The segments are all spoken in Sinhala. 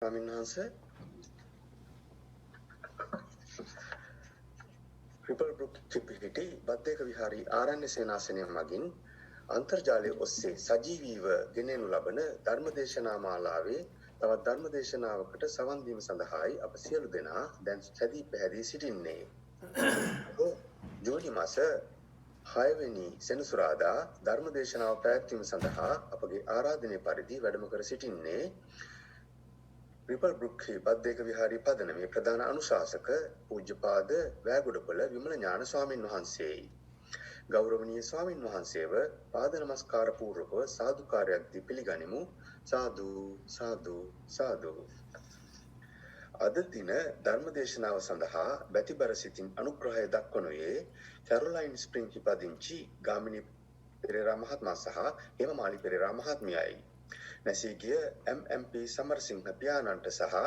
ස්වාමීන් වහන්සේ රිපල් බ්‍රුක් චිපිහිටි බද්දේක විහාරී ආරණ්‍ය සේනාසනය මගින් අන්තර්ජාලය ඔස්සේ සජීවීව ගෙනෙනු ලබන ධර්මදේශනා මාලාවේ තවත් ධර්මදේශනාවකට සවන් දීම සඳහායි අප සියලු දෙනා දැන් සැදී පැහැදී සිටින්නේ. ජූනි මාස 6 වෙනි සෙනසුරාදා ධර්මදේශනාව පැවැත්වීම සඳහා අපගේ ආරාධනය පරිදි වැඩම කර සිටින්නේ රිපල් බ්‍රුක් බද්දේක විහාරී පදනමේ ප්‍රධාන අනුශාසක පූජ්‍යපාද වැගොඩපොළ විමල ඥාන ස්වාමින් වහන්සේයි. ගෞරවනීය ස්වාමින් වහන්සේව පාද නමස්කාර පූර්වකව සාදුකාරයක් දී පිළිගනිමු. සාදු සාදු සාදු. අද දින ධර්මදේශනාව සඳහා බැතිබර සිටින් අනුග්‍රහය දක්වනුයේ කැරොලයින් ස්ප්‍රින්ග් පදිංචි ගාමිණී පෙරේරා මහත්මයා සහ හේමමාලි පෙරේරා මහත්මියයි. නැසී ගිය MMP සමරසිංහ පියාණන්ට සහ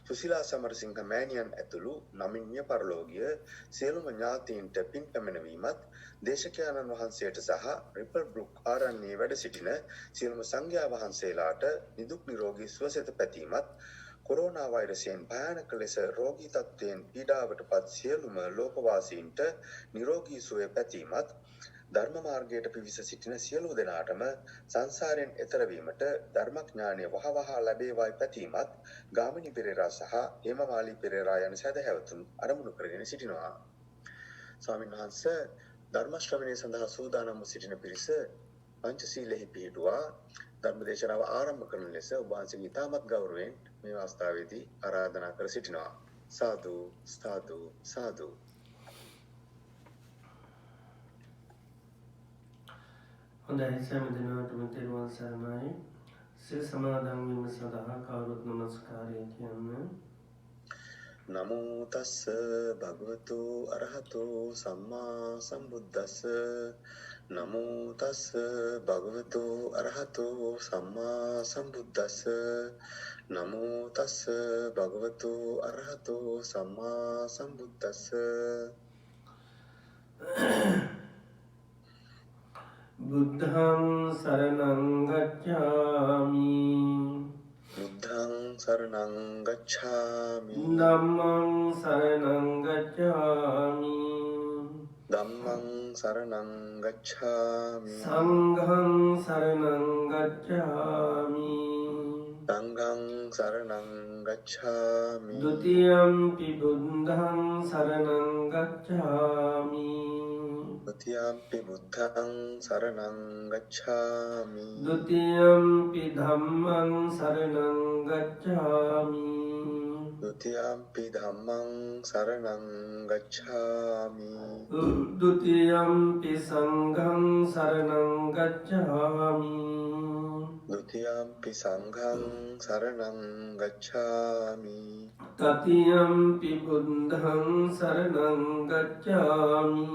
සුසිලා සමරසිංහ මෑණියන් ඇතුළු නමින්ය පරලෝකීය සියලුම ඥාතීන්ට පින් පැමිණවීමත් දේශකයන්න් වහන්සේට සහ රිපල් බ්‍රුක් ආරණ්‍යයේ වැඩ සිටින සියලුම සංඝයා වහන්සේලාට නිදුක් නිරෝගී සුවසෙත පැතීමත් කොරෝනා වෛරසයෙන් භයානක ලෙස රෝගී තත්ත්වයෙන් පීඩාවටපත් සියලුම ලෝකවාසීන්ට නිරෝගී සුවය පැතීමත් ධර්ම මාර්ගයට පිවිස සිටින සියලු දෙනාටම සංසාරයෙන් එතර වීමට ධර්මඥානය වහවහ ලැබේවායි පැතීමත් ගාමිණී පෙරේරා සහ හේමමාලි පෙරේරා යන සදහැවතුන් අරමුණු කරගෙන සිටිනවා. ස්වාමීන් වහන්සේ ධර්ම ශ්‍රවණය සඳහා සූදානම් වූ සිටින පිරිස පංචශීලෙහි පිහිටුවා ධර්මදේශනාව ආරම්භ කරන ලෙස ඔබ වහන්සේගේ ඉතාමත් ගෞරවයෙන් මේ අවස්ථාවේදී ආරාධනා කර සිටිනවා. සාදු සාදු සාදු. හොඳයි සෑම දිනකටම තෙරුවන් සරණයි. සිල් සමාදන් වීම සඳහා කවුරුත් නමස්කාරය කියන්න. නමෝ තස්ස භගවතු අරහතෝ සම්මා සම්බුද්දස්ස නමෝ තස්ස භගවතු අරහතෝ සම්මා සම්බුද්දස්ස නමෝ තස්ස භගවතු අරහතෝ සම්මා සම්බුද්දස්ස. බුද්ධං සරණං ගච්ඡාමි බුද්ධං සරණං ගච්ඡාමි ධම්මං සරණං ගච්ඡාමි ධම්මං සරණං ගච්ඡාමි සංඝං සරණං ගච්ඡාමි සංඝං සරණං ගච්ඡාමි ဒ ුතියම්පි බුද්ධං සරණං ගච්ඡාමි ဒ ුතියම්පි බුද්ධං සරණං ගච්ඡාමි ဒ ුතියම්පි ධම්මං සරණං ගච්ඡාමි ဒ ුතියම්පි ධම්මං සරණං ගච්ඡාමි ဒ ුතියම්පි සංඝං සරණං ගච්ඡාමි ဒ ුතියම්පි සංඝං සරණං ගච්ඡාමි တတိယံ පි බුද්ධං සරණං ගච්ඡාමි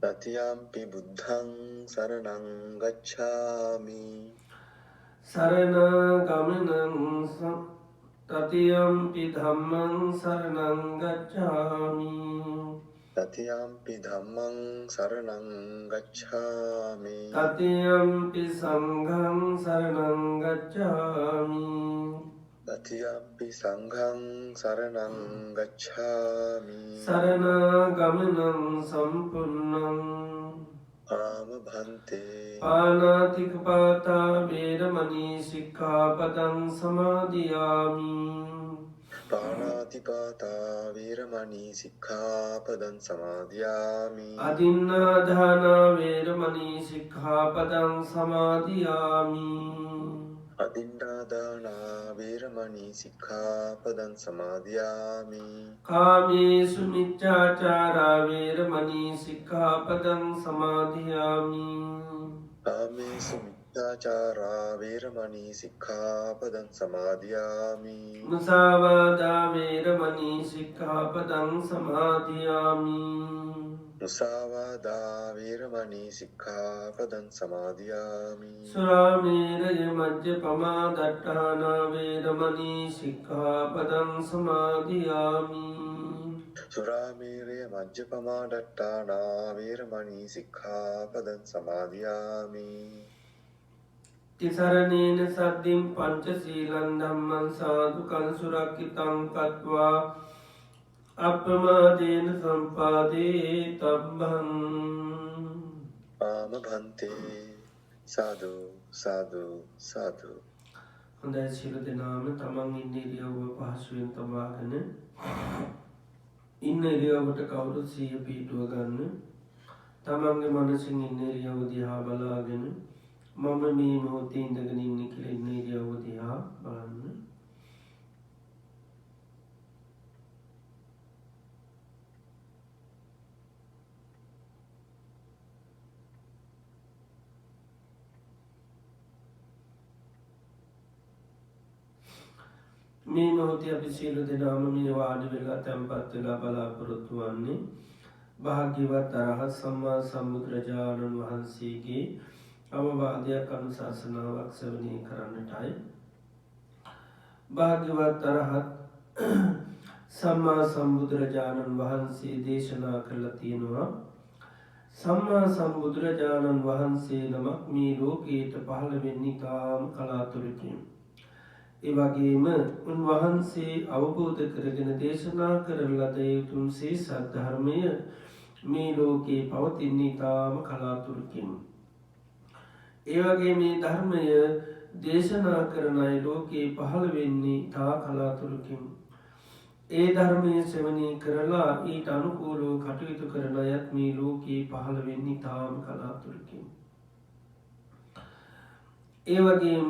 တတိယံ පි බුද්ධං සරණං ගච්ඡාමි สรณกัมนังตติยมปิธัมมังสรณังกัจฉามิ ตติยม ปิธัมมังสรณังกัจฉามิ ตติยมปิสังฆังสรณังกัจฉามิ ตติยม ปิสังฆังสรณังกัจฉามิ สรณกัมนังสัมปุณณัง อามพันเต ปานาติกปาตาเวรมณีสิกขาปดังสมาธิยามิ ปานาติปาตาเวรมณีสิกขาปดังสมาธิยามิ อดินนาทานาเวรมณีสิกขาปดังสมาธิยามิ อดินนาดานาเวรมณีสิกขาปดังสมาธิยามิ กาเมสุมิจฉาจาราเวรมณีสิกขาปดังสมาธิยามิ กาเมสุมิจฉาจาราเวรมณีสิกขาปดังสมาธิยามิ มุสาวาทาเวรมณีสิกขาปดังสมาธิยามิ มุสาวาทาเวรมณีสิกขาปดังสมาธิยามิ สุราเมรยมัจจปมาดัฏฐานาเวรมณีสิกขาปดังสมาธิยามิ สุราเมรยมัจจปมาดัฏฐานาเวรมณีสิกขาปดังสมาธิยามิ තිසරණේන සද්දින් පංචශීලං ධම්මං සාදුකං සුරක්ඛිතං කତ୍වා අප්පමාදේන සම්පාදේ තබ්බං. ආම භන්තේ සාදු සාදු සාදු. හොඳයි සියලු දෙනාම තමන් ඉන්න ඉරියව්ව පහසුවෙන් තබාගෙන ඉන්න ඉරියව්වට කවුරුත් සිහිය පිහිටුව ගන්න. තමන්ගේ මනසින් ඉන්න ඉරියව්ව දිහා බලාගෙන මම මේ මොහොතේ ඉඳගෙන ඉන්නේ කියලා ඉන්න ඉරියව්ව දිහා බලන්න. මේ මොහොතේ අපි සියලු දෙනාම මේ වාඩි වෙලා තැන්පත් වෙලා බලාපොරොත්තු වන්නේ භාග්‍යවත් අරහත් සම්මා සම්බුදුරජාණන් වහන්සේගේ අවවාදයක් අනුශාසනාවක් ශ්‍රවණය කරන්නටයි. භාග්‍යවත් අරහත් සම්මා සම්බුදුරජාණන් වහන්සේ දේශනා කරලා තියෙනවා සම්මා සම්බුදුරජාණන් වහන්සේ නමක් මේ ලෝකයට පහළ වෙන්නේ තාම කලාතුරකින්. ඒ වගේම උන්වහන්සේ අවබෝධ කරගෙන දේශනා කරන ලද උතුම් ශ්‍රී සද්ධර්මය මේ ලෝකේ පවතින්නේ තාම කලාතුරකින්. ඒ වගේ මේ ධර්මය දේශනා කරන අය ලෝකේ පහළ වෙන්නේ තා කලාතුරකින්. ඒ ධර්මය ශ්‍රවණය කරලා ඊට අනුකූලව කටයුතු කරන අයත් මේ ලෝකේ පහළ වෙන්නේ තාම කලාතුරකින්. ඒ වගේම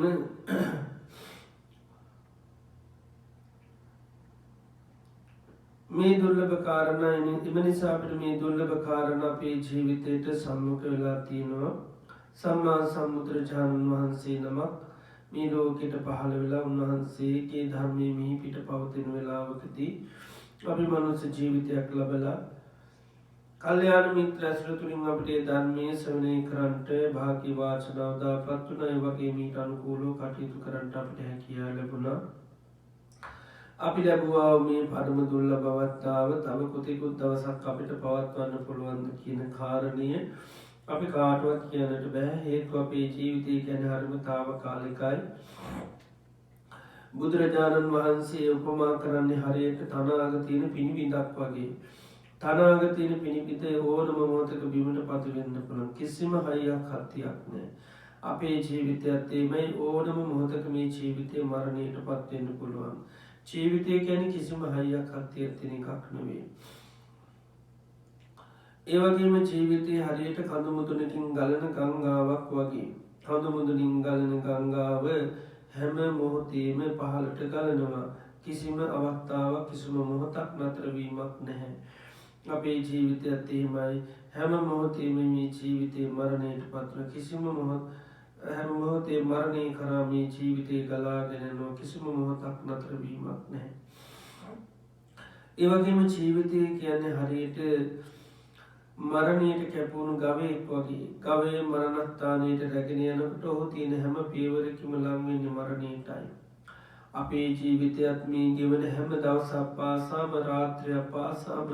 මේ දුර්ලභ කාරණා එම නිසා අපිට මේ දුර්ලභ කාරණා අපේ ජීවිතයට සම්මුඛ වෙලා තියෙනවා. සම්මා සම්බුදුරජාණන් වහන්සේ නමක් මේ ලෝකෙට පහළ වෙලා උන්වහන්සේගේ ධර්මයේ මිහි පිට පවතින වෙලාවකදී අපි මනුස්ස ජීවිතයක් ලබලා කල්යාණ මිත්‍ර ඇසුර තුළින් අපිට ධර්මයේ ශ්‍රවණය කරන්නට භාග්‍ය වාසනාව දාපත් වුණා. ඒ වගේ මීට අනුකූලව කටයුතු කරන්නට අපිට හැකියාව ලැබුණා. අපි ලැබුවා මේ පරම දුර්ලභ අවස්ථාව තව කොතෙකුත් දවසක් අපිට පවත්වන්න පුළුවන්ද කියන කාරණය අපි කාටවත් කියන්නට බෑ. හේතුව අපේ ජීවිතය කියන්නේ හරිම తాවකාලිකයි. බුදුරජාණන් වහන්සේ උපමා කරන්නේ හරියට තනාග තියෙන පිණිබිඳක් වගේ. තනාග තියෙන පිණිබිඳ ඕනම මොහොතක බිමට පතු වෙන්න පුළුවන්. කිසිම හයියක් හත්තියක් නැහැ. අපේ ජීවිතයත් එමය. ඕනම මොහොතක මේ ජීවිතේ මරණයට පත් වෙන්න පුළුවන්. ජීවිතය කියන්නේ කිසිම හයියක් හත්තියක් තියෙන එකක් නෙවෙයි. ඒ වගේම ජීවිතයේ හරියට කඳු මුදුනකින් ගලන ගංගාවක් වගේ. කඳු මුදුනින් ගලන ගංගාව හැම මොහොතේම පහළට ගලනවා. කිසිම අවස්ථාවක් කිසිම මොහොතක් නතර වීමක් නැහැ. අපේ ජීවිතයත් එහෙමයි. හැම මොහොතේම මේ ජීවිතේ මරණයට පත්වන කිසිම හැම මොහොතේ මරණය කරා මේ ජීවිතේ ගලාගෙන යනවා. කිසිම මොහොතක් නතර වීමක් නැහැ. ඒ වගේම ජීවිතය කියන්නේ හරියට මරණයට කැපුණු ගවයෙක් වගේ. ගවයේ මරණස්ථානයට රැගෙන යනකොට ඔහු තියෙන හැම පියවරකම ලං වෙන්නේ මරණයටයි. අපේ ජීවිතයත් මේ ගෙවන හැම දවසක් පාසාම රාත්‍රියක් පාසාම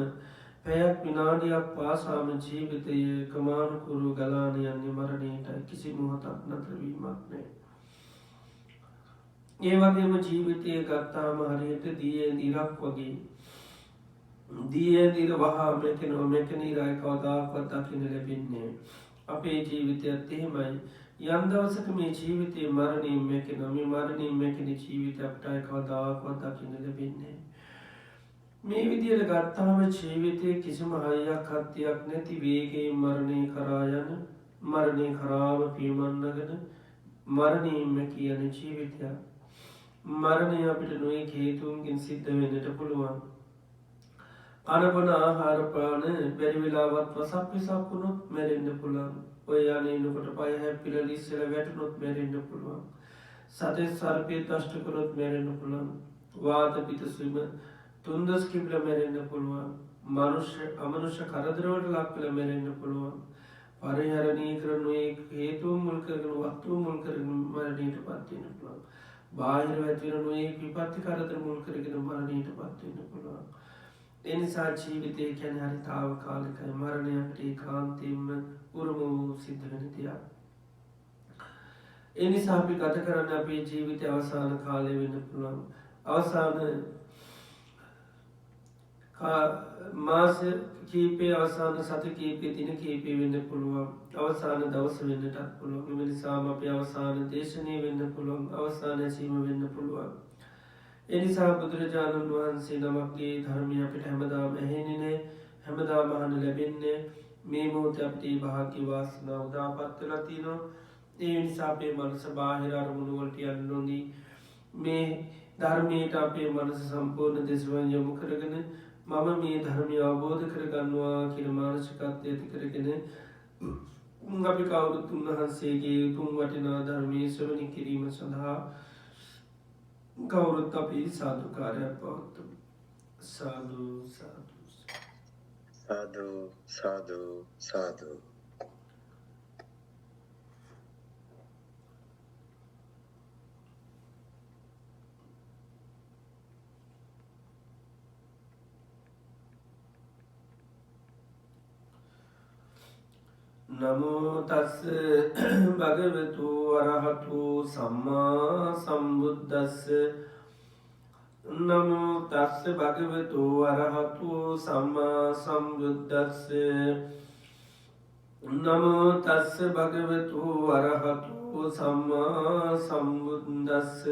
පැයක් විනාඩියක් පාසාම ජීවිතයේ ක්‍රමානුකූලව ගලාන යන්නේ මරණයටයි. කිසි මොහොතක් නතර වීමක් නැහැ. ඒ වගේම ජීවිතය ගත්තාම හරියට දියේ ඉරක් වගේ. දියේ ඉර වහා මෙතන ඉරයි කවදාකවත් දකින්න ලැබෙන්නේ. අපේ ජීවිතයත් එහෙමයි. යම් දවසක මේ ජීවිතේ මරණින් මෙතන මේ මරණින් මෙතන ජීවිතය අපට කවදාකවත් දකින්න ලැබෙන්නේ. මේ විදිහට ගත්තාම ජීවිතයේ කිසිම හයියක් හත්තියක් නැති වේගයෙන් මරණය කරා යන මරණය කරාම පියමන්නගෙන මරණින්ම කියන ජීවිතය. මරණය අපිට නොයෙක් හේතුන්ගෙන් සිද්ධ වෙන්නට පුළුවන්. අනබන ආහාර පාන බැරි වෙලාවත් වසක් විසක් වුණොත් මැරෙන්න පුළුවන්. ඔය යන්නේනකොට පය හැප්පිලා ලිස්සලා වැටුනොත් මැරෙන්න පුළුවන්. සතේ සර්පේ දෂ්ට කරොත් මැරෙන්න පුළුවන්. වාත පිතසුම තුන්දස් කිපිලා මැරෙන්න පුළුවන්. අමනුෂ්‍ය කරදරවලට ලක් වෙලා මැරෙන්න පුළුවන්. පරිහරණය කරන හේතු මුල් කරගෙන වස්තු මුල් කරගෙන මරණයට පත් වෙන්න පුළුවන්. බාහිර වැටෙන විපත්ති කරදර මුල් කරගෙන මරණයට පත් වෙන්න පුළුවන්. ඒ නිසා ජීවිතය කියන්නේ හරි తాවකාලිකයි. මරණය අපිට ඒකාන්තයෙන්ම උරුම වූ සිද්ධ වෙන දෙයක්. ඒ නිසා අපි ගත කරන්නේ අපේ ජීවිතයේ අවසාන කාලය වෙන්න පුළුවන්. අවසාන මාස කීපේ අවසාන සති කීපේ දින කීපේ වෙන්න පුළුවන්. අවසාන දවස වෙන්නටත් පුළුවන්. ඒ නිසාම අපි අවසාන දේශනය වෙන්න පුළුවන්. අවසාන සීම වෙන්න පුළුවන්. ඒ නිසා බුදුරජාණන් වහන්සේ නමක්ගේ ධර්මය අපිට හැමදාම ඇහෙන්නේ නැහැ. හැමදාම අහන්න ලැබෙන්නේ මේ මොහොතේ අපිට භාග්‍ය වාසනාව උදාපත් වෙලා තිනවා. ඒ නිසා අපේ මනස බාහිර අරමුණු වලට යන්න නොදී මේ ධර්මයට අපේ මනස සම්පූර්ණ දෙසවන් යොමු කරගෙන මම මේ ධර්මය අවබෝධ කරගන්නවා කියන මානසිකත්වය ඇති කරගෙන අපි කවුරුත් උන්වහන්සේගේ උතුම් වටිනා ධර්මයේ ශ්‍රවණය කිරීම සඳහා කවුරුත් අපි සාදුකාරයක් පවත්වමු. සාදු සාදු සාදු සාදු සාදු. නමෝ තස්ස භගවතු අරහතු සම්මා සම්බුද්දස්ස. නමෝ තස්ස භගවතු අරහතු සම්මා සම්බුද්දස්ස. නමෝ තස්ස භගවතු අරහතු සම්මා සම්බුද්දස්ස.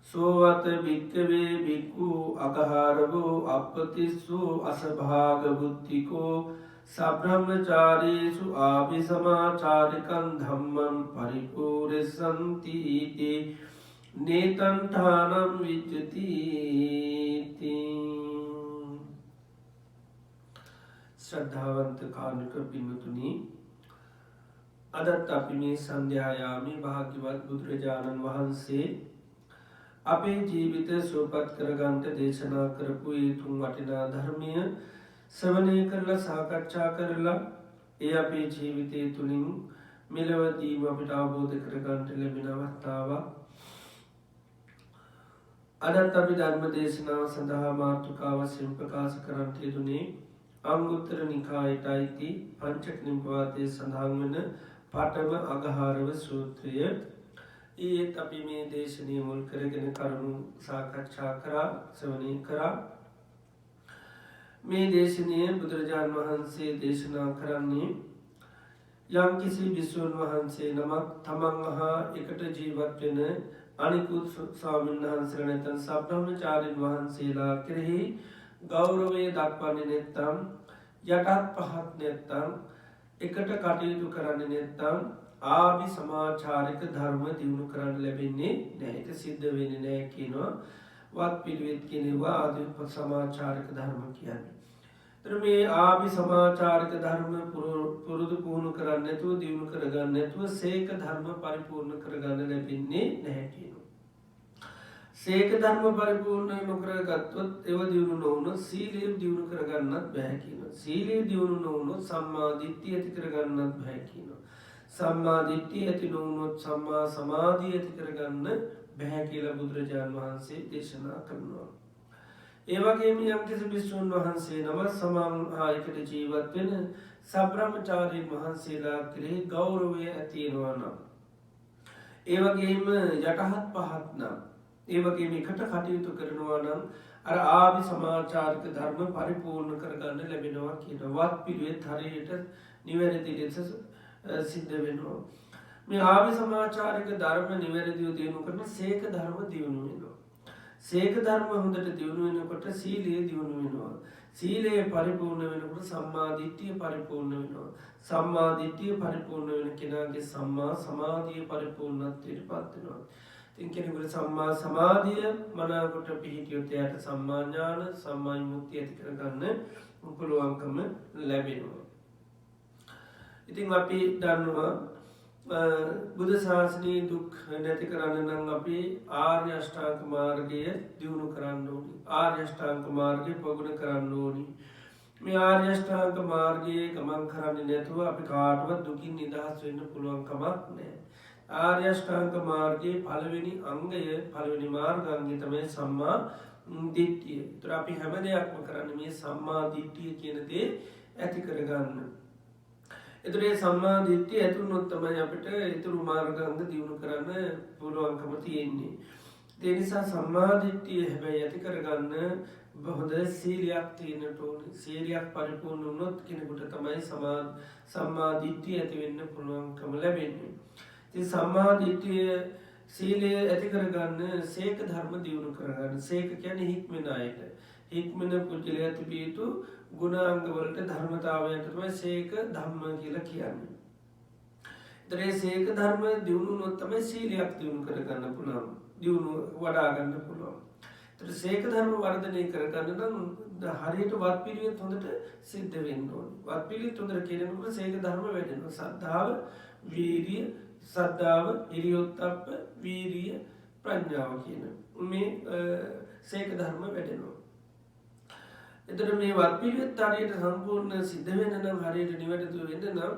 සෝවත භික්ඛවේ භික්ඛු අගහාරවෝ අපතිස්සු අසභාග බුද්ධිකෝ සබ්‍රහ්මචාරීසු ආභිසමාචාරිකං ධම්මං පරිපූර්ණසන්ති ඉති නේතංඨානම් විජ්ජති. ශ්‍රද්ධාවන්ත කාරුණික පින්වතුනි, අදත් අපි මේ සන්ධ්‍යායාමේ භාග්‍යවත් බුදුරජාණන් වහන්සේ අපේ ජීවිත සුවපත් කරගන්නට දේශනා කරපු ඒ තුන් වටිනා ධර්මය ශ්‍රවණය කරලා සාකච්ඡා කරලා ඒ අපේ ජීවිතය තුළින් මෙලොවදීම අපිට අවබෝධ කරගන්නට ලැබෙන අවස්ථාවක්. අදත් අපි ධර්ම දේශනාව සඳහා මාතෘකාව වශයෙන් ප්‍රකාශ කරන්නට යෙදුනේ අංගුත්තර නිකායට අයිති පංචක නිපාතයේ සඳහන් වන පඨම අගහාරව සූත්‍රය. ඊයේත් අපි මේ දේශනය මුල් කරගෙන කරුණු සාකච්ඡා කරා, ශ්‍රවණය කරා. මේ දේශනය බුදුරජාණන් වහන්සේ දේශනා කරන්නේ යම් කිසි භික්ෂූන් වහන්සේ නමක් තමන් හා එකට ජීවත් වෙන අනිකුත් ස්වාමීන් වහන්සේලා නැත්නම් සබ්‍රහ්මචාරීන් වහන්සේලා කෙරෙහි ගෞරවය දක්වන්නේ නැත්නම්, යටත් පහත් නැත්නම්, එකට කටයුතු කරන්නේ නැත්නම් ආභි සමාචාරික ධර්ම දියුණු කරන්න ලැබෙන්නේ නැහැ. ඒක සිද්ධ වෙන්නේ නැහැ කියනවා. වත් පිළිවෙත් කියනවා ආදී සමාචාරික ධර්ම කියන්නේ. ඒතර මේ ආභි සමාචාරික ධර්ම පුරුදු පුහුණු කරන්නේ නැතුව, දියුණු කරගන්න නැතුව සේක ධර්ම පරිපූර්ණ කරගන්න ලැබෙන්නේ නැහැ කියනවා. සේක ධර්ම පරිපූර්ණ නොකරගත්තොත් ඒව දියුණු නොවුනොත් සීලය දියුණු කරගන්නත් බැහැ කියනවා. සීලය දියුණු නොවුනොත් සම්මා දිට්ඨිය ඇති කරගන්නත් බැහැ කියනවා. සම්මා දිට්ඨිය ඇති නොවුනොත් සම්මා සමාධිය ඇති කරගන්න බැහැ කියලා බුදුරජාණන් වහන්සේ දේශනා කරනවා. ඒ වගේම යම්කිසි භික්ෂුන් වහන්සේ නම සමන් ආයකට ජීවත් වෙන සබ්‍රහ්මචාරීන් වහන්සේලා කෙරෙහි ගෞරවය ඇති වෙනවා නම්, ඒ වගේම යටහත් පහත් නම්, ඒ වගේම එකට කටයුතු කරනවා නම් අර ආභි සමාචාරික ධර්ම පරිපූර්ණ කරගන්න ලැබෙනවා කියන වත් පිළිවෙත් හරියට නිවැරදි ලෙස සිද්ධ වෙනවා. මේ ආභි සමාචාරික ධර්ම නිවැරදිව දියුණු කරන සේක ධර්ම දියුණු වෙනවා. සේක ධර්ම හොඳට දියුණු වෙනකොට සීලය දියුණු වෙනවා. සීලය පරිපූර්ණ වෙනකොට සම්මා දිට්ඨිය පරිපූර්ණ වෙනවා. සම්මා දිට්ඨිය පරිපූර්ණ වෙන කෙනාගේ සම්මා සමාධිය පරිපූර්ණත්වයට පත් වෙනවා. ඉතින් කෙනෙකුට සම්මා සමාධිය මනාවකට පිහිටියොත් එයාට සම්මා ඥාන, සම්මා විමුක්තිය ඇති කරගන්න පුළුවන්කම ලැබෙනවා. ඉතින් අපි දන්නවා බුදු ශාසනයේ දුක් නැති කරන්න නම් අපි ආර්ය අෂ්ටාංග මාර්ගය දියුණු කරන්න ඕනි. ආර්ය අෂ්ටාංග මාර්ගය ප්‍රගුණ කරන්න ඕනි. මේ ආර්ය අෂ්ටාංග මාර්ගයේ ගමන් කරන්නේ නැතුව අපි කාටවත් දුකින් නිදහස් වෙන්න පුළුවන් කමක් නැහැ. ආර්ය අෂ්ටාංග මාර්ගයේ පළවෙනි අංගය, පළවෙනි මාර්ගාංගය තමයි සම්මා දිට්ඨිය. ඒතර අපි හැම දෙයක්ම කරන්නේ මේ සම්මා දිට්ඨිය කියන දේ ඇති කරගන්න. එතකොට සම්මා දිට්ඨිය ඇතුළොත් තමයි අපිට ඊතුරු මාර්ගාංග දියුණු කරන්න පුළුවන්කම තියෙන්නේ. ඒ නිසා සම්මා දිට්ඨිය හැබැයි ඇති කරගන්න හොඳ සීලයක් තියෙන්නට ඕනේ. සීලයක් පරිපූර්ණ වුණොත් කෙනෙකුට තමයි සම්මා දිට්ඨිය ඇති වෙන්න පුළුවන්කම ලැබෙන්නේ. ඉතින් සම්මා දිට්ඨිය සීලය ඇති කරගන්න සීක ධර්ම දියුණු කරගන්න. සීක කියන්නේ හික්මන අයට. හික්මන පුජ්‍යලයා තිබිය යුතු ගුණාංග වලට ධර්මතාවයන්ට තමයි සීක ධම්ම කියලා කියන්නේ. ඒතරේ සීක ධර්ම දියුණු වුණොත් තමයි සීලයක් දියුණු කරගන්න පුළුවන්. දියුණු වඩා ගන්න පුළුවන්. ඒතර සීක ධර්ම වර්ධනය කරගන්න නම් හරියට වත් පිළිවෙත් හොඳට සිද්ධ වෙන්න ඕනේ. වත් පිළිවෙත් හොඳට කියනකොට සීක ධර්ම වැඩෙනවා. සද්ධාව, වීරිය, සද්ධාව, ඉරියොත්ප්ප, වීරිය, ප්‍රඥාව කියන මේ සීක ධර්ම වැඩෙනවා. එතකොට මේ වත් පිළිවෙත් හරියට සම්පූර්ණ සිද්ධ වෙන්න නම් හරියට නිවැරදිව වෙන්න නම්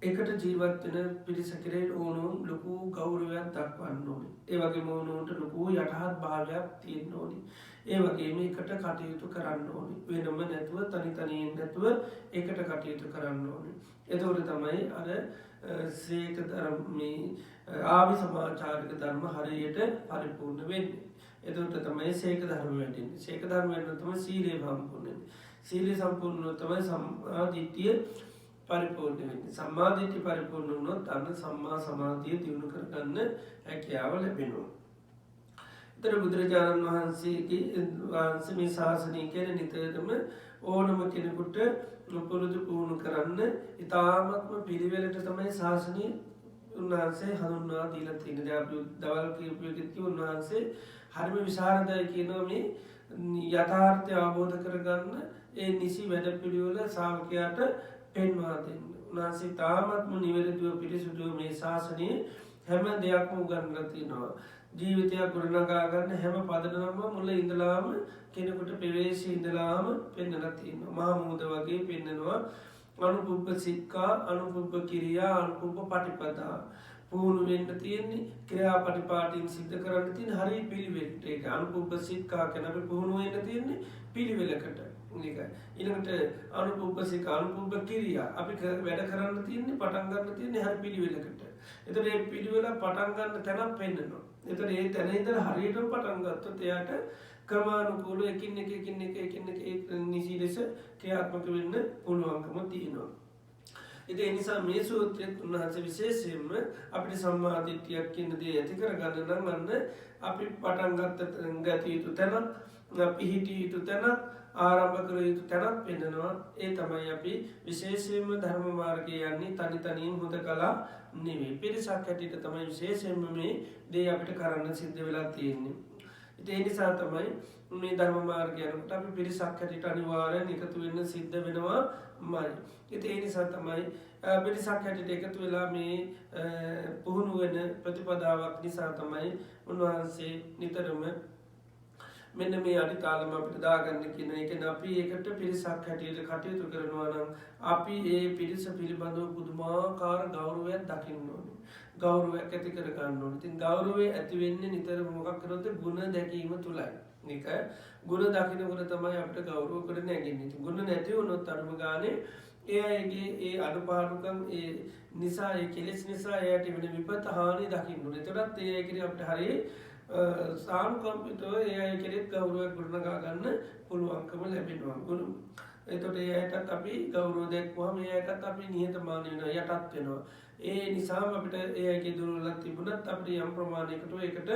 එකට ජීවත් වෙන පිරිස කෙරෙහි ඕනෝන් ලොකු ගෞරවයක් දක්වන්න ඕනේ. ඒ වගේම ඕනෝන්ට ලොකු යටහත් භාවයක් තියෙන්න ඕනේ. ඒ වගේම එකට කටයුතු කරන්න ඕනේ. වෙනම නැතුව තනි නැතුව එකට කටයුතු කරන්න ඕනේ. එතකොට තමයි අර සීක ධර්මී ආවි සමාචාරික ධර්ම හරියට පරිපූර්ණ වෙන්නේ. එතකොට තමයි සීක ධර්ම වැඩෙන්නේ. සීක ධර්ම වෙන්න තමයි සීලය සම්පූර්ණ වෙන්නේ. සීලය සම්පූර්ණ තමයි සම්මා දිට්ඨිය පරිපූර්ණ වෙන්නේ. සම්මා දිට්ඨිය පරිපූර්ණ වුණොත් අන්න සම්මා සමාධිය දියුණු කරගන්න හැකියාව ලැබෙනවා. ඒතර බුදුරජාණන් වහන්සේ මේ ශාසනය කියන නිතරම ඕනම කෙනෙකුට පුරුදු පුහුණු කරන්න ඉතාමත්ම පිළිවෙලට තමයි ශාසනය උන්වහන්සේ හඳුන්වා දීලා තියෙන්නේ. අපි දවල් කියපු එකෙත් උන්වහන්සේ හරිම විශාරදයි කියනවා මේ යථාර්ථය අවබෝධ කරගන්න ඒ නිසි වැඩපිළිවෙල ශ්‍රාවකයාට පෙන්වා දෙන්න. උන්වහන්සේ තාමත්ම නිවැරදිව පිරිසුදුව මේ ශාසනයේ හැම දෙයක්ම උගන්වලා තිනවා. ජීවිතයක් ගොඩනගා ගන්න හැම පදනමම මුල ඉඳලාම කෙනෙකුට ප්‍රවේශයේ ඉඳලාම පෙන්වලා තිනවා. මහා මූද වගේ පෙන්නනවා. අනුපුබ්බ සික්ඛා, අනුපුබ්බ කිරියා, අනුපුබ්බ පටිපදා. පුහුණු වෙන්න තියෙන්නේ ක්‍රියාපටිපාටින් සිද්ධ කරන්න තියෙන හරි පිළිවෙලට. ඒක අනුපුබ්බ සික්ඛා කියන අපි පුහුණු වෙන්න තියෙන්නේ පිළිවෙලකට. ඊළඟට අනුපුබ්බ සික්ඛා, අනුපුබ්බ කිරියා අපි වැඩ කරන්න තියෙන්නේ පටන් ගන්න තියෙන්නේ හරි පිළිවෙලකට. එතකොට මේ පිළිවෙල පටන් ගන්න තැනක් පෙන්නනවා. එතකොට මේ තැන ඉඳලා හරියටම පටන් ගත්තොත් එයාට ක්‍රමානුකූලව එකින් එක නිසි ලෙස ක්‍රියාත්මක වෙන්න පුළුවන්කම තියෙනවා. ඉතින් ඒ නිසා මේ සූත්‍රයේ උන්වහන්සේ විශේෂයෙන්ම අපිට සම්මා දිට්ඨියක් කියන දේ ඇති කරගන්න නම් අන්න අපි පටන් ගත යුතු තැන, පිහිටිය යුතු තැන, ආරම්භ කර යුතු තැනක් පෙන්නනවා. ඒ තමයි අපි විශේෂයෙන්ම ධර්ම මාර්ගයේ යන්නේ තනියෙන් හොදකලා නෙවෙයි. පිරිසක් හැටියට තමයි විශේෂයෙන්ම මේ දේ අපිට කරන්න සිද්ධ වෙලා තියෙන්නේ. ඉතින් ඒ නිසා තමයි මේ ධර්ම මාර්ගය යනකොට අපි පිරිසක් හැටියට අනිවාර්යෙන් එකතු වෙන්න සිද්ධ වෙනවාමයි. ඉතින් ඒ නිසා තමයි පිරිසක් හැටියට එකතු වෙලා මේ පුහුණු වෙන ප්‍රතිපදාවක් නිසා තමයි උන්වහන්සේ නිතරම මෙන්න මේ අඩිතාලම අපිට දාගන්න කියන එක. අපි ඒකට පිරිසක් හැටියට කටයුතු කරනවා නම් අපි ඒ පිරිස පිළිබඳව පුදුමාකාර ගෞරවයක් දකින්න ඕනේ. ගෞරවයක් ඇති කර ගන්න ඕනේ. ඉතින් ගෞරවය ඇති වෙන්නේ නිතරම මොකක් කරොත් ගුණ දැකීම තුලයි. නික ගුණ දකින්නකොට තමයි අපිට ගෞරව කර නැගෙන්නේ. ඉතින් ගුණ නැති වුණොත් අනුම ගානේ ඒ අයගේ ඒ අඩුපාඩුකම් ඒ නිසා ඒ කෙලෙස් නිසා එයාට වෙන විපත් හානි දකින්න ඕනේ. එතකොටත් ඒ අයගේ අපිට හරිය සානුකම්පිතව ඒ අය කෙරෙත් ගෞරවයක් ගොඩනගා ගන්න පුළුවන්කම ලැබෙනවා. ගුණ එතකොට ඒ අයටත් අපි ගෞරව දැක්වුවම ඒ අයටත් අපි නිහතමානී වෙනවා, යටත් වෙනවා. ඒ නිසාම අපිට ඒ අයගේ දුර්වලක් තිබුණත් අපිට යම් ප්‍රමාණයකට ඒකට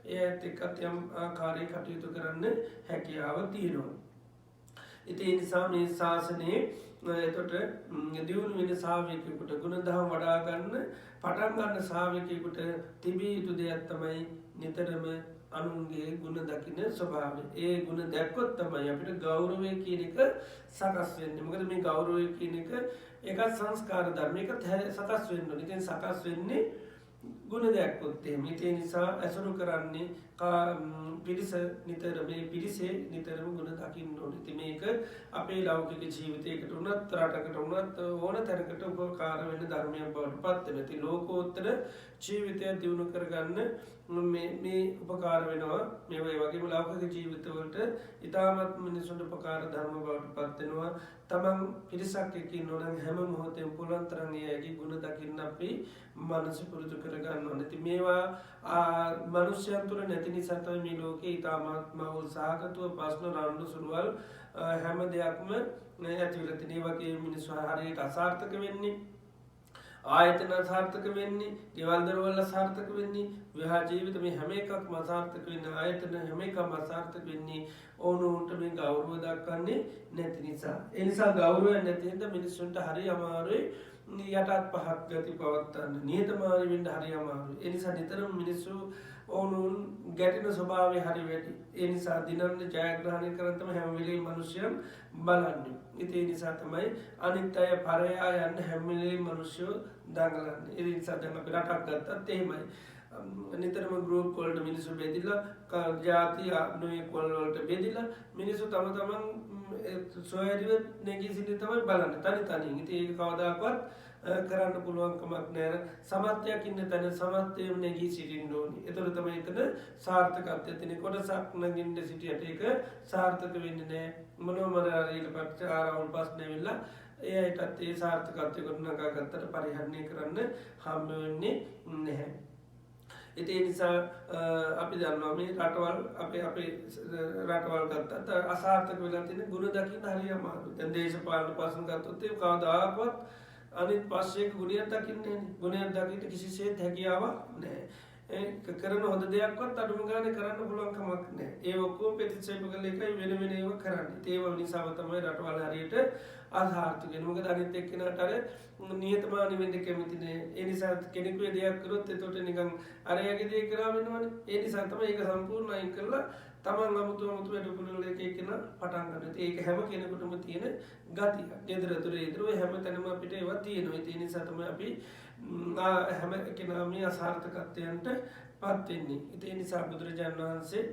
ඒ අයත් එක්කත් යම් ආකාරයක කටයුතු කරන්න හැකියාව තියෙනවා. ඉතින් ඒ නිසා මේ ශාසනයේ එතකොට දියුණු වෙන ශ්‍රාවකයෙකුට ගුණධම් වඩා ගන්න පටන් ගන්න ශ්‍රාවකයෙකුට තිබිය යුතු දෙයක් තමයි නිතරම අනුන්ගේ ගුණ දකින්න ස්වභාවය. ඒ ගුණ දැක්කොත් තමයි අපිට ගෞරවය කියන එක සකස් වෙන්නේ. මොකද මේ ගෞරවය කියන එක ඒකත් සංස්කාර ධර්ම. ඒක සකස් වෙන්න ඕනේ. ඉතින් සකස් වෙන්නේ ගුණ දැක්කොත් එහෙම. ඒ නිසා ඇසුරු කරන්නේ පිරිස නිතර මේ පිරිසේ නිතරම ගුණ දකින්න ඕනේ. ඉතින් මේක අපේ ලෞකික ජීවිතයකට උනත් රටකට උනත් ඕන තැනකට උපකාර වෙන ධර්මයක් බවට පත් වෙනවා. ඉතින් ලෝකෝත්තර ජීවිතය දියුණු කරගන්න මේ උපකාර වෙනවා. මේ වගේම ලෞකික ජීවිතවලට ඊටමත් මිනිසුන්ට උපකාර ධර්ම බවට පත් වෙනවා. තමන් පිරිසක් එක්ක ඉන්නොත් හැම මොහොතෙම පුළුවන් තරම් එයාගේ ගුණ දකින්න අපි මනස පුරුදු කරගන්න ඕනේ. ඉතින් මේවා මනුෂ්‍යයන් තුළ නැති නිසා තමයි මේ ලෝකේ ඊටමත්ම උත්සාහකතුව ප්‍රශ්න රණ්ඩු සුරුවල් හැම දෙයක්ම ඇති වෙලා තියෙන. ඒ වගේ මිනිස්සු හරියට අසාර්ථක වෙන්නේ, ආයතන අසාර්ථක වෙන්නේ, ගෙවල් දරවල් අසාර්ථක වෙන්නේ, විවාහ ජීවිත මේ හැම එකක්ම අසාර්ථක වෙන්නේ, ආයතන හැම එකක්ම අසාර්ථක වෙන්නේ ඕනෝන්ට මේ ගෞරව දක්වන්නේ නැති නිසා. ඒ නිසා ගෞරවයක් නැති හින්දා මිනිස්සුන්ට හරි අමාරුයි යටත් පහත් ගති පවත්වන්න. නිහතමානී වෙන්න හරි අමාරුයි. ඒ නිසා නිතරම මිනිස්සු ඕනෝන් ගැටෙන ස්වභාවය හරි වැඩි. ඒ නිසා දිනන්න ජයග්‍රහණය කරන්න තමයි හැම වෙලේම මිනිස්සුන් බලන්නේ. ඉතින් ඒ නිසා තමයි අනිත් අය පරයා යන්න හැම වෙලේම මිනිස්සු දඟලන්නේ. ඒ නිසා දැන් අපි රටක් ගත්තත් එහෙමයි. නිතරම ගෲප් වලට මිනිස්සු බෙදිලා ජාති නොයෙක් වලට බෙදිලා මිනිස්සු තමන් සොයරිව නැගී සිටින තමයි බලන්නේ තනි තනියෙන්. ඉතින් ඒක කවදාකවත් කරන්න පුළුවන් කමක් නැහැ. සමත්යක් ඉන්න තැන සමත්යම නැගී සිටින්න ඕනි. ඒතර තමයි එතන සාර්ථකත්වය තියෙන්නේ. කොටසක් නැගින්න සිටියට ඒක සාර්ථක වෙන්නේ නැහැ. මොනෝමර ඊට පස්සේ ආරවුල් ප්‍රශ්න වෙලා එයාටත් ඒ සාර්ථකත්වය ගොඩනගා ගත්තට පරිහරණය කරන්න හම්බ වෙන්නේ නැහැ. ඒ නිසා අපි දන්නවා මේ රටවල් අපේ රටවල් ගත්තත් අසාර්ථක වෙලා තියෙන ගුණ දකින්න හරිය අමාරුයි. දැන් දේශපාලන ප්‍රශ්න ගත්තොත් ඒ කවදාකවත් අනිත් පස්සේ ගුණයක් දකින්නේ නැහැ. ගුණයක් දකින්න කිසිසේත් හැකියාවක් නැහැ. කරන හොඳ දෙයක්වත් අඩුම ගානේ කරන්න පුළුවන් කමක් නැහැ. ඒ ඔක්කොම ප්‍රතික්ෂේප කළ එකයි වෙන වෙන ඒවා කරන්නේ. ඒව නිසාම තමයි රටවල් හරියට අසාර්ථක වෙන්නේ. මොකද අනිත් එක්කෙනාට අර නිහතමානී වෙන්න කැමති නෑ. ඒ නිසා කෙනෙකුගේ දෙයක් කරොත් එතකොට නිකන් අරයාගේ දේ කරා වෙනවනේ. ඒ නිසා තමයි ඒක සම්පූර්ණ අයින් කරලා තමන් අමුතු වැඩ පිළිවෙල එක එක්කෙනා පටන් ගන්නවා. ඒක හැම කෙනෙකුටම තියෙන ගතිය. ගෙදර දොර ඉදර හැම තැනම අපිට ඒවා තියෙනවා. ඒ නිසා තමයි අපි හැම කෙනාම මේ අසාර්ථකත්වයන්ට පත් වෙන්නේ. ඒ නිසා බුදුරජාණන් වහන්සේ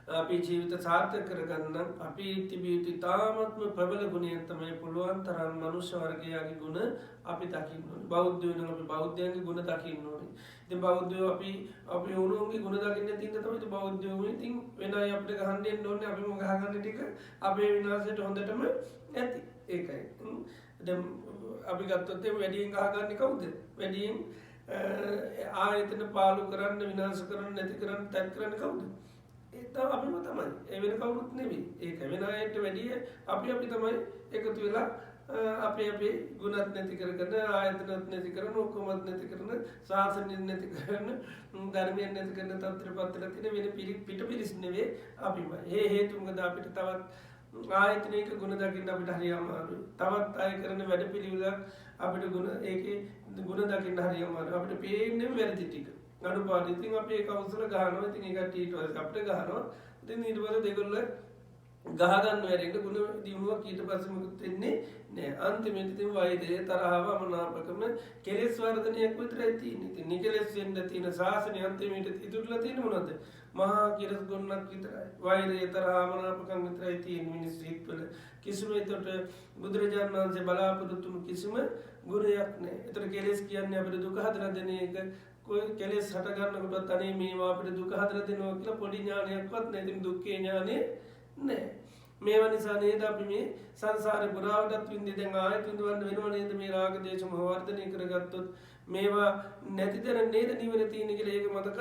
අපි ජීවිත සාර්ථක කරගන්න අපි තිබිය යුතු ඉතාමත්ම ප්‍රබල ගුණයක් තමයි පුළුවන් තරම් මනුෂ්‍ය වර්ගයාගේ ගුණ අපි දකින්න ඕනේ. බෞද්ධයෝ නම් අපි බෞද්ධයන්ගේ ගුණ දකින්න ඕනේ. ඉතින් බෞද්ධයෝ අපි ඕනෝන්ගේ ගුණ දකින්න තියෙන තමයි බෞද්ධයෝ ඉතින් වෙන අය අපිට ගහන්න දෙන්න ඕනේ. අපිම ගහගන්න ටික අපේ විනාශයට හොඳටම ඇති. ඒකයි. දැන් අපි ගත්තොත් වැඩියෙන් ගහගන්නේ කවුද? වැඩියෙන් ආයතන පාලු කරන්න විනාශ කරන්න නැති කරන්න තැත් කරන්න කවුද? අපිම තමයි. ඒ වෙන කවුරුත් නෙවෙයි. ඒක වෙන අයට වැඩිය අපි තමයි එකතු වෙලා අපේ ගුණත් නැති කරගෙන ආයතනත් නැති කරන ඔක්කොමත් නැති කරන ශාසනය නැති කරන ධර්මය නැති කරන තත්ත්වයකට තියෙන වෙන පිට පිරිස් නෙවෙයි අපිමයි. ඒ හේතු මොකද අපිට තවත් ආයතනයක ගුණ දකින්න අපිට හරි අමාරුයි. තවත් අය කරන වැඩ පිළිවෙලක් අපිට ඒකේ ගුණ දකින්න හරි අමාරුයි. අපිට පේන්නේ වැරදි ටික. අඩුපාඩු. ඉතින් අපි ඒක අවසල ගහනවා. ඉතින් ඒකට ඊට පස්සේ අපිට ගහනවා. ඉතින් ඊට පස්සේ දෙගොල්ල ගහ ගන්න වැඩේට ගුණ දිනුවක් ඊට පස්සේ මොකද වෙන්නේ නෑ. අන්තිමේදී ඉතින් වෛරය තරහව මනාපකම කෙලෙස් වර්ධනයක් විතරයි තියෙන්නේ. ඉතින් නිකලෙස් වෙන්න තියෙන ශාසනය අන්තිමේදී ඉතුරුලා තියෙන මොනවද? මහා කිරස් ගොන්නක් විතරයි. වෛරය තරහ මනාපකම් විතරයි තියෙන මිනිස් හිත්වල. කිසිම ඒකට බුදුරජාණන් වහන්සේ බලාපොරොත්තු කිසිම ගුණයක් නෑ. ඒතර කෙලෙස් කියන්නේ අපිට දුක හදලා දෙන එක. કોઈ කෙලෙස් හට ගන්නකොට අනේ මේවා අපිට දුක හදලා දෙනවා කියලා පොඩි ඥානයක්වත් නැහැ. ඉතින් දුක්ඛේ ඥානෙ නැහැ. මේවා නිසා නේද අපි මේ සංසාරේ පුරාවටත් විඳි දැන් ආයෙත් විඳවන්න වෙනව නේද මේ රාග දේශ මොහ වර්ධනය කරගත්තොත් මේවා නැති දැන නේද නිවන තියෙන කියලා ඒක මතකත්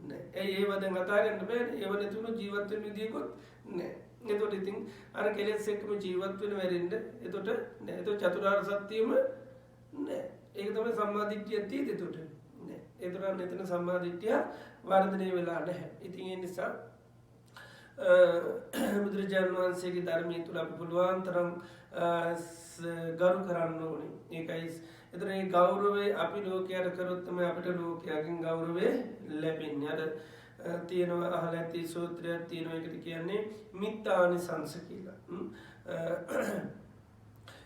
නැහැ. ඒව දැන් අතාරින්න බෑනේ. ඒව නැතුණු ජීවත් වෙන්න විදියකොත් නැහැ. එතකොට ඉතින් අර කෙලෙස් එක්කම ජීවත් වෙන වෙරින්ද එතකොට නැහැ. එතකොට චතුරාර්ය සත්‍යයම නැහැ. ඒක තමයි සම්මාදිට්ඨිය තියෙන්නේ එතකොට. ඒතරම් එතන සම්මාදිට්ඨිය වර්ධනය වෙලා නැහැ. ඉතින් ඒ නිසා බුදුරජාණන් වහන්සේගේ ධර්මයේ තුල අපි පුළුවන් තරම් ගරු කරන්න ඕනේ. ඒකයි එතන මේ ගෞරවය අපි ලෝකයට කරොත් තමයි අපිට ලෝකයෙන් ගෞරවය ලැබෙන්නේ. අර තියෙනවා අහලා ඇති සූත්‍රයක් තියෙනවා. ඒකට කියන්නේ මිත්තානිසංස කියලා.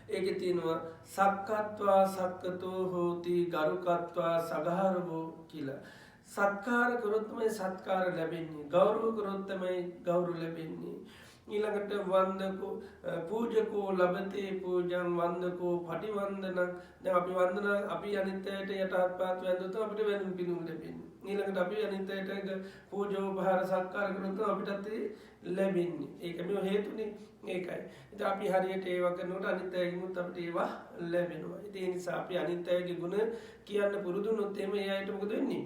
ඒකේ තියෙනවා සක්කත්වා සක්කතෝ හෝති ගරුකත්වා සගහරවෝ කියලා. සත්කාර කරොත් තමයි සත්කාර ලැබෙන්නේ. ගෞරව කරොත් තමයි ගෞරව ලැබෙන්නේ. ඊළඟට වන්දකෝ පූජකෝ ලබතේ පූජං වන්දකෝ පටිවන්දනං. දැන් අපි වන්දන අපි අනිත් අයට යටහත් පාත් වැඳුතොත් අපිට වැඳුම් පිනුම් ලැබෙන්නේ. ඊළඟට අපි අනිත් අයට පූජෝපහාර සත්කාර කරොත් අපිටත් ලැබෙන්නේ. ඒක මේ හේතුනේ. ඒකයි. ඉතින් අපි හරියට ඒවා කරනකොට අනිත් අයගෙනුත් අපිට ඒවා ලැබෙනවා. ඉතින් ඒ නිසා අපි අනිත් අයගේ ගුණ කියන්න පුරුදු වුණොත් එimhe ඒ අයට මොකද වෙන්නේ?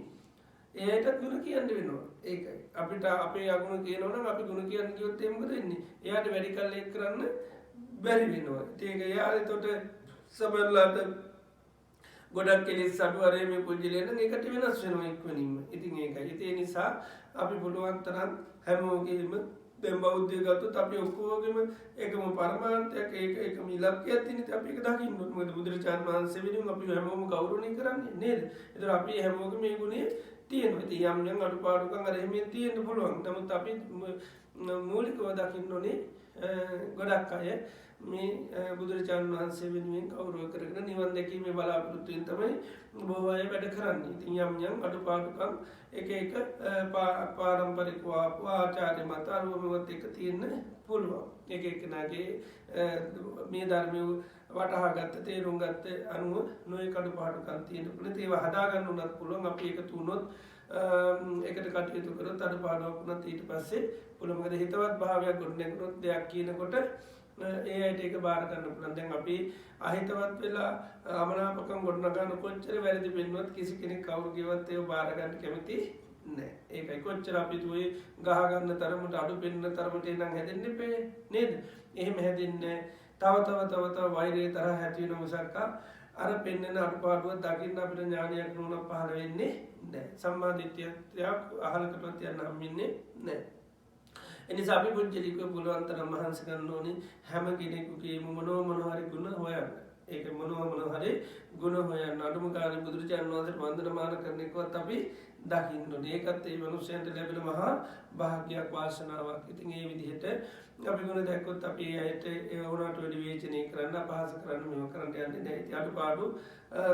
ඒයටත් ගුණ කියන්න වෙනවා. ඒකයි. අපිට අපේ අගුණ කියනවා නම් අපි ගුණ කියන්න කිව්වොත් එහෙම මොකද වෙන්නේ? එයාට වැඩි කල් ඒක කරන්න බැරි වෙනවා. ඒක එයා එතකොට සමහරලාට ගොඩක් කෙලෙස් අඩු අරේ මේ පුජ්‍යලෙන් ඒකට වෙනස් වෙනවා ඉක්මනින්ම. ඉතින් ඒකයි. ඉතින් ඒ නිසා අපි පුළුවන් තරම් හැමෝගෙම දැන් බෞද්ධය ගත්තොත් අපි ඔක්කොගෙම එකම පරමාර්ථයක් එකම ඉලක්කයක් තියෙන ඉතින් අපි ඒක දකින්න ඕනේ. මොකද බුදුරජාණන් වහන්සේ වෙනුවෙන් අපි හැමෝම ගෞරවණීය කරන්නේ නේද? ඒතර අපි හැමෝගෙම මේ ගුණය තියෙනවා. ඉතින් යම් යම් අඩුපාඩුකම් අර එහෙම තියෙන්න පුළුවන්. නමුත් අපි මූලිකව දකින්න ඕනේ ගොඩක් අය මේ බුදුරජාණන් වහන්සේ වෙනුවෙන් ගෞරව කරගෙන නිවන් දැකීමේ බලාපොරොත්තුවෙන් තමයි බොහෝ අය වැඩ කරන්නේ. ඉතින් යම් අඩුපාඩුකම් එක පාරම්පරික ආචාර්ය මත අනුමත එක තියෙන්න පුළුවන්. එක එක්කෙනාගේ මේ ධර්මය වටහා ගත්ත තේරුම් ගත්ත අනුව නොයෙක් අඩුපාඩුකම් තියෙන්න පුළුවන්. ඒවා හදාගන්න උනත් පුළුවන්. අපි එකතු වුණොත් එකට කටයුතු කරොත් අඩුපාඩුවක් වුණත් ඊට පස්සේ පුළුවන්. මොකද හිතවත් භාවයක් ගොඩනැගුණොත් දෙයක් කියනකොට ඒ අයට ඒක බාර ගන්න පුළුවන්. දැන් අපි අහිතවත් වෙලා අමනාපකම් ගොඩනගන කොච්චර වැරදි වෙන්නවත් කිසි කෙනෙක් කවුරු කිව්වත් ඒක බාර ගන්න කැමති නැහැ. ඒකයි කොච්චර අපි තුේ ගහ ගන්න තරමට අඩු වෙන්න තරමට එනම් හැදෙන්න එපේ නේද? එහෙම හැදෙන්නේ තව වෛරය තරහ ඇති වෙන මොසක්ක අර පෙන්වන අඩුපාඩුව දකින්න අපිට ඥානයක් නුවණක් පහළ වෙන්නේ නැහැ. සම්මා දිට්ඨිය අහලකටවත් යන්න හම්බෙන්නේ නැහැ. එනිසා අපි පුජ්‍යලිකව පුළුවන් තරම් මහන්සි ගන්න ඕනේ හැම කෙනෙකුගේම මොනවා හරි ගුණ හොයන්න. ඒක මොනවා හරි ගුණ හොයන්න. අඩුම ගානේ බුදුරජාණන් වහන්සේට වන්දනමාන කරන එකවත් අපි දකින්න ඕනේ. ඒකත් ඒ මනුස්සයන්ට ලැබෙන මහා භාග්‍යයක් වාසනාවක්. ඉතින් ඒ විදිහට අපි ගුණ දැක්කොත් අපි ඒ අයට ඒ වුණාට වැඩි විවේචනය කරන්න අපහාස කරන්න මේව කරන්න යන්නේ නැහැ. ඉතින් අඩුපාඩු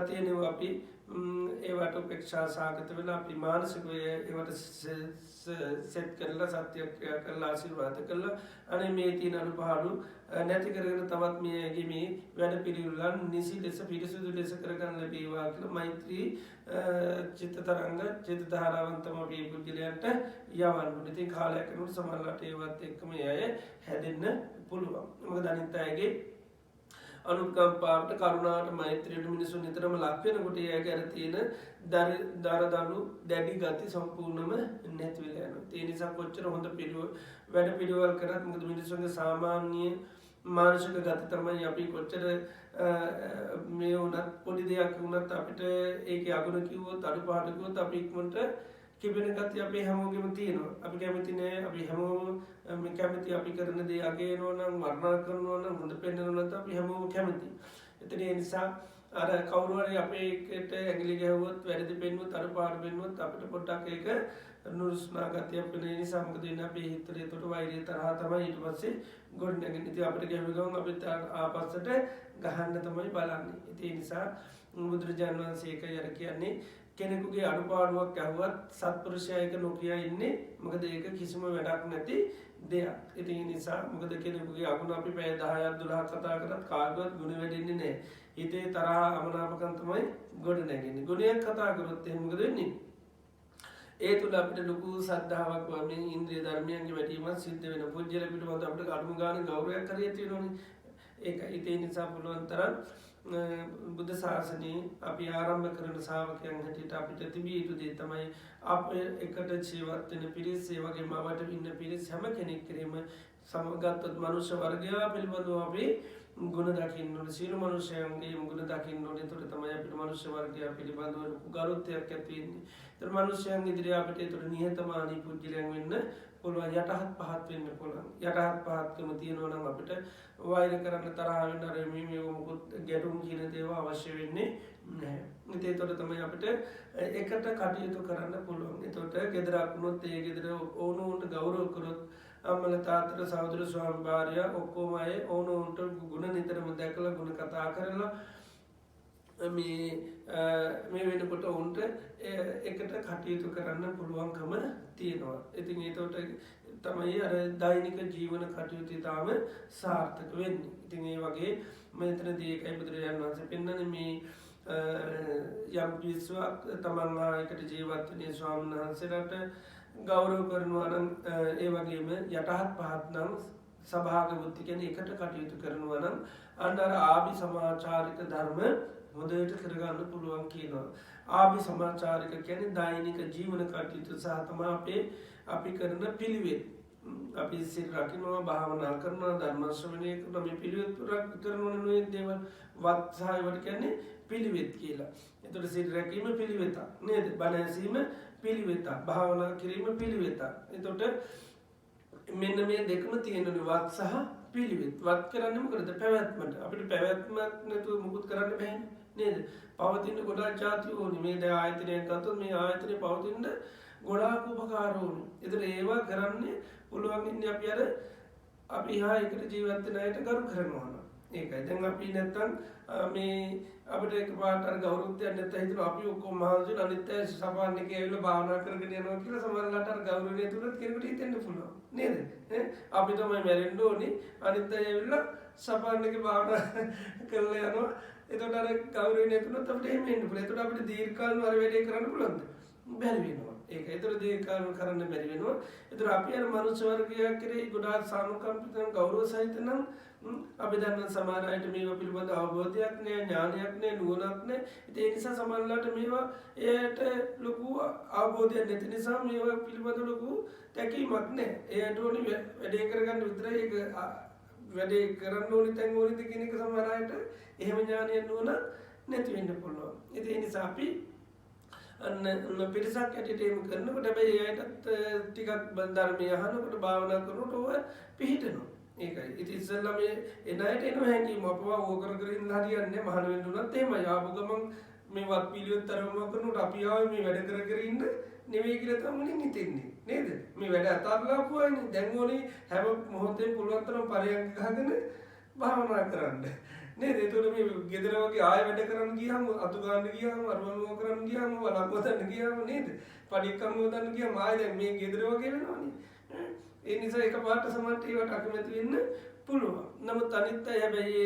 තියෙනවා අපි ඒවට උපේක්ෂා සාගත වෙලා අපි මානසිකව ඒවට සෙට් කරලා සත්‍යයක් කරලා ආශිර්වාද කරලා අනේ මේ තියෙන අඩුපාඩු නැති කරගෙන තවත් මේගේ මේ වැඩ පිළිවෙලන් නිසි ලෙස පිරිසුදු ලෙස කරගන්න ලැබේවා කියලා මෛත්‍රී චිත්ත තරංග චිත්ත ධාරාවන් තමයි අපි පුජ්‍යලයන්ට යවන්න. ඉතින් කාලයක් යනකොට සමහරවිට ඒවත් එක්කම අය හැදෙන්න පුළුවන්. මොකද අනිත් අයගේ අනුකම්පාවට කරුණාවට මෛත්‍රියට මිනිසුන් නිතරම ලක් වෙනකොට ඒ අයගේ අර තියෙන දරදඬු දැඩි ගති සම්පූර්ණයෙන්ම නැති වෙලා යනවා. ඒ නිසා කොච්චර හොඳ වැඩ පිළිවෙල කරත් මොකද මිනිසුන්ගේ සාමාන්‍ය මානසික ගති තමයි අපි කොච්චර මේ වුණත් පොඩි දෙයක් වුණත් අපිට ඒකේ අගුණ කිව්වොත් අඩුපාඩු කිව්වොත් අපි ඉක්මනට කිපෙන ගතිය අපේ හැමෝගෙම තියෙනවා. අපි කැමති නෑ අපි හැමෝම මේ කැමති අපි කරන දේ අගයනවා නම් වර්ණනා කරනවා නම් හොඳ පෙන්වනවා නම් අපි හැමෝම කැමති. එතන ඒ නිසා අර කවුරු හරි අපේ එකට ඇඟිලි ගැහුවොත් වැරදි පෙන්වුවොත් අඩුපාඩු පෙන්වුවොත් අපිට පොඩ්ඩක් ඒක නුරුස්නා ගතියක් වෙන නිසා මොකද වෙන්නේ අපේ හිතේ ඒකට වෛරය තරහ තමයි ඊට පස්සේ ගොඩ නැගෙන්නේ. ඉතින් අපිට ගැහුව ගමන් අපිට ආපස්සට ගහන්න තමයි බලන්නේ. ඉතින් ඒ නිසා බුදුරජාණන් වහන්සේ ඒකයි අර කියන්නේ කෙනෙකුගේ අඩුපාඩුවක් ඇහුවත් සත්පුරුෂයෙක් නොකිය ඉන්නේ. මොකද ඒක කිසිම වැඩක් නැති දෙයක්. ඉතින් ඒ නිසා මොකද කෙනෙකුගේ අගුණ අපි පැය 10ක් 12ක් කතා කරත් කාගවත් ගුණ වැඩෙන්නේ නැහැ. හිතේ තරහ අමනාපකම් තමයි ගොඩ නැගෙන්නේ. ගුණයක් කතා කරොත් එහෙනම් මොකද වෙන්නේ? ඒ තුළ අපිට ලොකු සද්ධාාවක් වගේ ඉන්ද්‍රිය ධර්මයන්ගේ වැඩිවීමක් සිද්ධ වෙනවා. පුජ්‍යල පිටුමත අපිට අඩුම ගානේ ගෞරවයක් හරියට තියෙනවනේ. ඒක ඒ නිසා පුළුවන් තරම් බුද්ධ ශාසනයේ අපි ආරම්භ කරන ශ්‍රාවකයන් හැටියට අපිට තිබිය යුතු දේ තමයි අප එකට ජීවත් වෙන පිරිස, ඒ වගේම අපට ඉන්න පිරිස හැම කෙනෙක් කෙරෙහිම සමගතත් මනුෂ්‍ය වර්ගය පිළිබඳව අපි ගුණ දකින්න ඕනේ. සියලු මනුෂ්‍යයන්ගේ ගුණ දකින්න ඕනේ. ඒතකොට තමයි අපිට මනුෂ්‍ය වර්ගය පිළිබඳව ගෞරවයක් ඇති වෙන්නේ. ඒතර මනුෂ්‍යයන් ඉදිරියේ අපිට ඒතර නිහතමානී පුජ්‍යලයන් වෙන්න පුළුවන්. යටහත් පහත් වෙන්න පුළුවන්. යටහත් පහත්කම තියෙනවා නම් අපිට වෛර කරන්න තරහ වෙන්න අර මේ මොකුත් ගැටුම් කියන දේවල් අවශ්‍ය වෙන්නේ නැහැ. ඉතින් ඒතකොට තමයි අපිට එකට කටයුතු කරන්න පුළුවන්. ඒතකොට ගෙදරක් වුණොත් ඒ ගෙදර ඕනෝන්ට ගෞරව කරොත් අම්මල තාත්තට සහෝදර ස්වාමි භාර්යා ඔක්කොම අය ඕනෝන්ට ගුණ නිතරම දැකලා ගුණ කතා කරලා මේ වෙනකොට ඔවුන්ට එකට කටයුතු කරන්න පුළුවන්කම තියෙනවා. ඉතින් ඒතවට තමයි අර දෛනික ජීවන කටයුතු තාම සාර්ථක වෙන්න. ඉතින් ඒ වගේ මෙතන දේකයි බුදුරජාණන් වහන්සේ පෙන්වන්නේ මේ යම් පිස්සුවක් තමන්ලා එකට ජීවත්වනේ ස්වාමීන් වහන්සේලාට ගෞරව කරනවා නම් ඒ වගේම යටහත් පහත් නම් සභාග බුද්ධි කියන්නේ එකට කටයුතු කරනවා නම් අන්න අර ආභි සමාචාරික ධර්ම හොඳට කරගන්න පුළුවන් කියනවා. ආභි සමාචාරික කියන්නේ දෛනික ජීවන කටයුතු සහ තමයි අපි කරන පිළිවෙත්. අපි සිල් රකින්නවා, භාවනා කරනවා, ධර්ම ශ්‍රවණය කරනවා, මේ පිළිවෙත් කරනවා නෙවෙයි දේවල් වත්සහයවට කියන්නේ පිළිවෙත් කියලා. එතකොට සිල් රැකීම පිළිවෙත නේද? බණ ඇසීම පිළිවෙත, භාවනා කිරීම පිළිවෙත. එතකොට මෙන්න මේ දෙකම තියෙනනේ වත් සහ පිළිවෙත්. වත් කරන්නේ මොකද? පැවැත්මට. අපිට පැවැත්මක් නැතුව මුකුත් කරන්න බෑනේ නේද? පවතින ගොඩාක් જાති ඕනි. මේ දැන් ආයතනයක් ගත්තොත් මේ ආයතනේ පවතින ගොඩාක් උපකාර ඕනි. ඒතර ඒවා කරන්නේ පුළුවන් ඉන්නේ අපි හා එකට ජීවත් වෙන අයට ගරු කරනවා. ඒකයි. දැන් අපි නැත්තම් මේ අපිට එකපාරට අර ගෞරවයක් නැත්නම් හිතන අපි ඔක්කොම මහන්සිලා අනිත් අය සමාන එකේ ඇවිල්ලා භාවනා කරගෙන යනවා කියලා සමහරවිට අර ගෞරවය තුනත් කෙනෙකුට හිතෙන්න පුළුවන්. නේද? අපි තමයි මැරෙන්න ඕනේ. අනිත් අය ඇවිල්ලා සමාන එකේ භාවනා කරලා යනවා. එතකොට අර ගෞරවය නැතුනොත් අපිට එහෙම වෙන්න පුළුවන්. එතකොට අපිට දීර්ඝකාලීනව අර වැඩේ කරන්න පුළුවන්ද? බැරි වෙනවා. ඒක. එතකොට දීර්ඝකාලීනව කරන්න බැරි වෙනවා. එතකොට අපි අර මනුෂ්‍ය වර්ගයක් කෙරෙහි ගොඩාක් සානුකම්පිත ගෞරව සහිත නම් අපි දන්න සමහර අයට මේවා පිළිබඳ අවබෝධයක් නෑ, ඥානයක් නෑ, නුවණක් නෑ. ඉතින් ඒ නිසා සමහරවිට මේවා එයාට ලොකු අවබෝධයක් නැති නිසා මේවා පිළිබඳ ලොකු තැකීමක් නෑ. එයාට ඕනි වැඩේ කරගන්න විතරයි. ඒක වැඩේ කරන්න ඕනි තැන් ඕනිද කියන එක සමහර අයට එහෙම ඥානයක් නුවණ නැති වෙන්න පුළුවන්. ඉතින් ඒ නිසා අපි අන්න පිරිසක් ඇටියට එහෙම කරනකොට හැබැයි එයාටත් ටිකක් ධර්මය අහනකොට භාවනා කරනකොට ඔය පිළිහිටනවා. ඒකයි. ඉතින් ඉස්සෙල්ලා මේ එන අයට එනවා හැංගීම අපව ඕක කර ඉන්න හරියන්නේ මහාන වෙන්න උනත් එහෙමයි. ආපු ගමන් මේ වත් පිළිවෙත් තරම කරනකොට අපි ආවේ මේ වැඩ කර ඉන්න නෙවෙයි කියලා තමයි හිතෙන්නේ. නේද? මේ වැඩ අතාරලා ආපුවානේ. දැන් ඕනේ හැම මොහොතේම පුළුවන් තරම් පරියන්ක ගහගෙන භාවනා කරන්න. නේද? ඒතකොට මේ ගෙදර වගේ ආයෙ වැඩ කරන්න ගියාම අතු ගන්න ගියාම අරවලුව කරන්න ගියාම වලක් වදන්න ගියාම නේද? පඩික්කම් වදන්න ගියාම ආයෙ දැන් මේ ගෙදර වගේ වෙනවනේ. ඒ නිසා එකපාරට සමහරට ඒවට අකමැති වෙන්න පුළුවන්. නමුත් අනිත් අය හැබැයි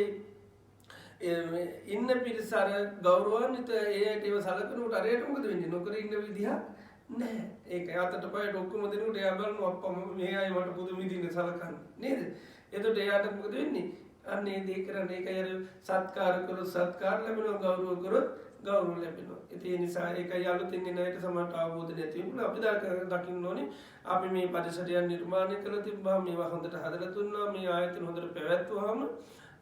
ඉන්න පිරිස අර ගෞරවාන්විත ඒයට ඒව සලකනකොට අරයට මොකද වෙන්නේ? නොකර ඉන්න විදිහක් නැහැ. ඒක අතට පයට ඔක්කොම දෙනකොට එයා බලනවා අප්පා මේ අය මට පුදුම විදිහට සලකන්නේ නේද? එතකොට එයාට මොකද වෙන්නේ? අන්නේ දේ කරන්නේ ඒකයි අර සත්කාර කරොත් සත්කාර ලැබෙනවා, ගෞරව කරොත් ගෞරව ලැබෙනවා. ඒ නිසා ඒකයි අලුතින් එන අයට සමහරට අවබෝධ නැති වුණා. අපි දකින්න ඕනේ අපි මේ පරිසරයන් නිර්මාණය කරලා තිබ්බා, මේවා හොඳට හදලා දුන්නා, මේ ආයතන හොඳට පැවැත්වුවාම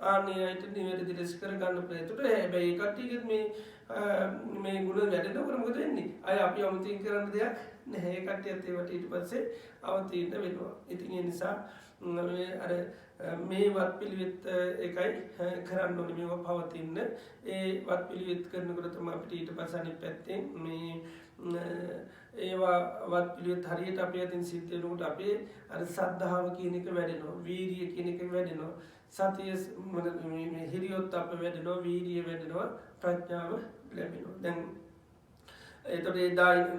ආන්නේ අයට නිවැරදි ලෙස කරගන්න ප්‍රයත්නට. හැබැයි ඒ කට්ටියගෙත් මේ ගුණ වැඩෙනකොට මොකද වෙන්නේ? අය අපි අමුතින් කරන්න දෙයක් නැහැ. ඒ කට්ටියත් ඒවට ඊට පස්සේ අවතීන වෙනවා. ඉතින් ඒ නිසා අර මේ වත් පිළිවෙත් එකයි කරන්න ඕනේ මේවා පවතින්න. ඒ වත් පිළිවෙත් කරනකොට තමයි අපිට ඊට පස්සේ අනිත් පැත්තෙන් මේ ඒවා වත් පිළිවෙත් හරියට අපේ අතින් සිද්ධ වෙනකොට අපේ අර සද්ධාව කියන එක වැඩෙනවා, වීරිය කියන එක වැඩෙනවා, සතිය මේ හිරියොත් අප වැඩෙනවා, වීරිය වැඩෙනවා, ප්‍රඥාව ලැබෙනවා. දැන් එතකොට ඒ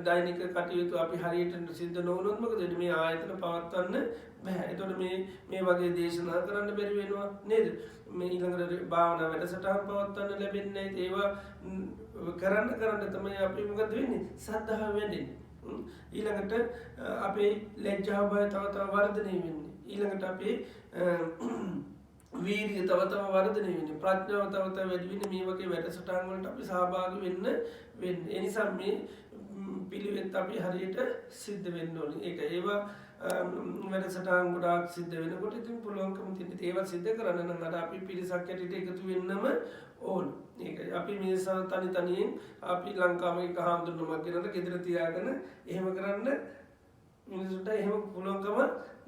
දෛනික කටයුතු අපි හරියට සිද්ධ නොවුනොත් මොකද වෙන්නේ? මේ ආයතන පවත්වන්න බෑ. එතකොට මේ වගේ දේශනා කරන්න බැරි වෙනවා නේද? මේ ඊළඟට භාවනා වැඩසටහන් පවත්වන්න ලැබෙන්නේ නැහැ. ඒවා කරන්න තමයි අපි මොකද වෙන්නේ? සද්ධාව වැඩෙන්නේ. ඊළඟට අපේ ලැජ්ජාව බය තව වර්ධනය වෙන්නේ. ඊළඟට අපේ වීර්යය තව වර්ධනය වෙන්නේ. ප්‍රඥාව තව වැඩි වෙන්නේ. මේ වගේ වැඩසටහන් වලට අපි සහභාගී වෙන්නේ. ඒ නිසා මේ පිළිවෙත් අපි හරියට සිද්ධ වෙන්න ඕනේ. ඒක ඒවා වැඩසටහන් ගොඩාක් සිද්ධ වෙනකොට ඉතින් පුළුවන්කම තියෙන ඒවා සිද්ධ කරන්න නම් අර අපි පිරිසක් ඇටියට එකතු වෙන්නම ඕන. ඒකයි අපි මේ තනියෙන් අපි ලංකාවේ එක හාමුදුරුවෝ මගෙනට ගෙදර තියාගෙන එහෙම කරන්න මිනිසුන්ට එහෙම පුළුවන්කම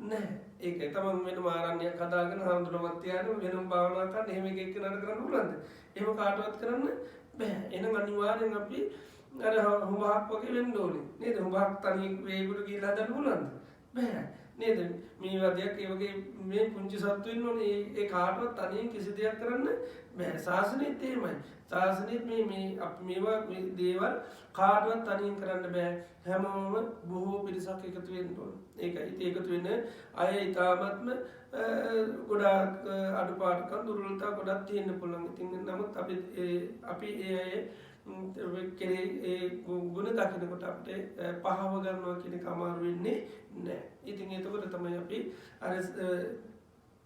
නැහැ. ඒකයි තමන් වෙනම ආරණ්‍යයක් හදාගෙන හාමුදුරුවෝ තියාගෙන වෙනම භාවනා කරන්න එහෙම එක නඩ කරන්න පුළුවන්ද? එහෙම කාටවත් කරන්න බෑ. එහෙනම් අනිවාර්යෙන් අපි අර හුඹක් වගේ වෙන්න ඕනේ. නේද? හුඹක් තනියෙන් වේගුරු ගිහලා හදන්න පුළුවන්ද? බෑ. නේද මේ වදයක් ඒ වගේ මේ පුංචි සත්තු ඉන්න ඕනේ ඒ කාටවත් තනියෙන් කිසි දෙයක් කරන්න බෑ ශාසනයත් එහෙමයි ශාසනයත් මේ අපි මේවා දේවල් කාටවත් තනියෙන් කරන්න බෑ හැමෝම බොහෝ පිරිසක් එකතු වෙන්න ඕන ඒකයි ඒකතු වෙන අය ඉතාමත්ම ගොඩාක් අඩුපාඩුකම් දුර්වලතා ගොඩක් තියෙන්න පුළුවන් ඉතින් නමුත් අපි ඒ අය කෙරේ ඒ ගුණ දකිනකොට අපට පහව ගන්නවා කියන කමාරු වෙන්නේ නෑ ඉතින් එතකොට තමයි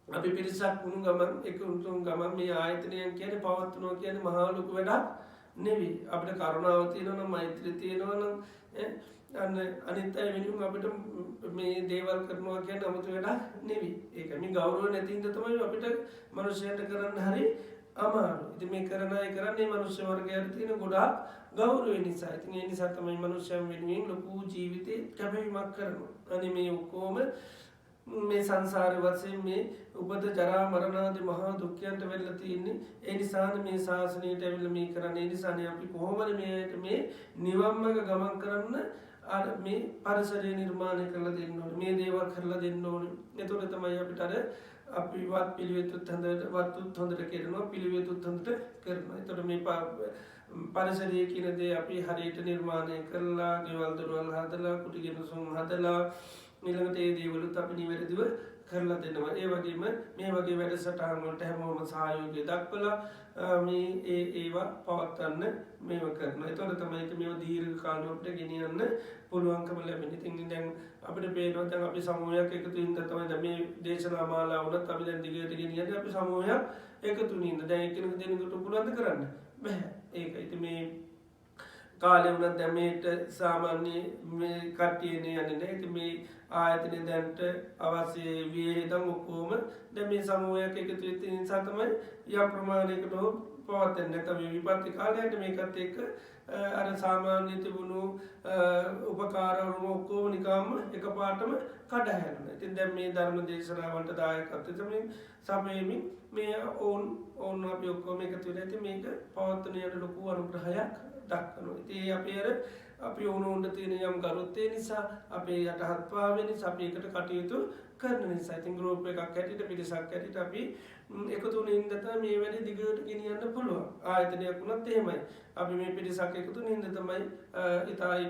අපි පිරිසක් වුණු ගමන් එක උතුම් ගමන් මේ ආයතනයන් කියන පවත්වනවා කියන මහාලොකු වැඩක් නෙවී අපට කරුණාව තියෙනවනම් මෛත්‍රිය තියෙනවනම් අනිත් අය වෙනුවෙන් අපිට මේ දේවල් කරනවා කියන අමුතු වැඩක් නෙවී ඒක මේ ගෞරව නැති හින්දා තමයි අපිට මනුෂ්‍යයන්ට කරන්න හරි අමාරු ඉතින් මේ කරන අය කරන්නේ මනුෂ්‍ය වර්ගයට තියෙන ගොඩාක් ගෞරවය නිසා ඉතින් ඒ නිසා තමයි මනුෂ්‍යයන් වෙනුවෙන් ලොකු ජීවිතේ කැපවීමක් කරනවා අනේ මේ ඔක්කොම මේ සංසාරේ වශයෙන් මේ උපත ජරා මරණ ආදී මහා දුක්ඛයන්ට වෙලා තියෙන්නේ ඒ නිසානේ මේ ශාසනයට ඇවිල්ලා මේ කරන්නේ ඒ නිසානේ අපි කොහොමද මේ නිවන් මාර්ග ගමන් කරන්න අර මේ පරිසරය නිර්මාණය කරලා දෙන්න ඕනේ මේ දේවල් කරලා දෙන්න ඕනේ එතකොට තමයි අපිට අර අපි වත් පිළිවෙතුත් හොඳට කරනවා පිළිවෙතුත් හොඳට කරනවා එතකොට මේ පරිසරය කියන දේ අපි හරියට නිර්මාණය කරලා ගෙවල් දොරවල් හදලා කුටි ගෙනුසුම් හදලා ඊළඟට ඒ දේවලුත් අපි නිවැරදිව කරලා දෙනවා ඒ වගේම මේ වගේ වැඩසටහන් වලට හැමෝම සහයෝගය දක්වලා මේ ඒවා පවත්වන්න මේව කරනවා ඒතකොට තමයි මේව දීර්ඝ කාලයක් අපිට ගෙනියන්න පුළුවන්කම ලැබෙන්නේ ඉතින් දැන් අපිට පේනවා දැන් අපි සමූහයක් එකතු වෙන්න තමයි දැන් මේ දේශනා මාලාව වුණත් අපි දැන් දිගට ගෙනියන්නේ අපි සමූහයක් එකතු වෙන්න දැන් එකිනෙක දෙනෙකුට පුළුවන් ද කරන්න බෑ ඒක ඉතින් මේ කාලේ වුණත් දැන් මේට සාමාන්‍ය මේ කට්ටියනේ යන්නේ නැහැ ඉතින් මේ ආයතනය දැන්ට අවශ්‍ය වියහිතම් ඔක්කොම දැන් මේ සමූහයක් එකතු වෙච්ච නිසා තමයි යම් ප්‍රමාණයකට පවත්වන්නේ නැත්නම් මේ විපත්ති කාලයට මේකත් එක්ක අර සාමාන්‍ය තිබුණු උපකාරවලම ඔක්කොම නිකම්ම එකපාරටම කඩ හැරෙනවා. ඉතින් දැන් මේ ධර්ම දේශනාවන්ට දායකත්වයෙන් සමයමින් මේ ඕන් අපි ඔක්කොම එකතු වෙලා ඉතින් මේක පවත්වන යන ලොකු අනුග්‍රහයක් දක්වනවා. ඉතින් අපි ඕනෝන්ට තියෙන යම් ගරුත්වය නිසා අපේ යටහත් පාවෙන නිසා අපි එකට කටයුතු කරන නිසා ඉතින් ගෲප් එකක් හැටියට පිරිසක් හැටියට අපි එකතු වෙන ඉඳලා මේ වැඩේ දිගට ගෙනියන්න පුළුවන්. ආයතනයක් වුණත් එහෙමයි. අපි මේ පිරිසක් එකතු වෙන ඉඳලා තමයි ඉතාලි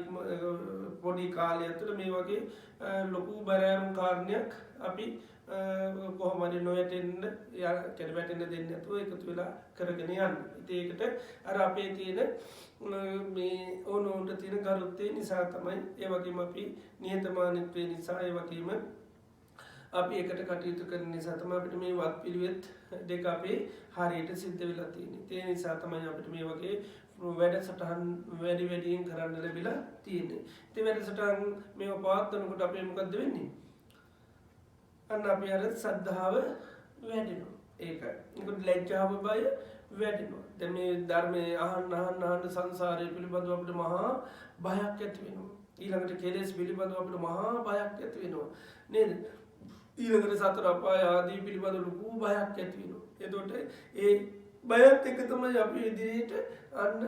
පොඩි කාලය තුළ මේ වගේ ලොකු බරෑරුම් කාරණයක් අපි කොහොම හරි නොයැටෙන්න වැටෙන්න දෙන්නේ නැතුව එකතු වෙලා කරගෙන යන්න. ඉතින් ඒකට අර අපේ තියෙන මේ ඕනෝන්ට තියෙන ගරුත්වය නිසා තමයි ඒ වගේම අපි නිහතමානීත්වය නිසා ඒ වගේම අපි එකට කටයුතු කරන නිසා තමයි අපිට මේ වත් පිළිවෙත් දෙක අපේ හරියට සිද්ධ වෙලා තියෙන්නේ. ඒ නිසා තමයි අපිට මේ වගේ වැඩසටහන් වැඩියෙන් කරන්න ලැබිලා තියෙන්නේ. ඉතින් වැඩසටහන් මේව පවත්වනකොට අපේ මොකද්ද වෙන්නේ? අන්න අපි අර සද්ධාව වැඩෙනවා. ඒකයි. ඒකට ලැජ්ජාව බය වැඩෙනවා. දැන් මේ ධර්මයේ අහන්න සංසාරය පිළිබඳව අපිට මහා බයක් ඇති වෙනවා. ඊළඟට කෙලෙස් පිළිබඳව අපිට මහා බයක් ඇති වෙනවා. නේද? ඊළඟට සතර අපාය ආදී පිළිබඳව ලොකු බයක් ඇති වෙනවා. එතකොට ඒ බයත් එක්ක තමයි අපි ඉදිරියට අන්න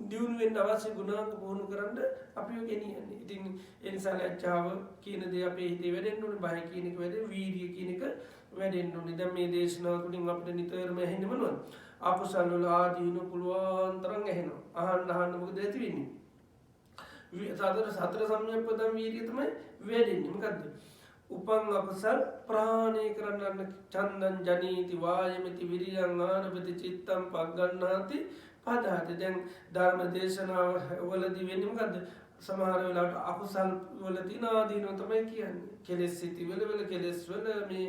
දියුණු වෙන්න අවශ්‍ය ගුණාංග පුහුණු කරන්න අපිව ගෙනියන්නේ. ඉතින් ඒ නිසා ලැජ්ජාව කියන දේ අපේ හිතේ වැඩෙන්න ඕනේ. බය කියන එක වැඩෙන්න, වීර්යය කියන එක වැඩෙන්න ඕනේ. දැන් මේ දේශනාව තුළින් අපිට නිතරම ඇහෙන්නේ මොනවද? අකුසල වල ආදීන පුළුවන් තරම් ඇහෙනවා. අහන්න මොකද ඇති වෙන්නේ? සතර සම්‍යක්පදම් වීර්යය තමයි වැඩෙන්නේ. මොකද්ද? උපං අකුසල් ප්‍රහාණය කරන්න චන්දං ජනීති වායමති විරියං ආරභති චිත්තං පග්ගණ්ණාති පදාති. දැන් ධර්ම දේශනාව වලදී වෙන්නේ මොකද්ද? සමහර වෙලාවට අකුසල් වල තියෙන ආදීනව තමයි කියන්නේ. කෙලෙස් සිටිවල කෙලෙස් වල මේ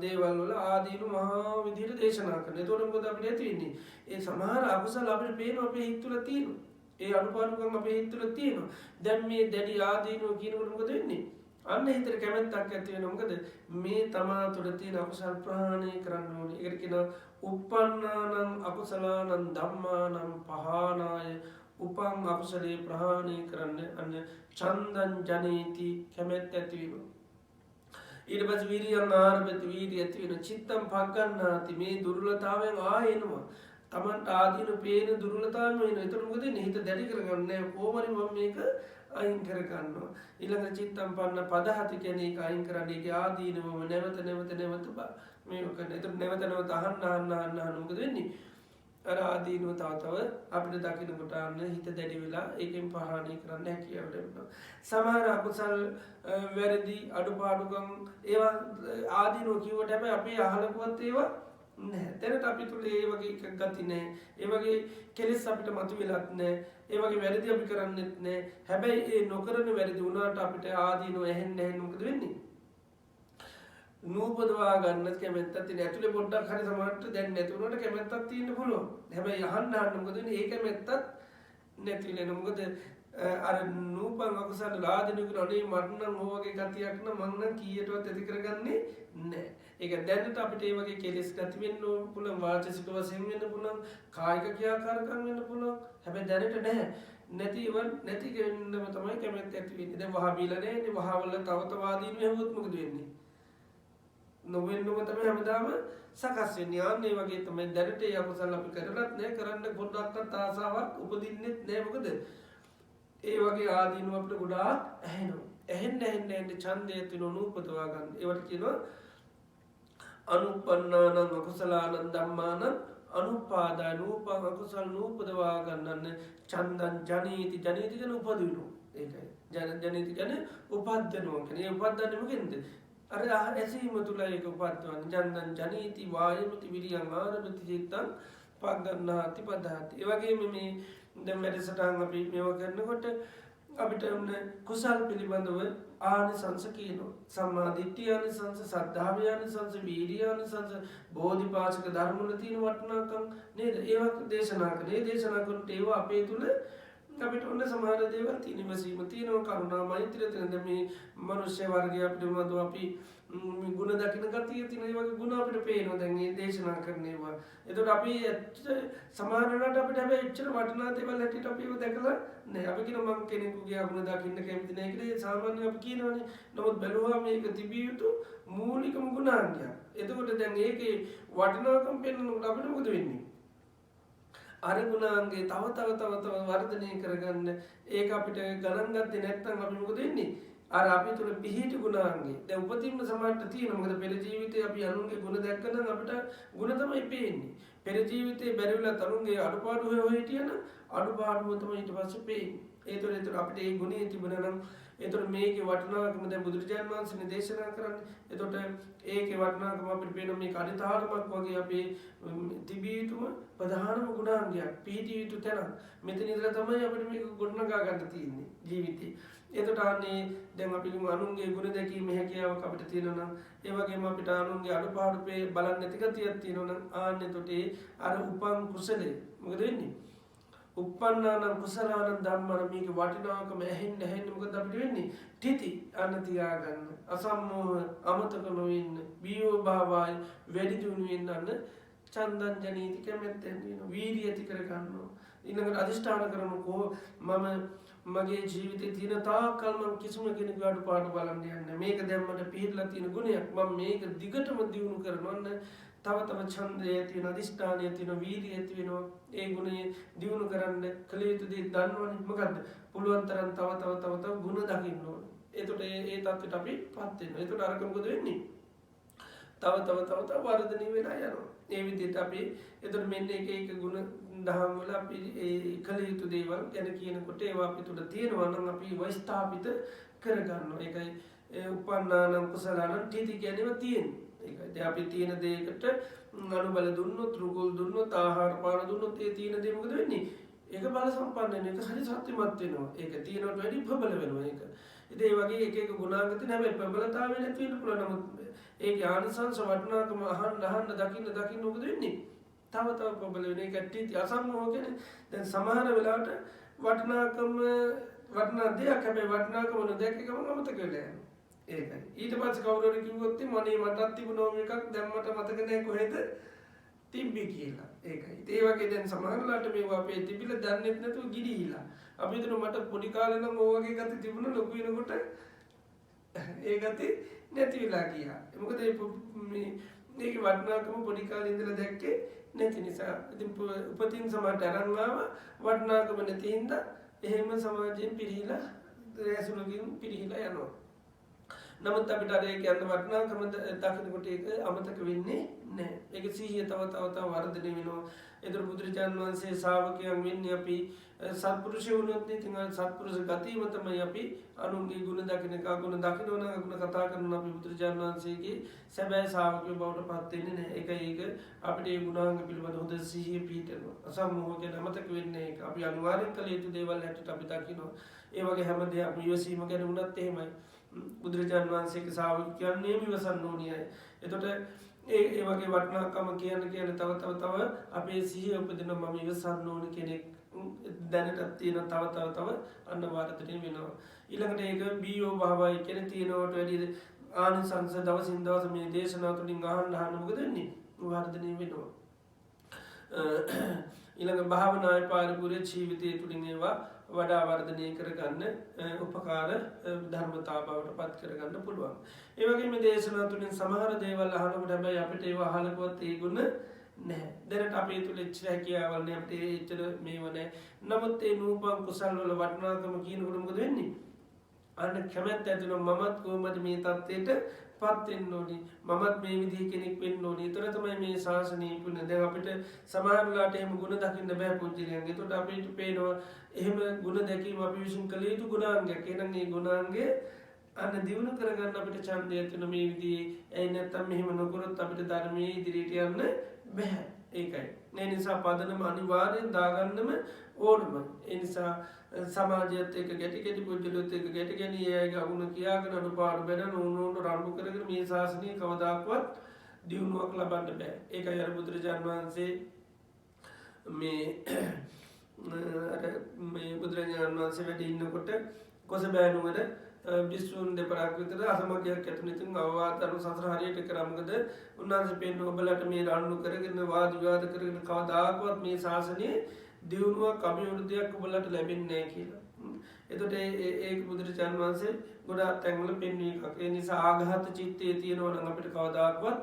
දේවල් වල ආදීන මහා විදිහට දේශනා කරනවා. ඒතකොට මොකද අපිට ඇති වෙන්නේ? ඒ සමහර අකුසල අපිට පේනවා අපේ හිත තුළ තියෙනවා. ඒ අනුපාඩුකම් අපේ හිත තුළ තියෙනවා. දැන් මේ දැඩි ආදීනව කියනකොට මොකද වෙන්නේ? අන්න හිතට කැමැත්තක් ඇති වෙනවා. මොකද මේ තමා තුළ තියෙන අකුසල් ප්‍රහාණය කරන්න ඕනේ. ඒකට කියනවා uppannānaṁ akusalaanaṁ dhammānaṁ pahānāya. උපං අකුසලේ ප්‍රහාණය කරන්න අන්න චන්දං ජනේති කැමැත්ත ඇති වෙනවා. ඊට පස්සේ වීර්යං ආරභති වීර්ය ඇති වෙනවා. චිත්තං පග්ගණ්ණාති මේ දුර්වලතාවයන් ආයෙනවා. තමන්ට ආදීන පේන දුර්වලතාවයන් වෙනවා. ඒතර මොකද හිත දැඩි කරගන්නේ කොහොමරි මම මේක අයින් කරගන්නවා. ඊළඟ චිත්තම් පන්න පදහති කියන එක අයින් කරන්නේ ඒකේ ආදීනවම නැවත මේක කරන. ඒතර නැවත නැවත අහන්න මොකද වෙන්නේ? අර ආදීනව තව අපිට දකින්නකොට අන්න හිත දැඩි වෙලා ඒකෙන් පහානය කරන්න හැකියාව ලැබෙනවා. සමහර අකුසල් වැරදි අඩුපාඩුකම් ඒවා ආදීනව කිව්වට හැබැයි අපි අහලකුවත් ඒවා නැහැ. දැනට අපි තුල ඒ වගේ එකක් ගති නැහැ. ඒ වගේ කෙලෙස් අපිට මතුවෙලත් නැහැ. ඒ වගේ වැරදි අපි කරන්නෙත් නැහැ. හැබැයි ඒ නොකරන වැරදි වුණාට අපිට ආදීනව ඇහෙන්නේ නැහැ. මොකද වෙන්නේ? නූපදවා ගන්න කැමැත්තක් තියෙන. ඇතුලේ පොඩ්ඩක් හරි සමහරට දැන් නැති වුණාට කැමැත්තක් තියෙන්න පුළුවන්. හැබැයි අහන්න මොකද වෙන්නේ? ඒ කැමැත්තත් නැති වෙන. මොකද අර නූපන් අකුසල රාජිනු කියන අනේ මට නම් ඕ වගේ ගතියක් නම් මං නම් කීයටවත් ඇති කරගන්නේ නැහැ. ඒක දැනට අපිට ඒ වගේ කෙලෙස් ගති වෙන්න පුළුවන්, වාචසික වශයෙන් වෙන්න පුළුවන්, කායික ක්‍රියාකාරකම් වෙන්න පුළුවන්. හැබැයි දැනට නැහැ. නැති වෙන්නම තමයි කැමැත්ත ඇති වෙන්නේ. දැන් වහ බීලා නැහැ. වහවල තව ආදීන වෙහුවොත් මොකද වෙන්නේ? නොවෙන්නම තමයි හැමදාම සකස් වෙන්නේ. ආන්නේ වගේ තමයි දැනට ඒ අකුසල අපි කරලත් නැහැ, කරන්න පොඩ්ඩක්වත් ආසාවක් උපදින්නෙත් නැහැ. මොකද ඒ වගේ ආදීනව අපිට ගොඩාක් ඇහෙනවා. ඇහෙන්න ඡන්දය තුන නූපදවා ගන්න. ඒවට කියනවා අනුප්පන්නානං අකුසලානං ධම්මානං අනුපාදාය. නූපං අකුසල නූපදවා ගන්නන්න ඡන්දං ජනීති. ජනීති කියන උපදිනු. ඒකයි. ජනීති කියන්නේ උපද්දනවා කියන්නේ. ඒ උපද්දන්නේ මොකෙන්ද? අර ඇසීම තුල ඒක උපද්දවන්නේ. ඡන්දං ජනීති වායමති විරියං ආරභති චිත්තං පග්ගණ්ණාති පදාති. ඒ වගේම මේ දැන් වැඩසටහන් අපි මේවා කරනකොට අපිට කුසල් පිළිබඳව ආනිසංස කියනවා. සම්මා දිට්ඨිය ආනිසංස, සද්ධාව ආනිසංස, වීර්ය ආනිසංස, බෝධිපාශක ධර්ම වල තියෙන වටිනාකම් නේද? ඒවා දේශනා කරන්නේ. දේශනා කරනට ඒවා අපේ තුල අපිට ඔන්න සමහර දේවල් තියෙන වසීම තියෙනවා, කරුණා මෛත්‍රිය තියෙන. මේ මනුෂ්‍ය වර්ගය අපිට මොනවද අපි ගුණ දකින්න ගතිය තියෙන. ඒ වගේ ගුණ අපිට පේනවා දැන් මේ දේශනා කරන ඒවා. එතකොට අපි සමහරවිට අපිට හැබැයි එච්චර වටිනා දේවල් හැටියට අපි ඒව දැකලා නෑ. අපි කියන මං කෙනෙකුගේ ගුණ දකින්න කැමති නෑ කියලා සාමාන්‍යයෙන් අපි කියනවනේ. නමුත් බැලුවා මේක තිබිය යුතු මූලිකම ගුණාංගයක්. එතකොට දැන් ඒකේ වටිනාකම් පෙන්වනකොට අපිට මොකද වෙන්නේ? අර ගුණාංගේ තව වර්ධනය කරගන්න ඒක අපිට ගණන් ගත්තේ නැත්නම් අපි මොකද වෙන්නේ? අර අපි තුල පිහිටි ගුණාංගේ දැන් උපතින්ම සමාජයට තියෙන. මොකද පෙර ජීවිතේ අපි අනුන්ගේ ගුණ දැක්කනම් අපිට ගුණ තමයි පේන්නේ. පෙර ජීවිතේ බැරිවිලා තරුන්ගේ අඩුපාඩු හොය හිටියනම් අඩුපාඩුව තමයි ඊට පස්සේ පේන්නේ. ඒතර අපිට ඒ ගුණේ තිබුණා නම් එතකොට මේකේ වටිනාකම දැන් බුදුරජාණන් වහන්සේ දේශනා කරන්නේ. එතකොට ඒකේ වටිනාකම අපිට පේන මේ කඩිතාලමක් වගේ අපේ තිබිය යුතුම ප්‍රධානම ගුණාංගයක්, පිහිටිය යුතු තැන. මෙතන ඉඳලා තමයි අපිට මේක ගොඩනගා ගන්න තියෙන්නේ ජීවිතේ. එතකොට අනේ දැන් අපි අනුන්ගේ ගුණ දැකීමේ හැකියාවක් අපිට තියෙනවා නම්, ඒ වගේම අපිට අනුන්ගේ අඩුපාඩු බලන්න නැති ගතියක් තියෙනවා නම්, ආන්නේ එතකොට අර උපන් කුසලේ මොකද වෙන්නේ? උප්පන්නානම් කුසලානම් ධම්මන මේක වටිනාකම ඇහෙන්න මොකද අපිට වෙන්නේ? තිති අන්න තියාගන්න, අසම්මෝහ අමතක නොවෙන්න, බියෝ භාවයි වැඩි දියුණු වෙන්න අන්න චන්දං ජනීති කැමැත්තෙන් වෙනවා. වීර්ය ඇති කර ගන්නවා. ඊළඟට අදිෂ්ඨාන කරනකෝ මම මගේ ජීවිතේ තියෙන තාක්කල් මම කිසිම කෙනෙකුට අඩුපාඩු බලන්න යන්නේ නැහැ. මේක දැන් මට පිළිලා තියෙන ගුණයක්. මම මේක දිගටම දියුණු කරනවා. තව ඡන්දය තියෙන, අදිෂ්ඨානය තියෙන, වීර්යය ඇති වෙනවා. ඒ ගුණය දියුණු කරන්න කල යුතු දේ දන්නවනේ. මොකද්ද? පුළුවන් තරම් තව ගුණ දකින්න ඕනේ. එතකොට ඒ තත්ත්වයට අපි පත් වෙනවා. එතකොට අරක මොකද වෙන්නේ? තව වර්ධනය වෙලා යනවා. ඒ විදිහට අපි එතකොට මෙන්න එක ගුණ දහම් වල අපි ඒ කල යුතු දේවල් ගැන කියනකොට ඒවා අපි තුල තියෙනවා නම් අපි ඒවා ස්ථාපිත කරගන්නවා. ඒකයි උපන්නානම් කුසලානම් තීති කියනේම තියෙන්නේ. ඒකයි අපි තියෙන දෙයකට අනුබල දුන්නොත්, රුකුල් දුන්නොත්, ආහාර පාන දුන්නොත් ඒ තියෙන දේ මොකද වෙන්නේ? ඒක බල සම්පන්න වෙන එක හරි ශක්තිමත් වෙනවා. ඒක තියෙනට වැඩි ප්‍රබල වෙනවා ඒක. ඉතින් ඒ වගේ එක ගුණාංග තියෙන හැබැයි ප්‍රබලතාවය නැති වෙන්න පුළුවන්. නමුත් ඒකේ ආනිසංස වටිනාකම අහන්න දකින්න මොකද වෙන්නේ? තව ප්‍රබල වෙන එක ඇටි අසම්මෝහ කියන්නේ දැන් සමහර වෙලාවට වටිනා දෙයක් හැබැයි වටිනාකම නොදැක්ක ගමන් අමතක වෙලා යනවා. ඒකයි. ඊට පස්සේ කවුරු හරි කිව්වොත් මනේ මටත් තිබුණා මේකක් දැන් මට මතක නැහැ කොහෙද තිබ්බේ කියලා. ඒකයි. ඒ වගේ දැන් සමහරලාට මේවා අපේ තිබිලා දන්නෙත් නැතුව ගිලිහිලා. අපි හිතන මට පොඩි කාලේ නම් ඔය වගේ ගති තිබුණා, ලොකු වෙනකොට ඒ ගති නැති වෙලා ගියා. මොකද මේකේ වටිනාකම පොඩි කාලේ ඉඳලා දැක්කේ නැති නිසා. ඉතින් උපතින් සමහරට අරන් ආව වටිනාකම නැති හින්දා එහෙම සමාජයෙන් පිරිහිලා ඇසුනකින් පිරිහිලා යනවා. නමුත් අපිට අර ඒක යන්න වටිනාකම දකිනකොට ඒක අමතක වෙන්නේ නැහැ. ඒක සිහිය තව වර්ධනය වෙනවා. ඒතර බුදුරජාණන් වහන්සේ ශ්‍රාවකයන් වෙන්නේ අපි සත්පුරුෂයෝ වුණොත් ඉතින් සත්පුරුෂ ගතියම තමයි අපි අනුන්ගේ ගුණ දකින එක ගුණ දකිනවා නම් ගුණ කතා කරනවා අපි බුදුරජාණන් වහන්සේගේ සැබෑ ශ්‍රාවකයෝ බවට පත් වෙන්නේ නැහැ. ඒක අපිට ඒ ගුණාංග පිළිබඳ හොඳ සිහිය පිහිටනවා. අසම්මෝහක අමතක වෙන්නේ ඒක. අපි අනිවාර්යෙන් කළ යුතු දේවල් හැටියට අපි දකිනවා. ඒ වගේ හැම දෙයක් ඉවසීම ගැන වුණත් එහෙමයි. බුදුරජාණන් වහන්සේගේ ශ්‍රාවකයන් ඉවසන්න ඕනියයි. එතකොට ඒ වගේ වටිනාකම කියන තව අපේ සිහිය උපදින මම ඉවසන්න ඕන කෙනෙක් දැනටත් තියෙන තව අන්න වාර්තනය වෙනවා. ඊළඟට ඒක බීයෝ භාවයි කියන තියෙනවට වැඩි ආනිසංස දවසින් දවස මේ දේශනා තුලින් අහන්න මොකද වෙන්නේ? වර්ධනය වෙනවා. ඊළඟ භාවනාවේ පාරිපූර්ණ ජීවිතය තුලින් ඒවා වඩා වර්ධනය කරගන්න උපකාර ධර්මතා බවට පත් කරගන්න පුළුවන්. ඒ වගේම දේශනා තුලින් සමහර දේවල් අහනකොට හැබැයි අපිට ඒව අහලකවත් ඒ ගුණ නැහැ. දැනට අපේ තුල එච්චර හැකියාවල් නැහැ. අපිට එච්චර මේව නැහැ. නමුත් ඒ නූපන් කුසල් වල වටිනාකම කියනකොට මොකද වෙන්නේ? අන්න කැමැත්ත ඇතිවෙනවා මමත් කොහොමද මේ තත්ත්වයට පත් වෙන්න ඕනි. මමත් මේ විදිහේ කෙනෙක් වෙන්න ඕනි. ඒතර තමයි මේ ශාසනීය පුණ. දැන් අපිට සමහරලාට එහෙම ගුණ දකින්න බෑ පුජ්‍යලයන්ගේ. ඒතකොට අපිට පේනවා එහෙම ගුණ දැකීම අපි විසින් කළ යුතු ගුණාංගයක්. එහෙනම් මේ ගුණාංගය අන්න දියුණු කරගන්න අපිට ඡන්දය ඇතිවෙන මේ විදිහේ. ඒ නැත්තම් මෙහෙම නොකරොත් අපිට ධර්මයේ ඉදිරියට යන්න බෑ. ඒකයි. ඒ නිසා පදනම අනිවාර්යෙන් දාගන්නම ඕනම. ඒ නිසා සමාජයත් එක්ක ගැටි පුජ්‍යලොත් එක්ක ගැටි ගැනී අයගේ අගුණ කියාගෙන අනුපාඩු බැන නෝනෝට රණ්ඩු කරගෙන මේ ශාසනය කවදාකවත් දියුණුවක් ලබන්න බෑ. ඒකයි අර බුදුරජාණන් වහන්සේ මේ බුදුරජාණන් වහන්සේ වැඩ ඉන්නකොට කොසබෑනුවර බිස්සුන් දෙපරක් විතර අසමගයක් ඇතුළතින් අවවාදන සසර හරියට කරමකද උන්වහන්සේ පෙන්වන ඔබලට මේ රණ්ඩු කරගෙන වාද විවාද කරගෙන කවදාකවත් මේ ශාසනය දියුණුවක් අභිවෘද්ධියක් ඔබලට ලැබෙන්නේ නැහැ කියලා. එතකොට ඒක බුදුරජාණන් වහන්සේ ගොඩාක් තැන්වල පෙන්වී එකක්. ඒ නිසා ආඝාත චිත්තයේ තියෙනවා නම් අපිට කවදාකවත්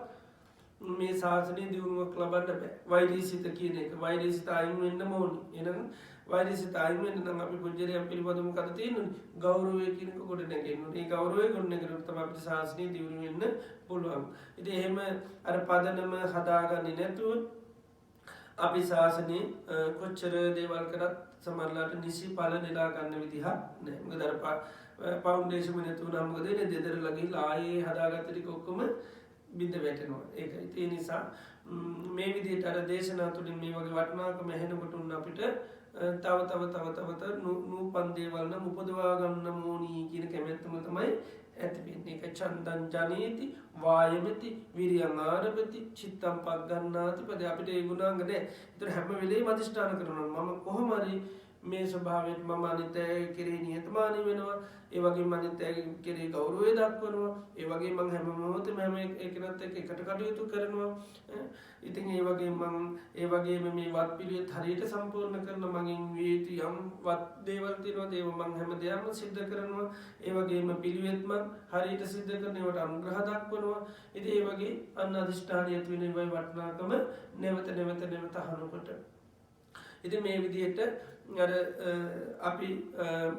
මේ ශාසනය දියුණුවක් ලබන්න බෑ. වෛරීසිත කියන එක. වෛරීසිත අයින් වෙන්න ඕනේ. එහෙනම් වෛරීසිත අයින් වෙන්න නම් අපි පුජ්‍යලයන් පිළිබඳව මොකද තියෙන්නේ? ගෞරවය කියන එක කොට නැගෙන්න ඕනේ. ඒ ගෞරවය කොට නැගෙනොත් තමයි අපිට ශාසනය දියුණු වෙන්න පුළුවන්. ඉතින් එහෙම අර පදනම හදාගන්නේ නැතුව අපි ශාසනයේ කොච්චර දේවල් කරත් සමහරලාට නිසි ඵල නෙලා ගන්න විදිහක් නැහැ. මොකද අර ෆවුන්ඩේෂන් එක නැතුව නම් මොකද වෙන්නේ? දෙදරලා ගිහලා ආයේ හදාගත්ත ටික ඔක්කොම බිඳ වැටෙනවා. ඒකයි. ඒ නිසා මේ විදිහට අර දේශනා තුළින් මේ වගේ වටිනාකම ඇහෙනකොට උන් අපිට තව නූපන් දේවල් නම් උපදවා ගන්න ඕනි කියන කැමැත්තම තමයි ඇති වෙන්නේ. ඒක චන්දං ජනේති වායමති විරියං ආරභති චිත්තං පග්ගණ්ණාති පද අපිට ඒ ගුණාංග නැහැ. ඒතර හැම වෙලේම අධිෂ්ඨාන කරනවා මම කොහොම හරි මේ ස්වභාවයෙන් මම අනිත්‍ය කෙරෙහි නිහතමානී වෙනවා. ඒ වගේම අනිත්‍ය කෙරෙහි ගෞරවය දක්වනවා. ඒ වගේම මම හැම මොහොතේම හැම එකනත් එක්ක එකට කටයුතු කරනවා. ඉතින් ඒ වගේම මේ වත් පිළිවෙත් හරියට සම්පූර්ණ කරන මගෙන් විය යුතු යම් වත් දේවල් තියෙනවා. ඒව මම හැම දෙයක්ම සිද්ධ කරනවා. ඒ වගේම පිළිවෙත් මම හරියට සිද්ධ කරන ඒවට අනුග්‍රහ දක්වනවා. ඉතින් ඒ වගේ අන්න අධිෂ්ඨානය ඇති වෙන ඒවයි වටිනාකම නැවත අහනකොට. ඉතින් මේ විදිහට අර අපි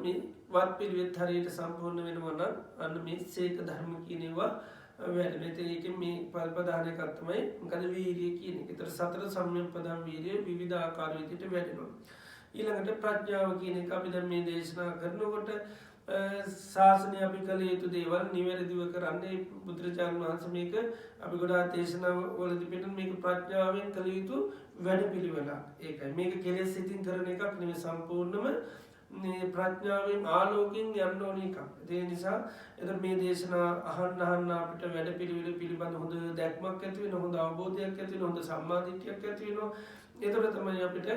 මේ වත් පිළිවෙත් හරියට සම්පූර්ණ වෙනවා නම් අන්න මේ සීක ධර්ම කියන ඒවා වැඩෙන. ඒකෙන් මේ ප්‍රධාන එකක් තමයි මොකද වීර්යය කියන එක. ඒතර සතර සම්‍යක්පදම් වීර්යය විවිධ ආකාර විදිහට වැඩෙනවා. ඊළඟට ප්‍රඥාව කියන එක අපි දැන් මේ දේශනා කරනකොට ශාසනය අපි කළ යුතු දේවල් නිවැරදිව කරන්නේ බුදුරජාණන් වහන්සේ මේක අපි ගොඩාක් දේශනා වලදී පෙන්නන මේක ප්‍රඥාවෙන් කළ යුතු වැඩපිළිවෙලක්. ඒකයි මේක කෙලෙස් සිතින් කරන එකක් නෙවෙයි සම්පූර්ණම මේ ප්‍රඥාවෙන් ආලෝකයෙන් යන්න ඕන එකක්. ඒ නිසා එතන මේ දේශනා අහන්න අපිට වැඩපිළිවෙල පිළිබඳ හොඳ දැක්මක් ඇති වෙන, හොඳ අවබෝධයක් ඇති වෙන, හොඳ සම්මාදිට්ඨියක් ඇති වෙනවා. ඒතර තමයි අපිට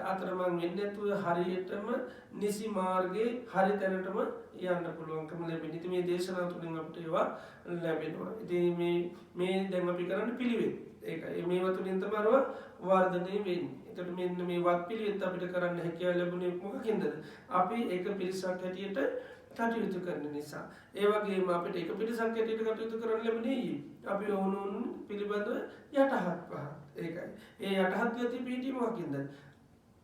අතරමං වෙන්නේ නැතුව හරියටම නිසි මාර්ගයේ හරි තැනටම යන්න පුළුවන්කම ලැබෙනවා. ඉතින් මේ දේශනා තුළින් අපිට ඒවා ලැබෙනවා. ඉතින් මේ දැන් අපි කරන්නේ පිළිවෙත්. ඒකයි මේවා තුළින් තමයි වර්ධනය වෙන්නේ. එතකොට මෙන්න මේ වත් පිළිවෙත් අපිට කරන්න හැකියාව ලැබුණේ මොකකින්ද? අපි එක පිරිසක් හැටියට කටයුතු කරන නිසා. ඒ වගේම අපිට එක පිරිසක් හැටියට කටයුතු කරන්න ලැබුණේ අපි ඕනෝන් පිළිබඳව යටහත් පහ. ඒකයි. ඒ යටහත් ගතිය පිහිටි මොකකින්ද?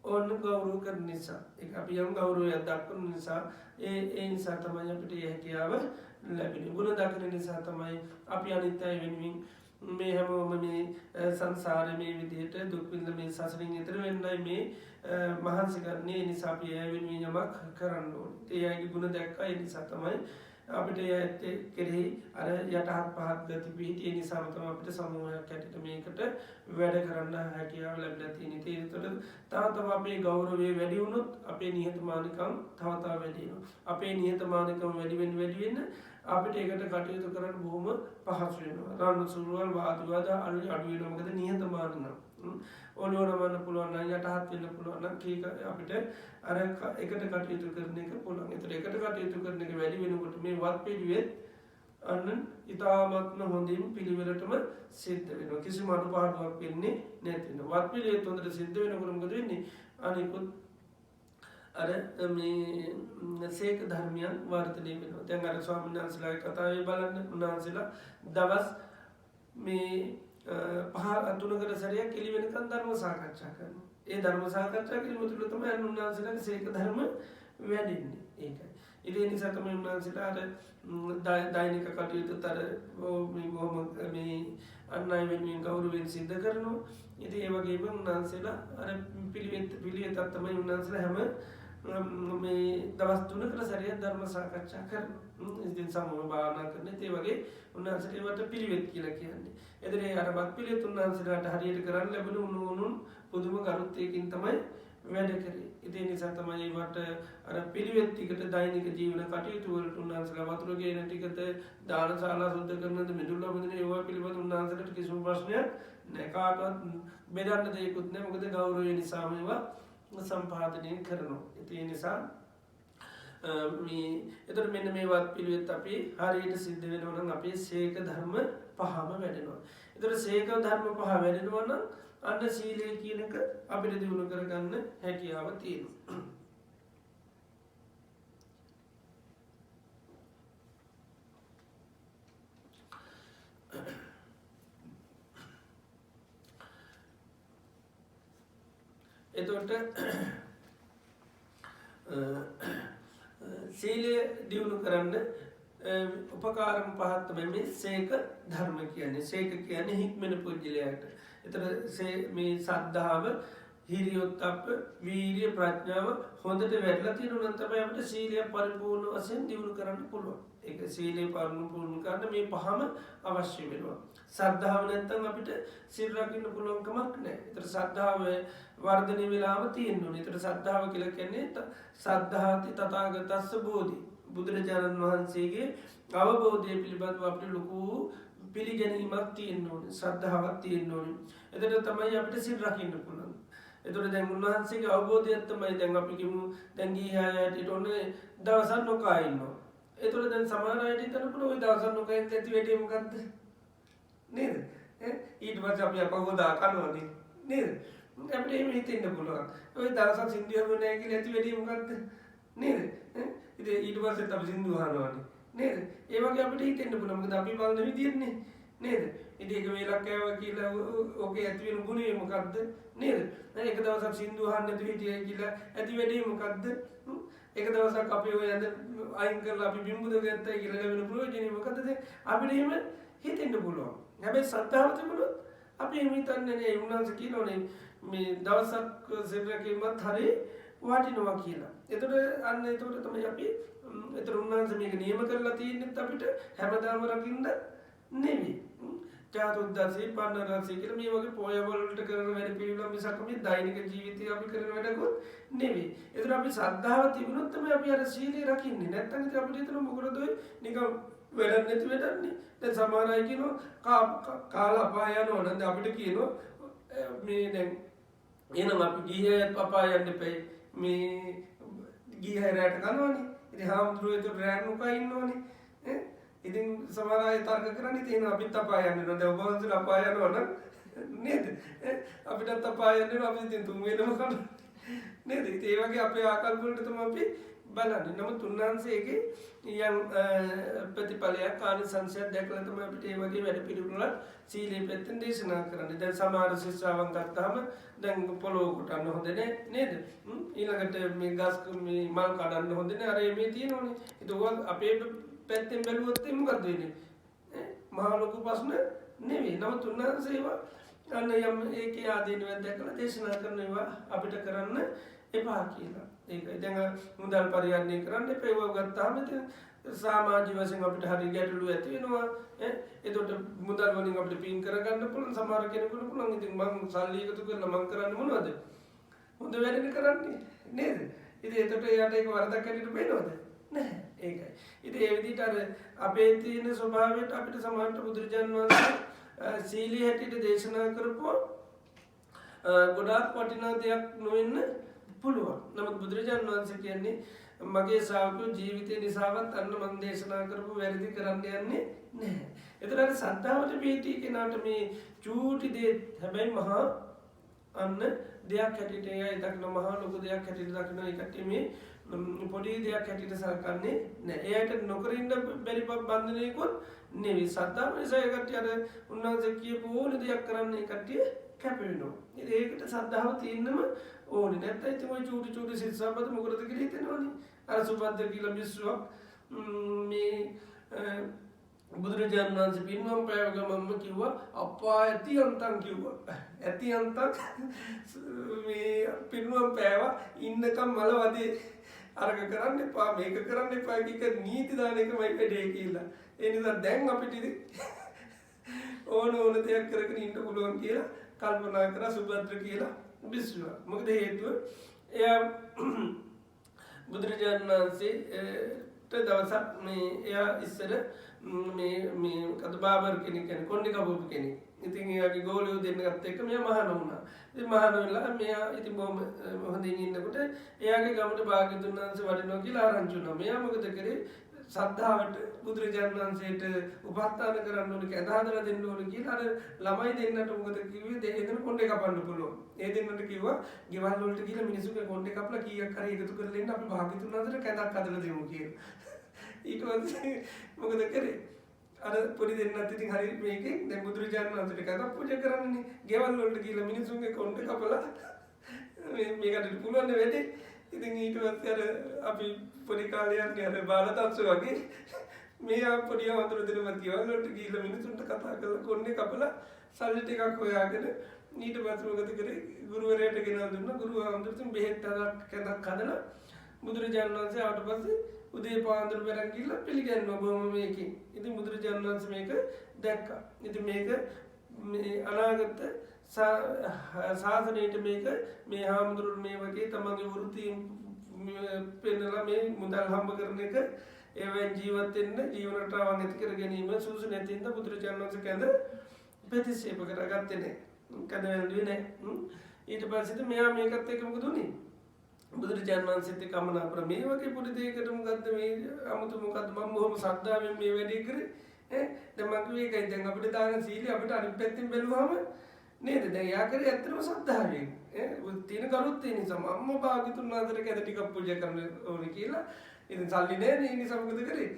ඕන්න ගෞරව කරන නිසා එක අපි යම් ගෞරවයක් දක්වන නිසා ඒ නිසා තමයි අපිට ඒ හැකියාව ලැබෙන ගුණ දකින නිසා තමයි අපි අනිත් අය වෙනුවෙන් මේ හැමෝම මේ සංසාර මේ විදියට දුක්විඳ මේ සසරින් එතර වෙන්නයි මේ මහන්සි කරන්නේ නිසා අපි ඇය වෙනුවෙන් යමක් කරන්න ඕනේ ඒ අයගේ ගුණ දැක්කා ඒ නිසා තමයි අපිට ඇත්ත කෙරෙහි අර යටහත් පහත් ගති පිහිටිය නිසාමතම අපිට සමූහයක් ඇටට මේකට වැඩ කරන්න හැකියාව ලැබිලා තියෙන. ඒතකොට තව අපේ ගෞරවය වැඩි වුණොත් අපේ නිහතමානිකම් තව වැඩි වෙනවා. අපේ නිහතමානිකම් වැඩි වෙන්න අපිට ඒකට කටයුතු කරන්න බොහොම පහසු වෙනවා. රණ්ඩු සුළුවල් වාද විවාද අඩු වෙනවා. මොකද නිහතමානී ඔලුව නමන්න පුළුවන් නම් යටහත් වෙන්න පුළුවන් නම් කීක අපිට අර එකට කටයුතු කරන එක පුළුවන්. ඒතර එකට කටයුතු කරන එක වැඩි වෙනකොට මේ වත් පිළිවෙත් අන්න ඉතාමත්ම හොඳින් පිළිවෙලටම සිද්ධ වෙනවා. කිසිම අඩුපාඩුවක් වෙන්නේ නැති වෙනවා. වත් පිළිවෙත් හොඳට සිද්ධ වෙනකොට මොකද වෙන්නේ? අනිකුත් අර මේ සේක ධර්මයන් වර්ධනය වෙනවා. දැන් අර ස්වාමීන් වහන්සේලාගේ කතාවේ බලන්න උන්වහන්සේලා දවස් මේ තුනකට සැරයක් එළි වෙනකන් ධර්ම සාකච්ඡා කරනවා. ඒ ධර්ම සාකච්ඡා කිරීම තුළ තමයි උන්වහන්සේලාගේ සේක ධර්ම වැඩෙන්නේ. ඒකයි. ඒ නිසා තමයි උන්වහන්සේලා අර දෛනික කටයුතු තර මේ අන් අය වෙනුවෙන් ගෞරවයෙන් සිද්ධ කරනවා. ඉතින් ඒ වගේම උන්වහන්සේලා අර පිළිවෙතක් තමයි උන්වහන්සේලා හැම මේ දවස් 3කට සැරයක් ධර්ම සාකච්ඡා කරනවා. ඉතින් සමූහ භාවනා කරන ඒ වගේ උන්වහන්සේලාට පිළිවෙත් කියලා කියන්නේ. එතන අර වත් පිළිවෙත් උන්වහන්සේලාට හරියට කරන්න ලැබුණු උණුන් පුදුම කරුත්තයකින් තමයි වැඩ කරේ. ඉතින් නිසා තමයි ඒවට අර පිළිවෙත් ටිකට දෛනික ජීවන කටයුතු වලට උන්වහන්සේලා වතුර ගේන ටිකට දානශාලා සුද්ධ කරනද මිදුල්ල බඳින ඒවා පිළිබඳ උන්වහන්සේලාට කිසිම ප්‍රශ්නයක් නැහැ. කාටවත් බෙදන්න දෙයක්වත් නැහැ. මොකද ගෞරවය නිසා මේවා සම්පාදනය කරනවා. ඒ නිසා එතකොට මෙන්න මේ වත් පිළිවෙත් අපි හරියට සිද්ධ වෙනවා නම් අපේ සීක ධර්ම පහම වැඩෙනවා. එතකොට සීක ධර්ම පහ වැඩෙනවා නම් අන්න සීලය කියන එක අපිට දිනු කරගන්න හැකියාව තියෙනවා. එතකොට සීලය දියුණු කරන්න උපකාරම් පහක් තමයි මේ සීක ධර්ම කියන්නේ. සීක කියන්නේ හික්මන පුජ්‍යලයට. එතන මේ සද්ධාව, හිරියොත්ප්ප, වීර්ය, ප්‍රඥාව හොඳට වැඩිලා තියෙනවා නම් තමයි අපිට සීලය පරිපූර්ණ වශයෙන් දියුණු කරන්න පුළුවන්. ඒක සීලය පරිපූර්ණ කරන්න මේ පහම අවශ්‍ය වෙනවා. සද්ධාව නැත්නම් අපිට සීල් රකින්න පුළුවන් කමක් නැහැ. ඒතර සද්ධාව වර්ධනය වෙලාම තියෙන්න ඕනේ. ඒතර සද්ධාව කියලා කියන්නේ සද්ධාති තථාගතස්ස බෝධි. බුදුරජාණන් වහන්සේගේ අවබෝධය පිළිබඳව අපිට ලොකු පිළිගැනීමක් තියෙන්න ඕනේ. ශ්‍රද්ධාවක් තියෙන්න ඕනේ. එතකොට තමයි අපිට සීල් රකින්න පුළුවන්. එතකොට දැන් උන්වහන්සේගේ අවබෝධයක් තමයි දැන් අපි කිමු දැන් ගිහිහායට ඕනේ දවසක් නොකා ඉන්නවා. එතකොට දැන් සමහර අයට හිතන්න පුළුවන් ওই දවසක් නොකා ඉන්න ඇති වෙන්නේ මොකද්ද? නේද? ඊට පස්සේ අපි අපහොදා කනවනේ. නේද? අපිට එහෙම හිතෙන්න පුළුවන්. ওই දවසක් සින්දුවම නැහැ කියලා ඇති වෙන්නේ මොකද්ද? නේද? ඉතින් ඊට පස්සෙත් අපි සින්දුව අහනවනේ. නේද? ඒ වගේ අපිට හිතෙන්න පුළුවන්. මොකද අපි බලන විදියනේ. නේද? ඉතින් ඒක වේලක් කෑවා කියලා ඕකේ ඇති වෙන ගුණය මොකද්ද? නේද? එක දවසක් සින්දුව අහන්න නැතුව හිටියයි කියලා ඇති වෙන්නේ මොකද්ද? එක දවසක් අපි ඔය අයින් කරලා අපි බිම්බුද ගත්තයි කියලා ලැබෙන ප්‍රයෝජනෙ මොකද්ද? අපිට එහෙම හිතෙන්න පුළුවන්. හැබැයි සද්ධාව තිබුණොත් අපි එහෙම හිතන්නේ නෑ. උන්වහන්සේ කියනෝනේ මේ දවසක් සෙබරකීමත් හරි වටිනවා කියලා. එතකොට අන්න එතකොට තමයි අපි එතන උන්වහන්සේ මේක නියම කරලා තියෙන්නේ අපිට හැමදාම රකින්න නෙවෙයි. චාතුද්දසී පන්නරසී කියලා මේ වගේ පොයවලට කරන වැඩ පිළිවෙල මිසක් මේ දෛනික ජීවිතේ අපි කරන වැඩකුත් නෙවෙයි. ඒතර අපි ශ්‍රද්ධාව තිබුණොත් තමයි අපි අර සීලය රකින්නේ. නැත්නම් ඉතින් අපිට හිතන මොකටද ඔය නිකන් වැඩක් නැති වැඩන්නේ. දැන් සමහර අය කියනවා කාලා අපාය යනවා නේද අපිට කියනවා මේ දැන් එහෙනම් අපි ගිහියත් අපාය යන්න එපේ. මේ ගිහිය රැට කනවනේ. ඉතින් හාමුදුරුවෝ ඒතර රැට නොකා ඉන්නවනේ. ඉතින් සමහර අය තර්ක කරන්නේ තියෙන අපිත් අපාය යන්න නේද? ඔබ වහන්සේලා අපාය යනවා නම් නේද? අපිටත් අපාය යන්න අපි ඉතින් තුන් වේලම කරනවා. නේද? ඉතින් ඒ වගේ අපේ ආකල්ප වලට තමයි අපි බලන්න. නමුත් උන්වහන්සේගේ යම් ප්‍රතිඵලයක් ආනිසංසයක් දැකලා තමයි අපිට මේ වගේ වැඩ පිළිවෙල සීලේ පැත්තෙන් දේශනා කරන්නේ. දැන් සමහර ශිෂ්‍යාවන් ගත්තාම දැන් පොළොව කොටන්න හොඳ නේද? ඊළඟට මේ ගස් මේ මල් කඩන්න හොඳ නෑ. අර මේ තියෙනවනේ. ඒක අපේ පැත්තෙන් බැලුවොත් මොකද වෙන්නේ? මහා ලොකු ප්‍රශ්න නෙවෙයි. නමුත් උන්වහන්සේ අන්න යම් ඒකේ ආදීනවත් දැකලා දේශනා කරනවා අපිට කරන්න එපා කියලා. ඒකයි දැන් මුදල් පරිහරණය කරන්න එපා. ඒව ගත්තාම සමාජීය වශයෙන් අපිට හරි ගැටලු ඇති වෙනවා. එතකොට මුදල් වලින් අපිට පින් කරගන්න පුළුවන්. සමහර කෙනෙකුට පුළුවන් ඉතින් මම සල්ලි එකතු කරලා මම කරන්නේ මොනවද? හොඳ වැඩනේ කරන්නේ නේද? ඉතින් එතකොට එයාට ඒක වරදක් හැටියට පේනවද? නැහැ. ඒකයි. ඉතින් ඒ විදිහට අර අපේ තියෙන ස්වභාවයට අපිට සමානට බුදුරජාණන් වහන්සේ සීලී හැටියට දේශනා කරපුවා ගොඩාක් වටිනා දෙයක් නොවෙන්න පුළුවන්. නමුත් බුදුරජාණන් වහන්සේ කියන්නේ මගේ ශ්‍රාවකයෝ ජීවිතේ නිසාවත් අන්න මම දේශනා කරපු වැරදි කරන්න යන්නේ නැහැ. ඒතර අර සද්ධාවට පිහිටි කෙනාට මේ චූටි දේ හැබැයි මහා අන්න දෙයක් හැටියට එයයි දක්න මහා ලොකු දෙයක් හැටියට දක්න එකට මේ පොඩි දෙයක් හැටියට සලකන්නේ නැහැ. එයාට නොකර ඉන්න බැරි බන්ධනයකුත් නෙවෙයි. සද්ධාව නිසා ඒකට අර උන්වහන්සේ කියපු ඕන දෙයක් කරන්න ඒකට කැපෙනවා. ඒකට සද්ධාව තියෙන්නම ඕනේ. නැත්නම් ඉතින් ඔය චූටි චූටි සිල්සබ්බත මොකටද කියලා හිතෙනවනේ. අර සුබද්ද කියලා මිස්සුවක් මේ බුදුරජාණන් වහන්සේ පින්වම් පෑව ගමන්ම කිව්වා අප්පා ඇති අන්තම් කිව්වා. ඇති අන්තම් මේ පින්වම් පෑවා ඉන්නකම් මල වදේ අරක කරන්න එපා මේක කරන්න එපා කික නීති දාන එකමයි වැඩේ කියලා. ඒ නිසා දැන් අපිට ඕන දෙයක් කරගෙන ඉන්න පුළුවන් කියලා කල්පනා කරා සුබද්ද කියලා විශ්වා. මොකද හේතුව එයා බුදුරජාණන් වහන්සේට දවසක් මේ එයා ඉස්සර මේ කතබාබර් කෙනෙක් කියන්නේ කොණ්ඩේ කපුපු කෙනෙක්. ඉතින් එයාගේ ගෝලියෝ දෙන්නගත්ත එක මෙයා මහාන වුණා. ඉතින් මහාන වෙලා මෙයා ඉතින් බොහොම හොඳින් ඉන්නකොට එයාගේ ගමට භාග්‍යතුන් වහන්සේ වඩිනවා කියලා ආරංචි වුණා. මෙයා මොකද කරේ? සද්ධාවට බුදුරජාණන් වහන්සේට උපස්ථාන කරන්න ඕනේ කැඳ හදලා දෙන්න ඕනේ කියලා අර ළමයි දෙන්නට මොකද කිව්වේ දෙන්න කොණ්ඩේ කපන්න පුළුවන්. ඒ දෙන්නට කිව්වා ගෙවල් වලට ගිහලා මිනිස්සුගේ කොණ්ඩේ කපලා කීයක් හරි එකතු කරලා එන්න අපි භාග්‍යතුන් වහන්සේට කැඳක් හදලා දෙමු කියලා. ඊට පස්සේ මොකද කරේ? අර පොඩි දෙන්නත් ඉතින් හරි මේකෙන් දැන් බුදුරජාණන් වහන්සේට කතා පූජා කරන්නේ. ගෙවල් වලට ගිහලා මිනිස්සුන්ගේ කොණ්ඩේ කපලා මේකට පුළුවන් වෙන්නේ. ඉතින් ඊට පස්සේ අර අපි පොඩි කාලේ යන්නේ අර බාලතත්සු වගේ මේ පොඩි වතුර දෙනවත් ගෙවල් වලට ගිහලා මිනිස්සුන්ට කතා කරලා කොණ්ඩේ කපලා සල්ලි ටිකක් හොයාගෙන ඊට පස්සේ මොකද කරේ? ගුරුවරයාට ගෙනල්ලා දුන්නා. ගුරුවරයාට බෙහෙත් කැඳක් හදලා බුදුරජාණන් වහන්සේ ආවට පස්සේ උදේ පාන්දර පෙරන් ගිහලා පිළිගන්නවා බොහොම මේකේ. ඉතින් බුදුරජාණන් වහන්සේ මේක දැක්කා. ඉතින් මේක මේ අනාගත ශාසනයට මේක මේ හාමුදුරුවෝ මේ වගේ තමන්ගේ වෘත්තීන් පෙන්නලා මේ මුදල් හම්බ කරන එක ඒවෙන් ජීවත් වෙන්න ජීවන රටාවක් ඇති කර ගැනීම සුසු නැතිඳ බුදුරජාණන් වහන්සේ කැඳ ප්‍රතික්ෂේප කරගත්තේ නැහැ. කැඳ වැළඳුවේ නැහැ. ඊට පස්සේ මෙයා මේකත් එක්ක මොකද උනේ? බුදුරජාණන් වහන්සේත් කමනාපර මේ වගේ පොඩි දෙයකට මොකද්ද මේ 아무තු මොකද්ද මම බොහොම ශ්‍රද්ධාවෙන් මේ වැඩේ කරේ දැන් මම කිව්වේ ඒකයි දැන් අපිට දාන සීලය අපිට අනිත් පැත්තෙන් බැලුවාම නේද දැන් යා කරේ ඇත්තටම ශ්‍රද්ධාවෙන් තියෙන කරුත් ඒ නිසා මම භාග්‍යතුන් වහන්සේට කැඳ ටිකක් පූජා කරන්න ඕනේ කියලා ඉතින් සල්ලි නැහැ නේ නිසා මොකද කරේ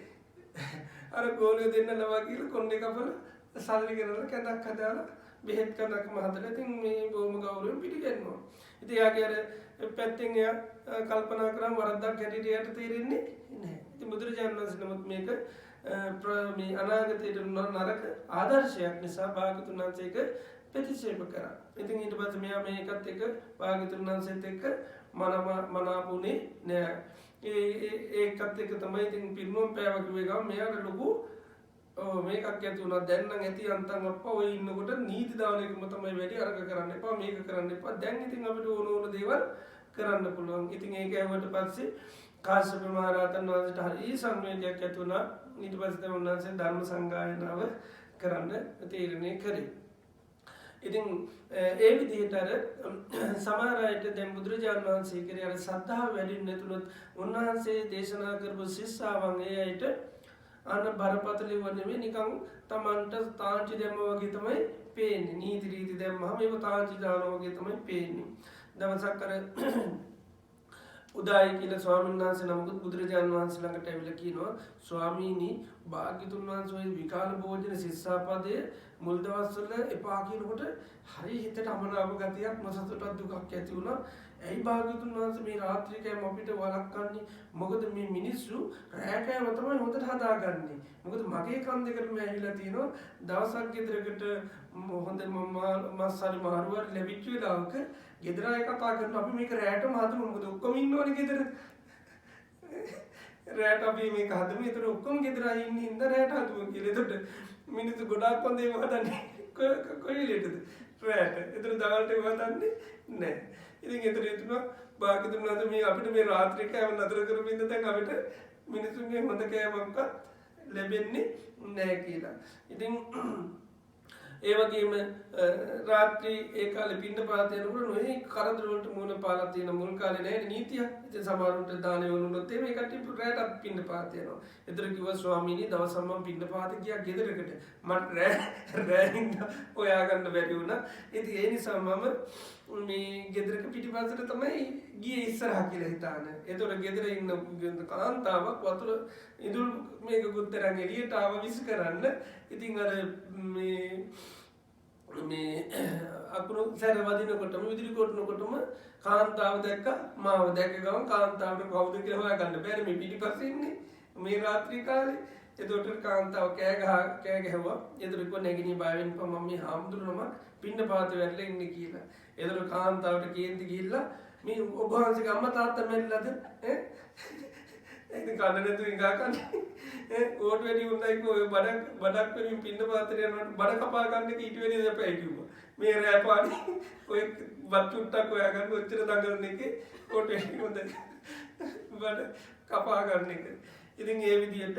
අර ගෝලිය දෙන්න ලවා කියලා කොණ්ඩේ කපලා සල්ලි කරලා කැඳක් හදාලා බෙහෙත් කඳක් මහතලා ඉතින් මේ බොහොම ගෞරවයෙන් පිළිගන්නවා ඉතින් යාගේ අර පැත්තෙන් එයා කල්පනා කරාම වරද්දක් හැටියට එයාට තේරෙන්නේ නැහැ. ඉතින් බුදුරජාණන් වහන්සේ නමුත් මේක මේ අනාගතයට නරක ආදර්ශයක් නිසා භාග්‍යතුන් වහන්සේක ප්‍රතික්ෂේප කරා. ඉතින් ඊට පස්සේ මෙයා මේකත් එක්ක භාග්‍යතුන් වහන්සේත් එක්ක මනාපුනේ නෑ. ඒකත් එක්ක තමයි ඉතින් පිරිනොම් පෑව කිව්වේ ගම මෙයාට ලොකු මේකක් ඇති වුණා. දැන් නම් ඇති අන්තම් අප්පා ඔය ඉන්නකොට නීති දාන එකම තමයි වැඩි අරක කරන්න එපා මේක කරන්න එපා. දැන් ඉතින් අපිට ඕන දේවල් කරන්න පුළුවන්. ඉතින් ඒක ඇහුවට පස්සේ කාශ්‍යප මහ රහතන් වහන්සේට හරි සංවේගයක් ඇති වුණා. ඊට පස්සේ තමයි උන්වහන්සේ ධර්ම සංගායනාව කරන්න තීරණය කරේ. ඉතින් ඒ විදිහට අර සමහර අයට දැන් බුදුරජාණන් වහන්සේ කරේ අර සද්ධාව වැඩි නැතුනොත් උන්වහන්සේ දේශනා කරපු ශිෂ්‍යාවන් ඒ අයට අන්න බරපතල වන්නේ නිකන් Tamanට තාංචි දැම්මා වගේ තමයි පේන්නේ. නීති රීති දැම්මම මේක තාංචි දානවා වගේ තමයි පේන්නේ. දවසක් අර උදායි කියලා ස්වාමීන් වහන්සේ නමකුත් බුදුරජාණන් වහන්සේ ළඟට ඇවිල්ලා කියනවා ස්වාමීනි භාග්‍යතුන් වහන්සේ විකාල භෝජන ශිස්සාපදයේ මුල් දවස්වල එපා කියනකොට හරි හිතට අමනාප ගතියක් නොසතුටක් දුකක් ඇති වුණා. ඇයි භාග්‍යතුන් වහන්සේ මේ රාත්‍රී කෑම අපිට වළක්වන්නේ? මොකද මේ මිනිස්සු රෑ කෑම තමයි හොඳට හදාගන්නේ. මොකද මගේ කන් දෙකටම ඇවිල්ලා තියෙනවා දවසක් ගෙදරකට හොඳ මස් හරි මාරු හරි ලැබිච්ච වෙලාවක ගෙදර අය කතා කරනවා අපි මේක රෑටම හදමු. මොකද ඔක්කොම ඉන්නවනේ ගෙදර. රෑට අපි මේක හදමු. ඒතර ඔක්කොම ගෙදර අය ඉන්නේ ඉඳ රෑට හදමු කියලා. ඒතකොට මිනිස්සු ගොඩාක් වන්දේ හදන්නේ කොයි වෙලේටද? රෑට. ඒතර දවල්ට හදන්නේ නැහැ. ඉතින් ඒතර හිතුණා භාග්‍යතුන් වහන්සේ මේ අපිට මේ රාත්‍රී කෑම නතර කරමින්ද දැන් අපිට මිනිස්සුන්ගේ හොඳ කෑමක්වත් ලැබෙන්නේ නැහැ කියලා. ඉතින් ඒ වගේම රාත්‍රී ඒ කාලේ පින්නපාත යනකොට නොයේ කරදර වලට මුහුණ පාලා තියෙන මුල් කාලේ නෑ නීතිය. ඉතින් සමහරුන්ට දානේ වුණොත් මේ කට්ටිය රැට පින්නපාත යනවා. ඒතර කිව්වා ස්වාමීනි දවසක් මම පින්නපාත ගියා ගෙදරකට. මට රැින්ද හොයාගන්න බැරි වුණා. ඉතින් ඒ නිසා මම මේ ගෙදරක පිටිපස්සට තමයි ගියේ ඉස්සරහා කියලා හිතාන. ඒතර ගෙදර ඉන්න කාන්තාවක් වතුර ඉදුල් මේක ගුත්තරන් එළියට ආව විශ් කරන්න. ඉතින් අර මේ අකුණු සැර වදිනකොටම විදුලි කොටනකොටම කාන්තාව දැක්ක මාව දැක්ක ගමන් කාන්තාවට කවුද කියලා හොයාගන්න බැරි මේ පිටිපස්සේ ඉන්නේ මේ රාත්‍රී කාලේ. එතකොට කාන්තාව කෑ ගැහුවා. එතකොට කිව්වා නැගිනී බය වෙන්න එපා මම මේ හාමුදුරුවම පින්නපාත වැටලා ඉන්නේ කියලා. එතකොට කාන්තාවට කේන්ති ගිහිල්ලා මේ ඔබ වහන්සේගේ අම්මා තාත්තා මැරිලාද? ඉතින් කන්න නැතුව ඉඟා කන්නේ. ඕට වැඩි උන්දයි ඔය බඩක් වෙනින් පින්නපාතේ යනකොට බඩ කපා ගන්න එක ඊට වැඩි දෙපැයි කිව්වා. මේ රෑ පාඩි ඔය බත් චුට්ටක් හොයාගන්න ඔච්චර දඟලන එකේ ඕට වැඩි හොඳයි. බඩ කපා ගන්න එක. ඉතින් ඒ විදිහට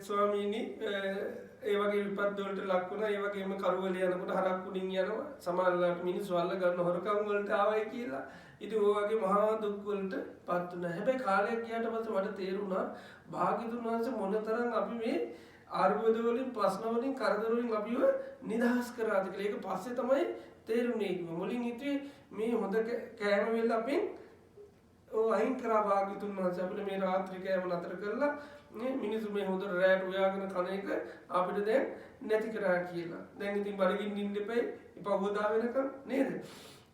ස්වාමීනි ඒ වගේ විපත් වලට ලක් වුණා. ඒ වගේම කරුවල යනකොට හරක් උඩින් යනවා. සමහරවිට මිනිස්සු අල්ල ගන්න හොරකම් වලට ආවයි කියලා. ඉතින් ඔය වගේ මහා දුක් වලට පත් වුණා. හැබැයි කාලයක් ගියාට පස්සේ මට තේරුණා භාග්‍යතුන් වහන්සේ මොනතරම් අපි මේ ආර්බුද වලින් ප්‍රශ්න වලින් කරදර වලින් අපිව නිදහස් කරාද කියලා. ඒක පස්සේ තමයි තේරුනේ. මුලින් හිතුවේ මේ හොඳ කෑම වෙල අපෙන් අයින් කරා භාග්‍යතුන් වහන්සේ අපිට මේ රාත්‍රී කෑම නතර කරලා මේ මිනිස්සු මේ හොඳ රැට උයාගෙන කන එක අපිට දැන් නැති කරා කියලා. දැන් ඉතින් බඩගින්න ඉන්න එපයි ඉපහුවදා වෙනකම් නේද?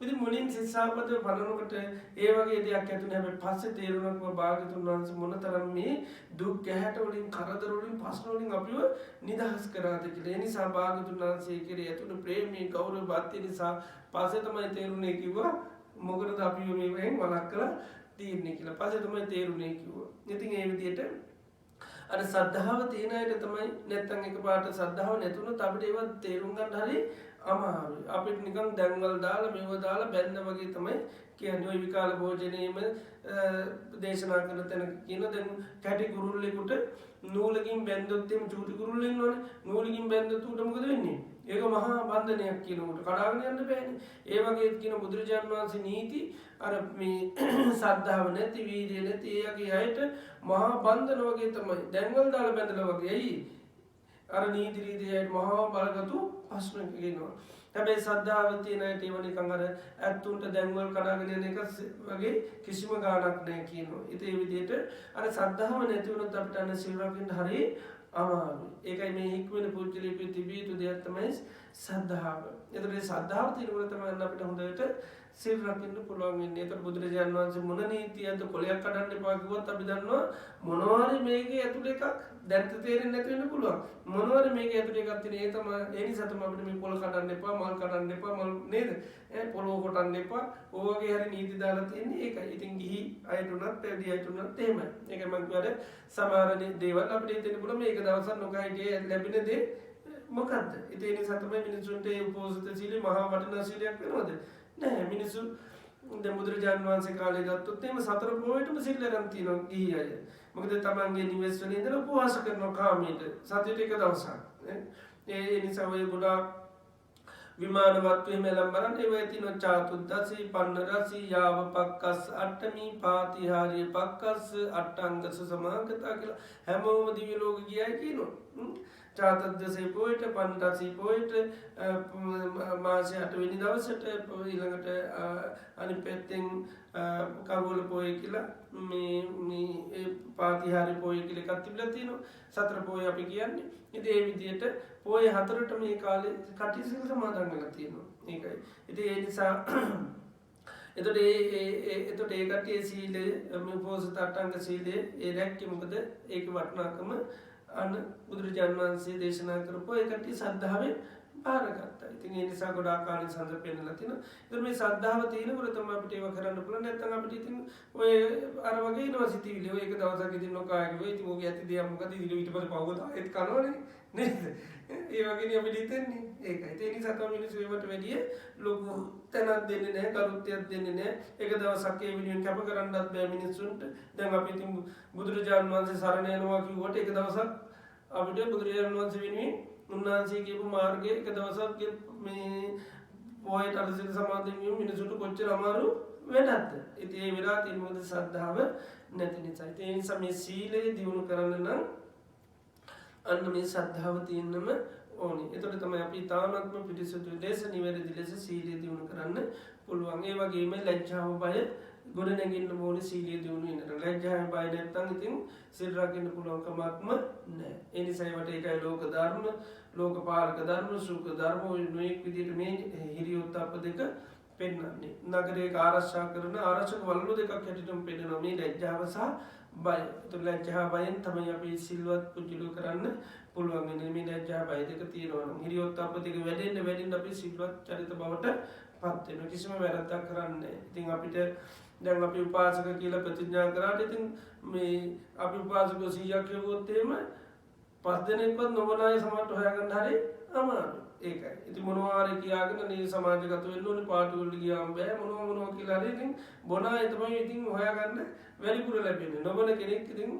ඉතින් මුලින් ශිස්සාපද බලනකොට ඒ වගේ දෙයක් ඇතුනේ. හැබැයි පස්සේ තේරුණා භාග්‍යතුන් වහන්සේ මොනතරම් මේ දුක් ගැහැට වලින් කරදර වලින් ප්‍රශ්න වලින් අපිව නිදහස් කරාද කියලා. ඒ නිසා භාග්‍යතුන් වහන්සේ කෙරේ ඇතුළු ප්‍රේමී ගෞරව බද්ධ නිසා පස්සේ තමයි තේරුනේ කිව්වා මොකටද අපි මේවෙන් වළක්වලා තියෙන්නේ කියලා. පස්සේ තමයි තේරුනේ කිව්වා. ඉතින් ඒ විදිහට අර සද්ධාව තියෙන අයට තමයි නැත්තම් එකපාරට සද්ධාව නැතුනොත් අපිට ඒව තේරුම් ගන්න හරි අමාරුයි. අපිට නිකන් දැන්වල දාලා මේව දාලා බැන්න වගේ තමයි කියන්නේ. ওই විකාල භෝජනයේම දේශනා කරන තැන කියන දැන් කැටි කුරුල්ලෙකුට නූලකින් බැන්දොත් එම් චූටි කුරුල්ල ඉන්නවනේ. නූලකින් බැන්දොත් උට මොකද වෙන්නේ? ඒක මහා බන්ධනයක් කියනකොට කඩාගෙන යන්න බෑනේ. ඒ වගේ කියන බුදුරජාණන් වහන්සේ නීති අර මේ සද්ධාව නැති වීර්යය නැති එයාගේ අයට මහා බන්ධන වගේ තමයි. දැන්වල දාලා බැඳලා වගේ. ඇයි? අර නීති රීතියට මහා බලගතු ප්‍රශ්න කියනවා. හැබැයි සද්ධාව තියෙන අයට ඒව නිකන් අර ඇත්තුන්ට දැන්වල කඩාගෙන යන එක වගේ කිසිම ගාණක් නැහැ කියනවා. ඉතින් ඒ විදිහට අර සද්ධාව නැති වුණොත් අපිට අන්න සිල් රකින්න හරිය අමාරුයි. ඒකයි මේ හික්මන පුජ්‍යලිපි තිබී යුතු දෙයක් තමයි සද්ධාව. ඒතර මේ සද්ධාව තියෙනකොට තමයි අපිට හොඳට සිල් රකින්න පුළුවන් වෙන්නේ. ඒතර බුදුරජාණන් වහන්සේ මොන නීතියද කොලයක් කඩන්න එපා කිව්වත් අපි දන්නවා මොනවාරි මේකේ ඇතුළේ එකක් දැක්ක තේරෙන්නේ නැති වෙන්න පුළුවන්. මොනවාරි මේකේ ඇතුළේ එකක් තියෙන ඒ තමයි ඒ නිසා තමයි අපිට මේ පොල් කඩන්න එපා මල් කඩන්න එපා මල් නේද? පොළොව කොටන්න එපා. ඕ වගේ හරි නීති දාලා තියෙන්නේ ඒකයි. ඉතින් ගිහි අයට උනත් පැවිදි අයට උනත් එහෙමයි. ඒක මම කියවල සමහර දේවල් අපිට හිතෙන්න පුළුවන් මේක දවසක් නොකයිටේ ලැබෙන දේ මොකද්ද? ඉතින් ඒ නිසා තමයි මිනිසුන්ට ඒ උපෝසත සීලය මහා වටිනා සීලයක් වෙනවද? නෑ. මිනිසු දැන් බුදුරජාණන් වහන්සේ කාලේ ගත්තොත් එහෙම සතර පොයටම සිල් අරන් තියෙනවා ගිහි අය. මොකද තමන්ගේ නිවෙස් වල ඉඳලා උපවාස කරනවා කාමීට සතියට එක දවසක්. ඒ නිසා ඔය ගොඩාක් විමානවත් වෙම ලම්බරන් ඒවයි තියෙනවා චාතුද්දසී පන්නරසී යාව පක්කස් අට්ඨමී පාතිහාරිය පක්කස් අට්ඨංගස සමාගතා කියලා හැමෝම දිව්‍ය ලෝක ගියයි කියනවා. චාතද්දසේ පොයට පණ්ඩසී පොයට මාසය 8 වෙනි දවසට ඊළඟට අනිත් පැත්තෙන් කවුල පොය කියලා මේ පාතිහාරි පොය කියලා එකක් තිබිලා තියෙනවා. සතර පොය අපි කියන්නේ. ඉතින් ඒ විදිහට පොය හතරට මේ කාලේ කටිසිල් සමාදන් වෙලා තියෙනවා. ඒකයි. ඉතින් ඒ නිසා එතකොට ඒ කටියේ සීලය මේ පොසත අටංග සීලය ඒ රැක්කේ මොකද ඒකේ වටිනාකම අන්න බුදුරජාණන් වහන්සේ දේශනා කරපු ඒ කටිය සද්ධාවෙන් බාරගත්තා. ඉතින් ඒ නිසා ගොඩාක් ආනිසංස පෙන්නලා තිනවා. ඉතින් මේ සද්ධාව තියෙනකොට තමයි අපිට ඒව කරන්න පුළුවන්. නැත්නම් අපිට ඉතින් ඔය අර වගේ ඉනවා සිතිවිලි. ඔය එක දවසක් ඉතින් නොකාගේ වෙයි. ඉතින් ඔගේ ඇති දෙයක් මොකද ඊට පස්සේ පවගොත ආයෙත් කනවනේ. නේද? ඒ වගේනේ අපිට හිතෙන්නේ. ඒකයි. ඒ නිසා තමයි මිනිස්සු ඒවට වැඩිය ලොකු තැනක් දෙන්නේ නැහැ, කරුත්තියක් දෙන්නේ නැහැ. එක දවසක් ඒ වෙනුවෙන් කැප කරන්නත් බෑ මිනිස්සුන්ට. දැන් අපි ඉතින් බුදුරජාණන් වහන්සේ සරණ යනවා කිව්වට එක දවසක් අපිට බුදුරජාණන් වහන්සේ වෙනුවෙන් උන්වහන්සේ කියපු මාර්ගයේ එක දවසක් මේ පොයට අලසිත සමාදන් වීම මිනිසුන්ට කොච්චර අමාරු වෙනවද? ඉතින් ඒ වෙලාවට තියෙන මොකද ශ්‍රද්ධාව නැති නිසා. ඒ නිසා මේ සීලය දියුණු කරන්න නම් අන්න මේ ශ්‍රද්ධාව තියෙන්නම ඕනේ. එතකොට තමයි අපි තාමත්ම පිරිසුදු ලෙස නිවැරදි ලෙස සීලය දියුණු කරන්න පුළුවන්. ඒ වගේම ලැජ්ජාව බය ගොඩ නැගින්න ඕනේ සීලය දියුණු වෙනට. ලැජ්ජාව බය නැත්තම් ඉතින් සිල් රකින්න පුළුවන් කමක්ම නැහැ. ඒ නිසා ඒවට ඒකයි ලෝක ධර්ම, ලෝකපාලක ධර්ම, සුඛ ධර්ම ඔය නොඑක් විදිහට මේ හිරියොත්ප්ප දෙක පෙන්වන්නේ. නගරයක ආරක්ෂා කරන ආරක්ෂක වළලු දෙකක් හැටියටම පෙන්වනවා මේ ලැජ්ජාව සහ බය. ඒතර ලැජ්ජාව බයෙන් තමයි අපි සිල්වත් පුජ්‍යලෝ කරන්න පුළුවන් වෙන්නේ. මේ ලැජ්ජාව බය දෙක තියෙනවා නම් හිරියොත්ප්ප දෙක වැඩෙන්න අපි සිල්වත් චරිත බවට පත් වෙනවා. කිසිම වැරද්දක් කරන්නේ නැහැ. ඉතින් අපිට දැන් අපි උපාසක කියලා ප්‍රතිඥා කරාට ඉතින් මේ අපි උපාසක 100ක් කියවුවොත් එහෙම 5 දෙනෙක්වත් නොබන අය සමහරට හොයාගන්න හරි අමාරුයි. ඒකයි. ඉතින් මොනවා හරි කියාගෙන මේ සමාජගත වෙන්න ඕනේ පාටි වලට ගියාම බෑ මොනවා කියලා හරි ඉතින් බොන අය තමයි ඉතින් හොයාගන්න වැඩිපුර ලැබෙන්නේ. නොබන කෙනෙක් ඉතින්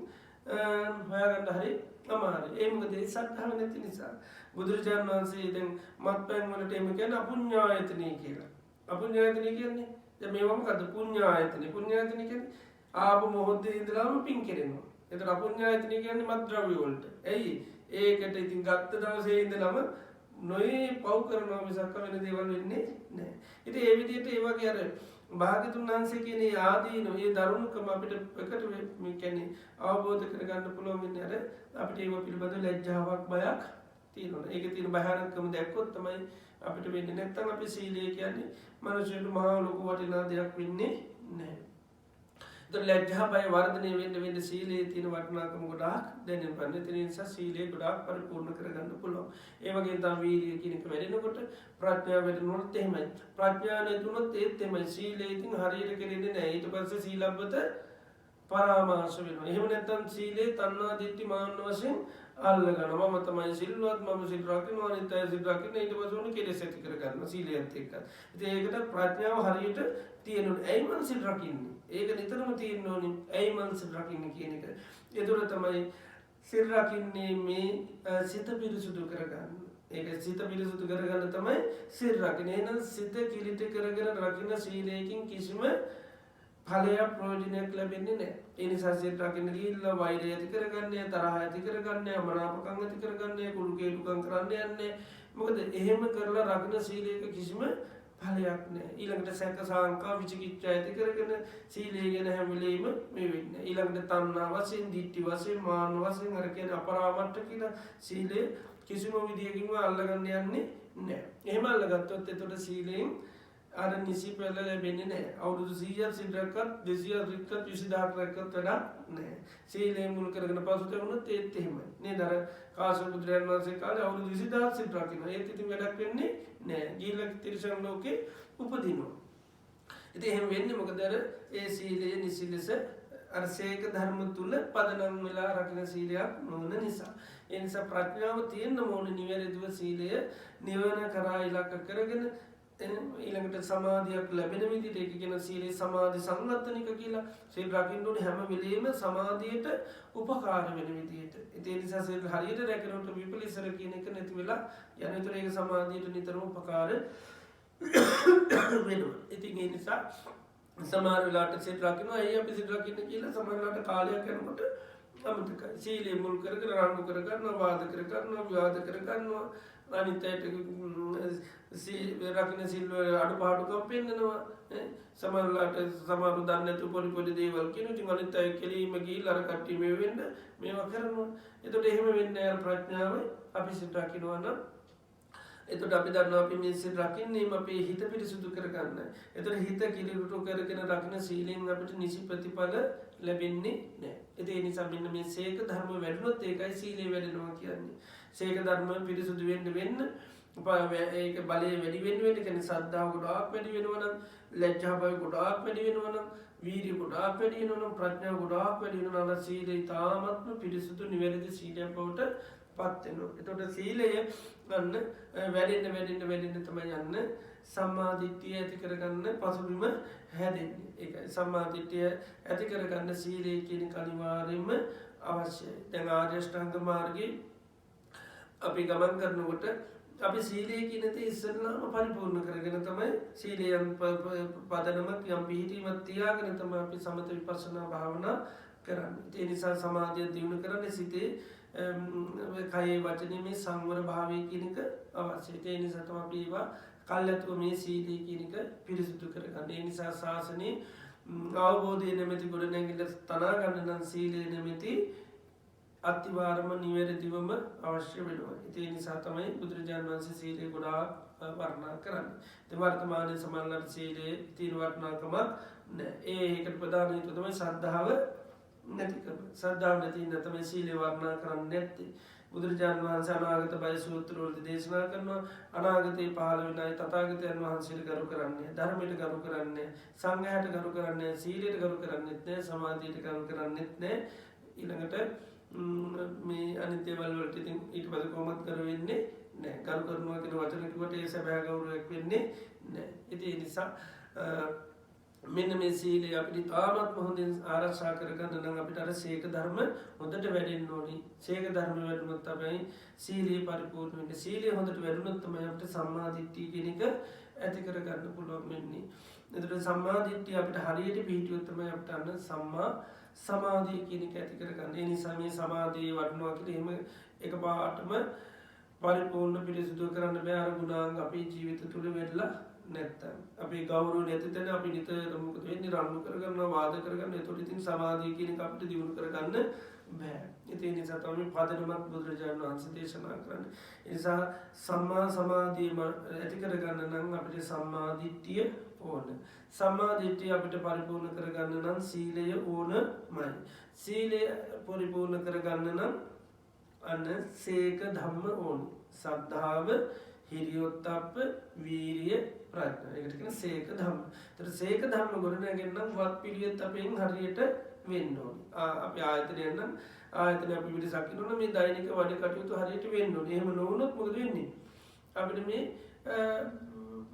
හොයාගන්න හරි අමාරුයි. ඒ මොකද ඒ සද්ධාව නැති නිසා. බුදුරජාණන් වහන්සේ දැන් මත්පැන් වලට එමු කියන්නේ අපුඤ්ඤායතනෙ කියලා. අපුඤ්ඤායතනෙ කියන්නේ දැන් මේවා මොකද්ද? පුඤ්ඤායතනෙ. පුඤ්ඤායතනෙ කියන්නේ ආපු මොහොතේ ඉඳලාම පින් කෙරෙනවා. එතකොට අපුඤ්ඤායතනෙ කියන්නේ මත්ද්‍රව්‍ය වලට. එයි ඒකට ඉතින් ගත්ත දවසේ ඉඳලම නොයේ පව් කරනවා මිසක් වෙන දේවල් වෙන්නේ නැහැ. ඉතින් ඒ විදිහට ඒ වගේ අර භාග්‍යතුන් වහන්සේ කියන්නේ ආදීන මේ දරුණුකම අපිට එකට මේ කියන්නේ අවබෝධ කරගන්න පුළුවන් වෙන්නේ අර අපිට ඒව පිළිබඳ ලැජ්ජාවක් බයක් තියෙනවා. ඒකේ තියෙන භයානකම දැක්කොත් තමයි අපිට වෙන්නේ. නැත්තම් අපි සීලය කියන්නේ මනුෂ්‍යයට මහා ලොකු වටිනා දෙයක් වෙන්නේ නැහැ. ඒතර ලැජ්ජා බය වර්ධනය වෙන්න සීලයේ තියෙන වටිනාකම ගොඩාක් දැනෙන්න. ඒ නිසා සීලය ගොඩාක් පරිපූර්ණ කරගන්න පුළුවන්. ඒ වගේම තමයි වීර්යය කියන එක වැඩෙනකොට ප්‍රඥාව වැඩෙනොත් එහෙමයි. ප්‍රඥාව නැතුනොත් ඒත් එහෙමයි. සීලය ඉතින් හරියට කෙරෙන්නේ නැහැ. ඊට පස්සේ සීලබ්බත පරාමාස වෙනවා. එහෙම නැත්නම් සීලේ තණ්හා දිට්ඨි මාන්න වශයෙන් අල්ලගනවා. මම තමයි සිල්වත්, මම සිල් රකින්නවා, අනිත් අය සිල් රකින්න. ඊට පස්සේ උණු කෙලෙස් ඇති කරගන්න සීලයත් එක්ක. ඉතින් ඒකට ප්‍රඥාව හරියට තියෙනුනේ. ඇයි මම සිල් රකින්නේ? ඒක නිතරම තියෙන්න ඕනේ. ඇයි මම සිල් රකින්නේ කියන එක. ඒතර තමයි සිල් රකින්නේ මේ සිත පිරිසුදු කරගන්න. ඒක සිත පිරිසුදු කරගන්න තමයි සිල් රකින්නේ. එහෙනම් සිත කිලිට කරගෙන රකින්න සීලයෙන් කිසිම ඵලයක් ප්‍රයෝජනයක් ලැබෙන්නේ නැහැ. ඒ නිසා සිල් රකින්න ගිහිල්ලා වෛරය ඇති කරගන්නේ, තරහ ඇති කරගන්නේ, අමනාපකම් ඇති කරගන්නේ, කුළු කේලුකම් කරන්න යන්නේ. මොකද එහෙම කරලා රකින්න සීලයක කිසිම ඵලයක් නැහැ. ඊළඟට සැක සංකා විචිකිච්ඡා ඇති කරගෙන සීලය ගැන හැම වෙලෙම මේ වෙන්නේ. ඊළඟට තණ්හා වශයෙන්, ditthi වශයෙන්, මාන වශයෙන් අර කියන අපරාමට්ඨ කියලා සීලය කිසිම විදියකින්ම අල්ලගන්න යන්නේ නැහැ. එහෙම අල්ලගත්තොත් එතකොට සීලයෙන් අර නිසි පෙළ ලැබෙන්නේ නැහැ. අවුරුදු 100ක් සිල් රැක්කත් 200ක් රික්කත් 20000ක් රැක්කත් වැඩක් නැහැ. සීලයෙන් මුල් කරගෙන පසුතැවුනොත් ඒත් එහෙමයි. නේද? අර කාශ්‍යප බුදුරජාණන් වහන්සේ කාලේ අවුරුදු 20000ක් සිල් රකින්න. ඒත් ඉතින් වැඩක් වෙන්නේ නැහැ. ගිහිල්ලා තිරිසන් ලෝකේ උපදිනවා. ඉතින් එහෙම වෙන්නේ මොකද අර ඒ සීලය නිසි ලෙස අර සේක ධර්ම තුල පදනම් වෙලා රකින්න සීලයක් නොවන නිසා. ඒ නිසා ප්‍රඥාව තියෙන්න ඕනේ නිවැරදිව සීලය නිවන කරා ඉලක්ක කරගෙන ඊළඟට සමාධියක් ලැබෙන විදිහට ඒක කියන සීලේ සමාධි සංවත්තනික කියලා සීල් රකින්න ඕනේ හැම වෙලෙම සමාධියට උපකාර වෙන විදිහට. ඒ නිසා සීල් හරියට රැකෙනකොට විපලිසර කියන එක නැති වෙලා යන විතර ඒක සමාධියට නිතරම උපකාර වෙනවා. ඉතින් ඒ නිසා සමහර වෙලාවට සීල් රකින්නවා. ඇයි අපි සීල් රකින්නේ කියලා සමහර වෙලාවට කාලයක් යනකොට අමතකයි. සීලය මුල් කරගෙන රණ්ඩු කර ගන්නවා, වාද කර ගන්නවා, විවාද කර ගන්නවා. අනිත් අයට රකින්න සිල් වල අඩුපාඩුකම් පෙන්නනවා. සමහරලාට සමහරු දන්නේ නැතුව පොඩි දේවල් කියන. ඉතින් අනිත් අය කෙලීම ගිහිල්ලා අර කට්ටිය මේ වෙන්න මේවා කරනවා. එතකොට එහෙම වෙන්නේ අර ප්‍රඥාවයි අපි සිල් රකින්නවා නම් එතකොට අපි දන්නවා අපි මේ සිල් රකින්නේම අපේ හිත පිරිසුදු කරගන්න. එතකොට හිත කිලිරුටු කරගෙන රකින්න සීලෙන් අපිට නිසි ප්‍රතිඵල ලැබෙන්නේ නැහැ. ඒ නිසා මෙන්න මේ සීක ධර්ම වැඩුණොත් ඒකයි සීලය වැඩෙනවා කියන්නේ. සීක ධර්ම පිරිසුදු වෙන්න ඒක බලය වැඩි වෙන්න කියන්නේ සද්ධාව ගොඩාක් වැඩි වෙනවා නම්, ලැජ්ජා බව ගොඩාක් වැඩි වෙනවා නම්, වීර්ය ගොඩාක් වැඩි වෙනවා නම්, ප්‍රඥාව ගොඩාක් වැඩි වෙනවා නම් සීලය තාමත්ම පිරිසුදු නිවැරදි සීලයක් බවට පත් වෙනවා. එතකොට සීලය ගන්න වැඩෙන්න තමයි යන්න සම්මා දිට්ඨිය ඇති කරගන්න පසුබිම හැදෙන්නේ. ඒකයි සම්මා දිට්ඨිය ඇති කරගන්න සීලය කියන අනිවාර්යයෙන්ම අවශ්‍යයි. දැන් ආර්ය අෂ්ටාංග මාර්ගයේ අපි ගමන් කරනකොට අපි සීලය කියන දේ ඉස්සෙල්ලාම පරිපූර්ණ කරගෙන තමයි සීලයන් පදනමක් යම් පිළිහිටීමක් තියාගෙන තමයි අපි සමත විපස්සනා භාවනා කරන්නේ. ඒ නිසා සමාධිය දියුණු කරන්නේ සිතේ කයේ වචනේ මේ සංවර භාවය කියන එක අවශ්‍යයි. ඒ නිසා තමයි අපි ඒවා කල්ැතුව මේ සීලය කියන එක පිරිසුදු කරගන්න. ඒ නිසා ශාසනයේ අවබෝධය නැමැති ගොඩ නැගිල්ල තනා ගන්න නම් සීලය නැමැති අතිවාරම නිවැරදිවම අවශ්‍ය වෙනවා. ඒ නිසා තමයි බුදුරජාණන් වහන්සේ සීලය ගොඩාක් වර්ණනා කරන්නේ. ඒ වර්තමානයේ සමහරවිට සීලයේ තියෙන වටිනාකමක් නැහැ. ඒකට ප්‍රධාන හේතුව තමයි ශ්‍රද්ධාව නැතිකම. ශ්‍රද්ධාව නැති ඉන්න තමයි සීලය වර්ණනා කරන්නේ නැත්තේ. බුදුරජාණන් වහන්සේ අනාගත බය සූත්‍රවලදී දේශනා කරනවා අනාගතේ පහළ වෙන අය තථාගතයන් වහන්සේට ගරු කරන්නේ, ධර්මයට ගරු කරන්නේ, සංඝයාට ගරු කරන්නේ, සීලයට ගරු කරන්නේත් නැහැ, සමාධියට ගරු කරන්නේත් නැහැ. ඊළඟට මේ අනිත් දේවල් වලට ඉතින් ඊට පස්සේ කොහොමද කර වෙන්නේ නැහැ. ගරු කරනවා කියන වචන කිව්වට ඒ සැබෑ ගෞරවයක් වෙන්නේ නැහැ. ඒ නිසා මෙන්න මේ සීලය අපිට තාමත් හොඳින් ආරක්ෂා කරගන්න නම් අපිට අර සීක ධර්ම හොඳට වැඩෙන්න ඕනේ. සීක ධර්ම වැඩුණොත් තමයි සීලය පරිපූර්ණ වෙන්නේ. සීලය හොඳට වැඩුණොත් තමයි අපිට සම්මා දිට්ඨිය කියන එක ඇති කරගන්න පුළුවන් වෙන්නේ. එතකොට සම්මා දිට්ඨිය අපිට හරියට පිහිටියොත් තමයි අපිට අන්න සම්මා සමාධිය කියන එක ඇති කරගන්න. ඒ නිසා මේ සමාධිය වඩනවා කියලා එහෙම එකපාරටම පරිපූර්ණ පිරිසුදු කරන්න බෑ. අර ගුණාංග අපේ ජීවිත තුළ වෙట్లా නැත්තම් අපි ගෞරව නැති තැන අපි නිතරම මොකද වෙන්නේ රණ්ඩු කරගන්නවා, වාද කරගන්නවා. ඒතකොට ඉතින් සමාධිය කියන එක අපිට දියුණු කරගන්න බෑ. ඒ නිසා තමයි පදනමක් බුදුරජාණන් වහන්සේ දේශනා කරන්නේ. ඒ නිසා සම්මා සමාධිය ඇති කරගන්න නම් අපිට සම්මා දිට්ඨිය ඕන. සම්මා දිට්ඨිය අපිට පරිපූර්ණ කරගන්න නම් සීලය ඕනමයි. සීලය පරිපූර්ණ කරගන්න නම් අන්න සීක ධම්ම ඕන. සද්ධාව, හිරියොත්ප්ප, වීරිය, ප්‍රඥා. ඒකට කියන සීක ධම්ම. ඒතර සීක ධම්ම ගොඩනගෙන නම් වත් පිළිවෙත් අපෙන් හරියට වෙන්න ඕනේ. අපි ආයතනයෙන් නම් ආයතන අපි පිටසක් කරනවා මේ දෛනික වැඩ කටයුතු හරියට වෙන්න ඕනේ. එහෙම නොවුනොත් මොකද වෙන්නේ? අපිට මේ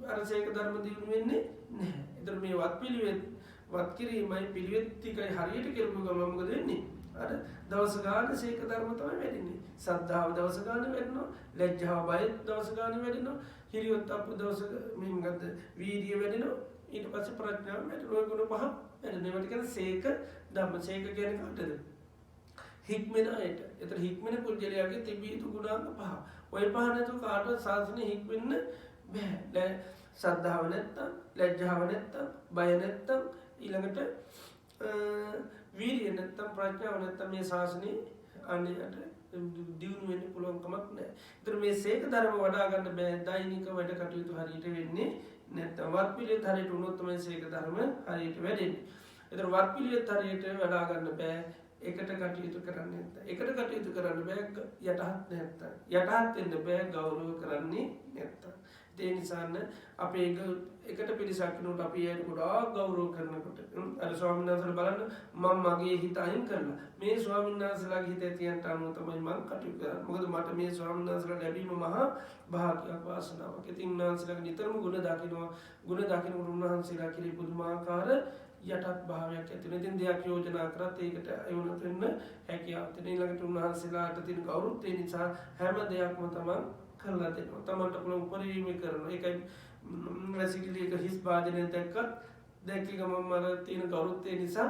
අර සීක ධර්ම දිනු වෙන්නේ නැහැ. ඒතර මේ වත් පිළිවෙත් වත් කිරීමයි පිළිවෙත් ටිකයි හරියට කරපු ගමන් මොකද වෙන්නේ? අර දවස ගාන සීක ධර්ම තමයි වැඩින්නේ. සද්ධාව දවස ගාන වැඩිනවා, ලැජ්ජාව බය දවස ගාන වැඩිනවා, හිරියොත්ප්ප දවස මින්ගත වීර්ය වැඩිනවා, ඊට පස්සේ ප්‍රඥාව වැඩිනවා. ඔය ගුණ පහ වැඩිනවා. ඒවට කියන සීක ධම්ම. සීක කියන්නේ කාටද? හික්මෙන අයට. ඒතර හික්මෙන පුජ්‍යලයාගේ තිබිය යුතු ගුණාංග පහ. ඔය පහ නැතුව කාටවත් සාසනේ හික්මෙන්න බෑ. සද්ධාව නැත්තම්, ලැජ්ජාව නැත්තම්, බය නැත්තම්, ඊළඟට වීර්ය නැත්තම්, ප්‍රඥාව නැත්තම් මේ ශාසනේ අන්නේට දියුණු වෙන්න පුළුවන් කමක් නැහැ. ඒතර මේ සීක ධර්ම වඩා ගන්න බෑ. දෛනික වැඩ කටයුතු හරියට වෙන්නේ නැත්තම් වත් පිළිවෙත් හරියට වුණොත් තමයි සීක ධර්ම හරියට වැඩෙන්නේ. ඒතර වත් පිළිවෙත් හරියට වඩා ගන්න බෑ. එකට කටයුතු කරන්න නැත්තම්. එකට කටයුතු කරන්න බෑ යටහත් නැත්තම්. යටහත් වෙන්න බෑ ගෞරව කරන්නේ නැත්තම්. ඒ නිසා අපේ එකට පිරිසක් වෙනකොට අපි ඒකට ගොඩාක් ගෞරව කරනකොට අර ස්වාමීන් වහන්සේලා බලන්න මම මගේ හිත අයින් කරලා මේ ස්වාමීන් වහන්සේලාගේ හිත ඇතියන්ට අනුව තමයි මම කටයුතු කරන්නේ. මොකද මට මේ ස්වාමීන් වහන්සේලා ලැබීම මහා භාග්‍යයක් වාසනාවක්. ඉතින් උන්වහන්සේලාගේ නිතරම ගුණ දකින්නවා. ගුණ දකින්නකොට උන්වහන්සේලා කෙරෙහි පුදුමාකාර යටත් භාවයක් ඇති වෙනවා. ඉතින් දෙයක් යෝජනා කරත් ඒකට එවුනත් වෙන්න හැකියාවක් තියෙනවා. ඊළඟට උන්වහන්සේලාට තියෙන ගෞරවය නිසා හැම දෙයක්ම තමයි කරලා දෙනවා. තමන්ට පුළුවන් උපරිම කරනවා. ඒකයි වැසිකිලි එක හිස් භාජනය දැක්කත් දැක්ක ගමන් මර තියෙන ගෞරවය නිසා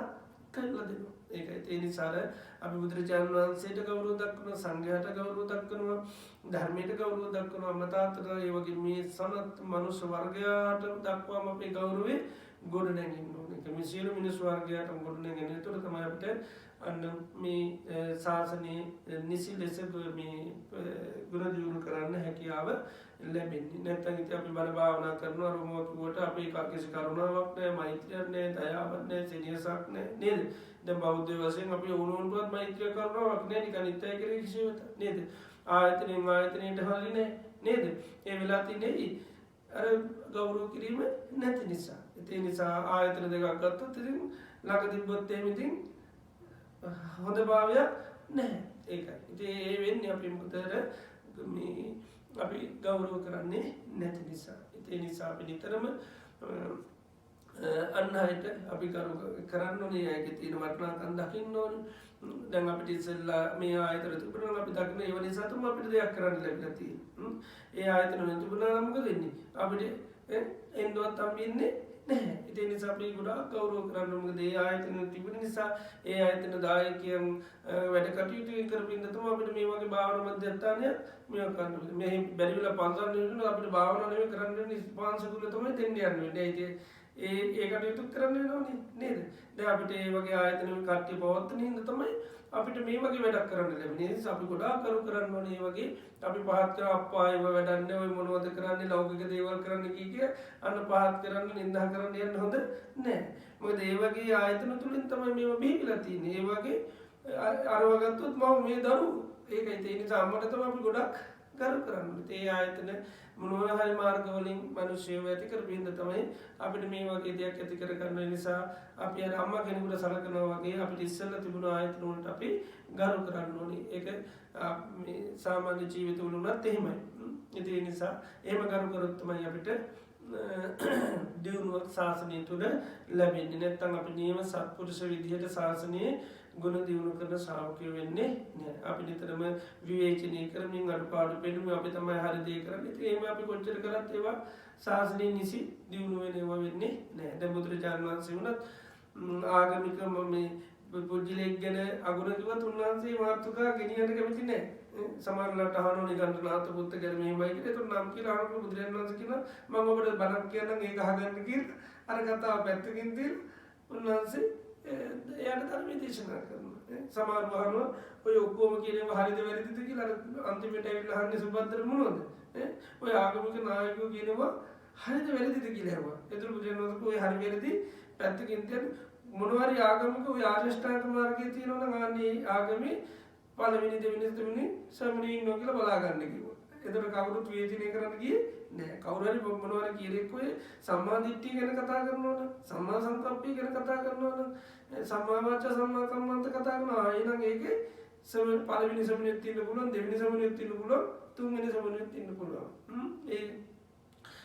කරලා දෙනවා. ඒකයි ඒ නිසාර අපි බුදුරජාණන් වහන්සේට ගෞරව දක්වනවා සංඝයාට ගෞරව දක්වනවා ධර්මයට ගෞරව දක්වනවා අමතාතර ඒ වගේ මේ සමත් මනුෂ්‍ය වර්ගයාට දක්වාම අපේ ගෞරවේ ගොඩ නැගින්න ඕනේ. ඒක මේ සියලු මිනිස් වර්ගයාට ගොඩ නැගෙන. ඒතර තමයි අපිට අන්න මේ ශාසනයේ නිසි ලෙස මේ ගුණ දියුණු කරන්න හැකියාව ලැබෙන්නේ. නැත්නම් ඉතින් අපි බල භාවනා කරනවා රොමෝ කිව්වට අපි කිසි කරුණාවක් නැහැ, මෛත්‍රියක් නැහැ, දයාවක් නැහැ, සෙනෙහසක් නැහැ නේද? දැන් බෞද්ධ වශයෙන් අපි ඕනෝන්ටවත් මෛත්‍රිය කරනවක් නැහැ නිකන් ඉතයි කරේ කිසිවට නේද? ආයතනෙන් ආයතනයට හරිනේ නේද? ඒ වෙලා තින්නේ අර ගෞරව කිරීම නැති නිසා. ඒ නිසා ආයතන දෙකක් ගත්තොත් ඉතින් ළඟ තිබ්බොත් එහෙම ඉතින් හොඳ භාවයක් නැහැ. ඒකයි. ඉතින් ඒ වෙන්නේ අපි මොකද මේ අපි ගෞරව කරන්නේ නැති නිසා. ඒ නිසා අපි නිතරම අන්න අයට අපි කරන්න ඕනේ අයගේ තියෙන වටිනාකම් දකින්න ඕනේ. දැන් අපිට ඉස්සෙල්ලා මේ ආයතන තිබුණා අපි දකින්න ඒව නිසා තමයි අපිට දෙයක් කරන්න ලැබිලා තියෙන්නේ. ඒ ආයතන තිබුණා නම් මොකද වෙන්නේ? අපිට එන්නවත් හම්බෙන්නේ නැහැ. ඒ නිසා අපි ගොඩාක් ගෞරව කරන්න ඕනේ. මොකද ඒ ආයතන තිබුණ නිසා ඒ ආයතන දායකයන් වැඩ කටයුතු කරපින්න තමයි අපිට මේ වගේ භාවනා මධ්‍යස්ථානය මේ කරන්න. මේ බැරි වෙලා පන්සල් නෙවෙයි අපිට භාවනා නෙවෙයි කරන්න වෙන්නේ ස්පාන්සර්කුල තමයි දෙන්න යන්නේ. ඒ කටයුතු කරන්න වෙනවනේ නේද? දැන් අපිට මේ වගේ ආයතන කට්ටිය පවත්තන හින්දා තමයි අපිට මේ වගේ වැඩක් කරන්න ලැබෙන්නේ. ඒ නිසා අපි ගොඩාක් කරන්න ඕනේ මේ වගේ අපි පහත් කර අප්පායව වැඩන්නේ ඔය මොනවද කරන්නේ ලෞකික දේවල් කරන්න කිය අන්න පහත් කරන්න නිඳා කරන්න යන්න හොඳ නෑ. මොකද ඒ වගේ ආයතන තුලින් තමයි මේවා බිහිලා තියෙන්නේ. ඒ වගේ අරව ගත්තොත් මම මේ දරුවෝ ඒකයි ඒ නිසා අම්මට තමයි අපි ගොඩක් ගරු කරන්න ඕනේ. ඒ ආයතන මොනවා හරි මාර්ග වලින් මිනිස්සුව ඇති කරපින්ද තමයි අපිට මේ වගේ දෙයක් ඇති කර ගන්න නිසා අපි අර අම්මා කෙනෙකුට සලකනවා වගේ අපිට ඉස්සෙල්ලා තිබුණු ආයතන වලට අපි ගරු කරන්න ඕනේ. ඒක මේ සාමාන්‍ය ජීවිත වල උනත් එහෙමයි. ඒ නිසා එහෙම ගරු කරොත් තමයි අපිට දියුණුවක් ශාසනය තුළ ලැබෙන්නේ. නැත්නම් අපි නියම සත්පුරුෂ විදිහට ශාසනයේ ගුණ දියුණු කරන ශ්‍රාවකයෝ වෙන්නේ නැහැ. අපි නිතරම විවේචනය කරමින් අඩුපාඩු පෙන්නමින් අපි තමයි හරි දේ කරන්නේ. ඉතින් එහෙම අපි කොච්චර කරත් ඒවා ශාසනයේ නිසි දියුණු වෙනවා වෙන්නේ නැහැ. දැන් බුදුරජාණන් වහන්සේ වුණත් ආගමික මේ පුජ්‍යලෙක් ගැන අගුණ කිව්වත් උන්වහන්සේ මාතෘකා ගෙනියන්න කැමති නැහැ. සමහරවිට අහනවා නිකන්නාත පුත්ත ගැන මෙහෙමයි කියලා. ඒක නම් කියලා අහනකොට බුදුරජාණන් වහන්සේ කියනවා මම ඔබට බණක් කියන්නම් ඒක අහගන්න කියලා. අර කතාව පැත්තකින් තියලා උන්වහන්සේ එයාට ධර්මයේ දේශනා කරනවා. සමහර වහනවා ඔය ඔක්කොම කියනවා හරිද වැරදිද කියලා අන්තිමට ඇවිල්ලා අහන්නේ සුබද්දර මොනවද? ඔය ආගමික නායකයෝ කියනවා හරිද වැරදිද කියලා අහනවා. ඒතර බුදුරජාණන් වහන්සේ ඔය හරි වැරදි පැත්තකින් තියන මොනවාරි ආගමික ඔය ආරියෂ්ඨාංග මාර්ගයේ තියෙනවා නම් අනේ ආගමේ පළවෙනි දෙවෙනි තුන්වෙනි සමනේ ඉන්නවා කියලා බලා ගන්න කිව්වා. ඒතර කවුරුත් විවේචනය කරන්න ගියේ නෑ. කවුරු හරි මොනවාරි කියලෙක් ඔය සම්මා දිට්ඨිය ගැන කතා කරනවා නම් සම්මා සංකප්පය ගැන කතා කරනවා නම් සම්මා වාචා සම්මා කම්මන්ත කතා කරනවා. එහෙනම් ඒකේ පළවෙනි සමනෙත් තියෙන්න පුළුවන්, දෙවෙනි සමනෙත් තියෙන්න පුළුවන්, තුන්වෙනි සමනෙත් තියෙන්න පුළුවන්.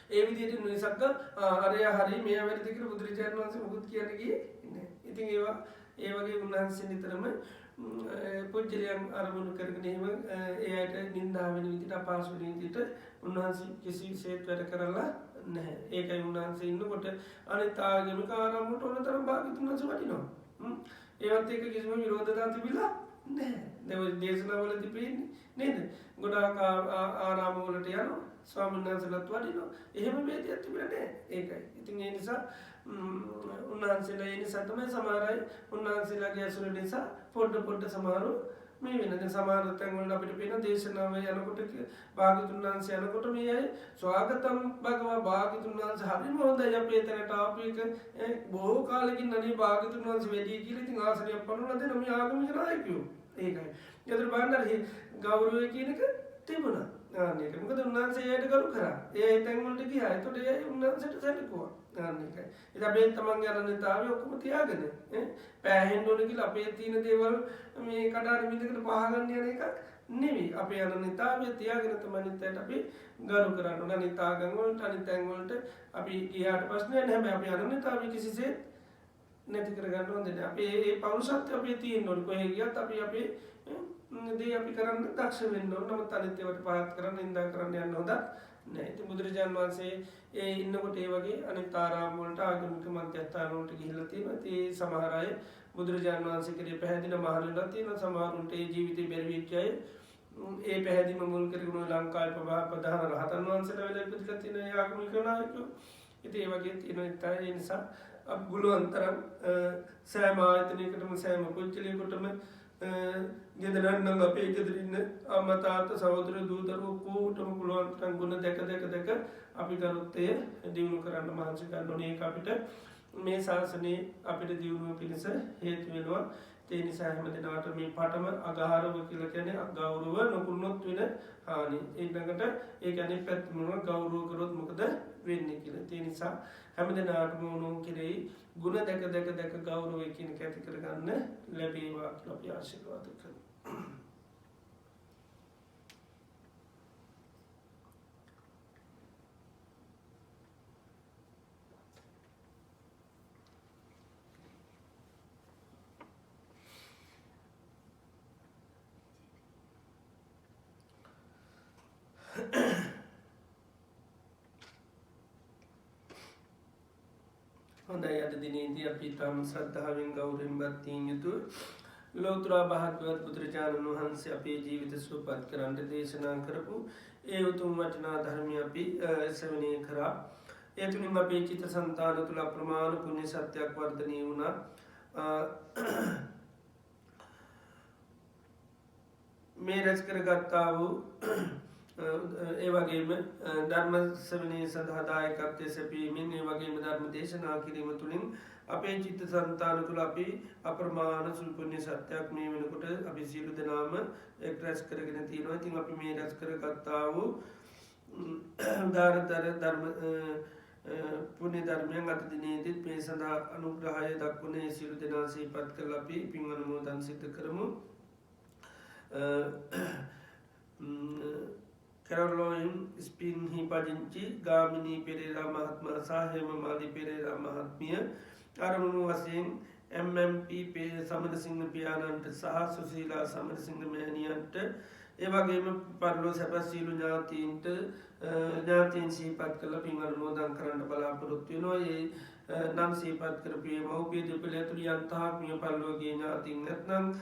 ඒ විදිහට නිසක්ක අරය හරි මෙයා වැරදි කියලා බුදුරජාණන් වහන්සේ මොකුත් කියන්න ගියේ නෑ. ඉතින් ඒවා ඒ වගේ උන්වහන්සේ නිතරම පුජ්‍යලයන් අරමුණු කරගෙන එහෙම ඒ අයට නින්දා වෙන විදිහට අපහසු වෙන විදිහට උන්වහන්සේ කිසිසේත් වැඩ කරලා නැහැ. ඒකයි උන්වහන්සේ ඉන්නකොට අනිත් ආගමික ආරම්භයට ඕන තරම් භාග්‍යතුන් වහන්සේ වටිනවා. ඒවත් එක්ක කිසිම විරෝධතාවක් තිබිලා නැහැ. දැන් දේශනාවලදී පේන්නේ නේද? ගොඩාක් ආරාම වලට යනවා ස්වාමීන් වහන්සේලාත් වටිනවා. එහෙම වේදියක් තිබුණේ නැහැ. ඒකයි. ඉතින් ඒ නිසා උන්වහන්සේලා ඒ නිසා තමයි සමහර අය උන්වහන්සේලාගේ ඇසුර නිසා පොඩ සමහරු මේ වෙන සමහර තැන්වල අපිට පේන දේශනාව යනකොට භාග්‍යතුන් වහන්සේ යනකොට මේ අය ස්වාගතම් භගවා භාග්‍යතුන් වහන්සේ හරිම හොඳයි අපේ තැනට ආපු එක බොහෝ කාලෙකින් අනේ භාග්‍යතුන් වහන්සේ වැඩි කියලා ඉතින් ආසනයක් පනවලා දෙන මේ ආගමික නායකයෝ. ඒකයි. ඒතර බණ්ඩාර ගෞරවය කියන එක තිබුණා. ඒක මොකද උන්වහන්සේ ඒකට කරු කරා. ඒ තැන් වලට ගියා. ඒතකොට ඒ උන්වහන්සේට සැලකුවා. ඒකයි. ඉතින් අපි තමන්ගේ අනන්‍යතාවය ඔක්කොම තියාගෙන පෑහෙන්න ඕන කියලා අපේ තියෙන දේවල් මේ කඩාන බින්දකට පහගන්න යන එක නෙවෙයි. අපේ අනන්‍යතාවය තියාගෙන තමයි නිතයට අපි ගරු කරන්න ඕන. අනිත් ආගම් වලට අනිත් තැන් වලට අපි ගියාට ප්‍රශ්නයක් නැහැ. හැබැයි අපි අනන්‍යතාවය කිසිසේත් නැති කරගන්න ඕනේ නැහැ. අපි මේ පෞරුෂත්වය අපි තියෙන්න ඕනේ. කොහේ ගියත් අපි අපේ දේ අපි කරන්න දක්ෂ වෙන්න ඕන. නමුත් අනිත් ඒවාට පහත් කරන්න නිඳා කරන්න යන්න හොඳ නැහැ. ඉතින් බුදුරජාණන් වහන්සේ ඒ ඉන්නකොට ඒ වගේ අනිත් ආරාම වලට ආගමික මධ්‍යස්ථාන වලට ගිහිල්ලා තියෙනවා. ඉතින් සමහර අය බුදුරජාණන් වහන්සේ කරේ පැහැදින මහණලා තියෙන සමහරුන්ට ඒ ජීවිතේ බැරි වෙච්ච අය ඒ පැහැදිලිම මුල් කරගෙන ලංකාවේ ප්‍රධාන රහතන් වහන්සේලා වෙලා ඉපදලා තියෙන ආගමික නායකයෝ. ඉතින් ඒ වගේ තියෙන ඒ නිසා පුළුවන් තරම් සෑම ආයතනයකටම සෑම පුද්ගලයෙකුටම ගෙදරන්න අපේ ගෙදරින්න අම්මා තාත්තා සහෝදර දූ දරුවෝ ඔක්කොටම පුළුවන් තරම් ගුණ දැක අපි ගරුත්තය දියුණු කරන්න මහන්සි ගන්න ඕනේ. ඒක අපිට මේ ශාසනයේ අපිට දියුණුව පිණිස හේතු වෙනවා. ඒ නිසා හැම දිනාට මේ පාඨම අගාරව කියලා කියන්නේ ගෞරව නොකුණොත් වෙන හානි. ඊළඟට ඒ කියන්නේ පැත්මම ගෞරව කරොත් මොකද වෙන්නේ කියලා. ඒ නිසා හැම දිනාටම උණු කෙරෙහි ගුණ දැක ගෞරවය කියන එක ඇති කරගන්න ලැබේවා කියලා අපි ආශිර්වාද කරනවා. හොඳයි අද දිනේදී අපි තාම ශ්‍රද්ධාවෙන් ගෞරවයෙන් බත්තියෙන් යුතු ලෝතර භාග්‍යවත් බුදුරජාණන් වහන්සේ අපේ ජීවිත සුවපත් කරන්න දේශනා කරපු ඒ උතුම් වටිනා ධර්මය අපි ශ්‍රවණය කරා. ඒ තුලින් අපේ චිත්තසංතාන තුල අප්‍රමාණ පුණ්‍ය සත්‍යයක් වර්ධනය වුණා. මේ රැස් කරගත්තා වූ ඒ වගේම ධර්ම ශ්‍රවණය සඳහා දායකත්වයේ සැපීමෙන් ඒ වගේම ධර්ම දේශනා කිරීම තුළින් අපේ චිත්තසංතාන තුළ අපි අප්‍රමාණ සුපුණ්‍ය සත්‍යයක් මේ වෙනකොට අපි සියලු දෙනාම එක් රැස් කරගෙන තියෙනවා. ඉතින් අපි මේ රැස් කරගත්තා වූ ධර්ම පුණ්‍ය ධර්මයන් අද දිනේදීත් මේ සඳහා අනුග්‍රහය දක්වන සියලු දෙනා සිහිපත් කරලා අපි පින් අනුමෝදන් සිදු කරමු. Caroline Spinhi Pajinchi, Gamini Pereira Mahatma Sahema Mali Pereira Mahatmia, Aramunu Wasin, MMP Samadasing Pianant Saha Susila Samadasing Maniant, Eva Game Parlo Sapasilu Natint, Natin Sipat Kalaping Almodan Karandabala Purutino, Nancy Pat Karapi, Mobi, the Pilaturian Tak, Mia Palo Gina, Tingatnam.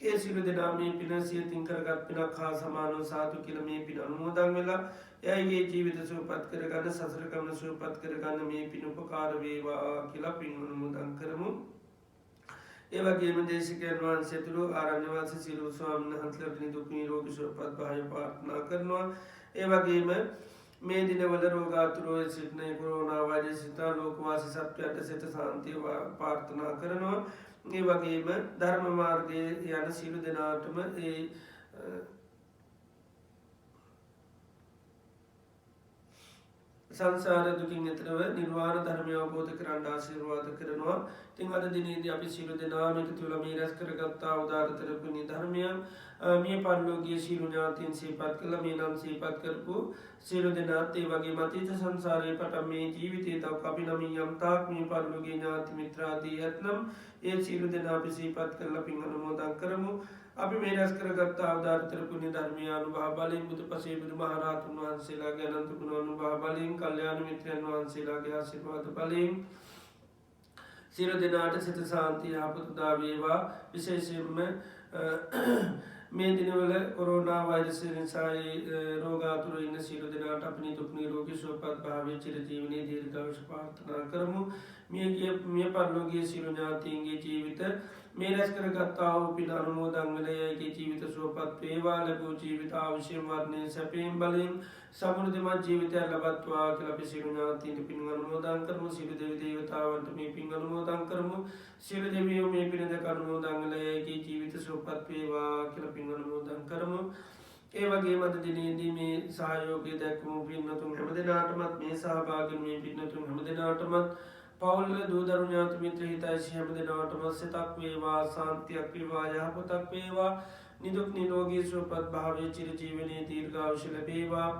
ඒ සියලු දෙනා මේ පින සියතින් කරගත් පිනක් හා සමානව සාදු කියලා මේ පින අනුමෝදන් වෙලා එයාගේ ජීවිත සුවපත් කරගන්න සසර ගමන සුවපත් කරගන්න මේ පින උපකාර වේවා කියලා පින් අනුමෝදන් කරමු. ඒ වගේම දේශිකයන් වහන්සේ තුළු ආරණ්‍ය වාසී සියලු ස්වාමීන් වහන්සේලාට නිදුක් නිරෝගී සුවපත් භාවය ප්‍රාර්ථනා කරනවා. ඒ වගේම මේ දිනවල රෝගාතුරව සිටින කොරෝනා වෛරසිත ලෝකවාසී සත්වයන්ට සිත සාන්තිය ප්‍රාර්ථනා කරනවා. ඒ වගේම ධර්ම මාර්ගයේ යන සියලු දෙනාටම ඒ සංසාර දුකින් එතරව නිර්වාණ ධර්මය අවබෝධ කරගන්න ආශිර්වාද කරනවා. ඉතින් අද දිනේදී අපි සියලු දෙනාම එකතු වෙලා මේ රැස් කරගත්තා උදාරතර පුණ්‍ය ධර්මයන් මේ පරිලෝකීය සියලු ඥාතීන් සිහිපත් කළා. මේ නම් සිහිපත් කරපු සියලු දෙනාත් ඒ වගේම අතීත සංසාරයේ පටන් මේ ජීවිතයේ දක්වා අපි නම් යම් තාක් මේ පරිලෝකීය ඥාති මිත්‍රාදී යත්නම් ඒ සියලු දෙනා අපි සිහිපත් කරලා පින් අනුමෝදන් කරමු. අපි මේ රැස් කරගත්තා උදාරතර පුණ්‍ය ධර්මය අනුභව බලයෙන් බුදුපසේ බුදුමහරහතුන් වහන්සේලාගේ අනන්ත ගුණ අනුභව බලයෙන් කල්යාණ මිත්‍රයන් වහන්සේලාගේ ආශිර්වාද බලයෙන් සියලු දෙනාට සිත සාන්තිය යහපත උදා වේවා. විශේෂයෙන්ම මේ දිනවල කොරෝනා වෛරසය නිසා රෝගාතුර ඉන්න සියලු දෙනාට අපි නිදුක් නිරෝගී සුවපත් භාවයේ චිරජීවනයේ දීර්ඝායුෂ ප්‍රාර්ථනා කරමු. මිය පරලෝකීය සියලු ඥාතීන්ගේ ජීවිත මේ රැස් කරගත්තා වූ පින අනුමෝදන් වෙලයගේ ජීවිත සුවපත් වේවා. ලැබූ ජීවිත ආයුෂයෙන් වර්ණයෙන් සැපයෙන් බලයෙන් සමෘද්ධිමත් ජීවිතයක් ලබත්වා කියලා අපි සියලු ඥාතීන්ට පින් අනුමෝදන් කරමු. සියලු දෙවි දේවතාවන්ට මේ පින් අනුමෝදන් කරමු. සියලු දෙවියෝ මේ පින දැක අනුමෝදන් වෙලයගේ ජීවිත සුවපත් වේවා කියලා පින් අනුමෝදන් කරමු. ඒ වගේම අද දිනේදී මේ සහයෝගය දක්වමු පින්නතුන් හැමදෙනාටමත් මේ සහභාගී මේ පින්නතුන් හැමදෙනාටමත් පවුල් දූදරු ඥාති මිත්‍ර හිතයිසි හැමදෙනාටම සිතක් වේවා සාන්තියක් වේවා යහපතක් වේවා නිදුක් නිරෝගී සුවපත් භාවයේ චිරජීවනයේ දීර්ඝායුෂ ලැබේවා.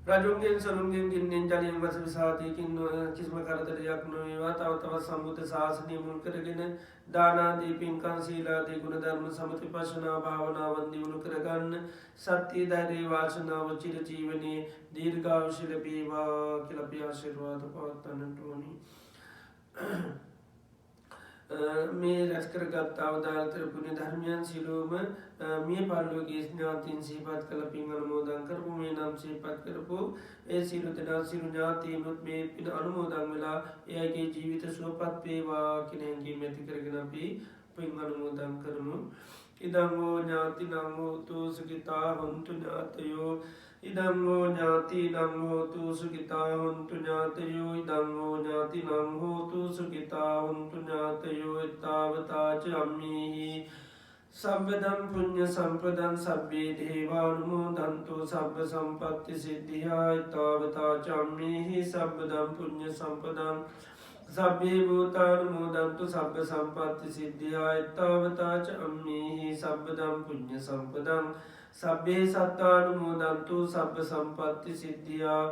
රජුන්ගෙන් සරුන්ගෙන් ගින්නෙන් ජලයෙන් වස විසාදයකින් කිසිම කරදරයක් නොවේවා. තව තවත් සම්බුද්ධ ශාසනය මුල් කරගෙන දානාදී පින්කම් සීලාදී ගුණධර්ම සමතිපස්සනා භාවනාවන් දියුණු කරගන්න සත්‍ය ධෛර්ය වාසනාව චිරජීවනයේ දීර්ඝායුෂ ලැබේවා කියලා අපි ආශිර්වාද පවත්වන්නට ඕනි. මේ රැස් කරගත් අවදාළතර පුණ්‍ය ධර්මයන් සියලුම මිය පරලෝකීය ඥාතීන් සිහිපත් කළ පින් අනුමෝදන් කරපු මේ නම් සිහිපත් කරපු ඒ සියලු දෙනා සියලු ඥාතීනුත් මේ පින් අනුමෝදන් වෙලා එයාගේ ජීවිත සුවපත් වේවා කියන හැඟීම ඇති කරගෙන අපි පින් අනුමෝදන් කරමු. ඉදංගෝ ඥාතිනං හෝතු සුඛිතා හොන්තු ඥාතයෝ ඉදංගෝ ඥාතිනං හෝතු සුඛිතා හොන්තු ඥාතයෝ ඉදංගෝ ඥාතිනං හෝතු සුඛිතා හොන්තු ඥාතයෝ එත්තාවතාච අම්මේහි සබ්බදම් පුඤ්ඤ සම්පදං සබ්බේ දේවානුමෝදන්තු සබ්බ සම්පත්ති සිද්ධියා එත්තාවතාච අම්මේහි සබ්බදම් පුඤ්ඤ සම්පදං සබ්බේ භූතානුමෝදන්තු සබ්බ සම්පත්ති සිද්ධියා එත්තාවතාච අම්මේහි සබ්බදම් පුඤ්ඤ සම්පදං සබ්බේ සත්තානුමෝදන්තු සබ්බ සම්පත්ති සිද්ධියා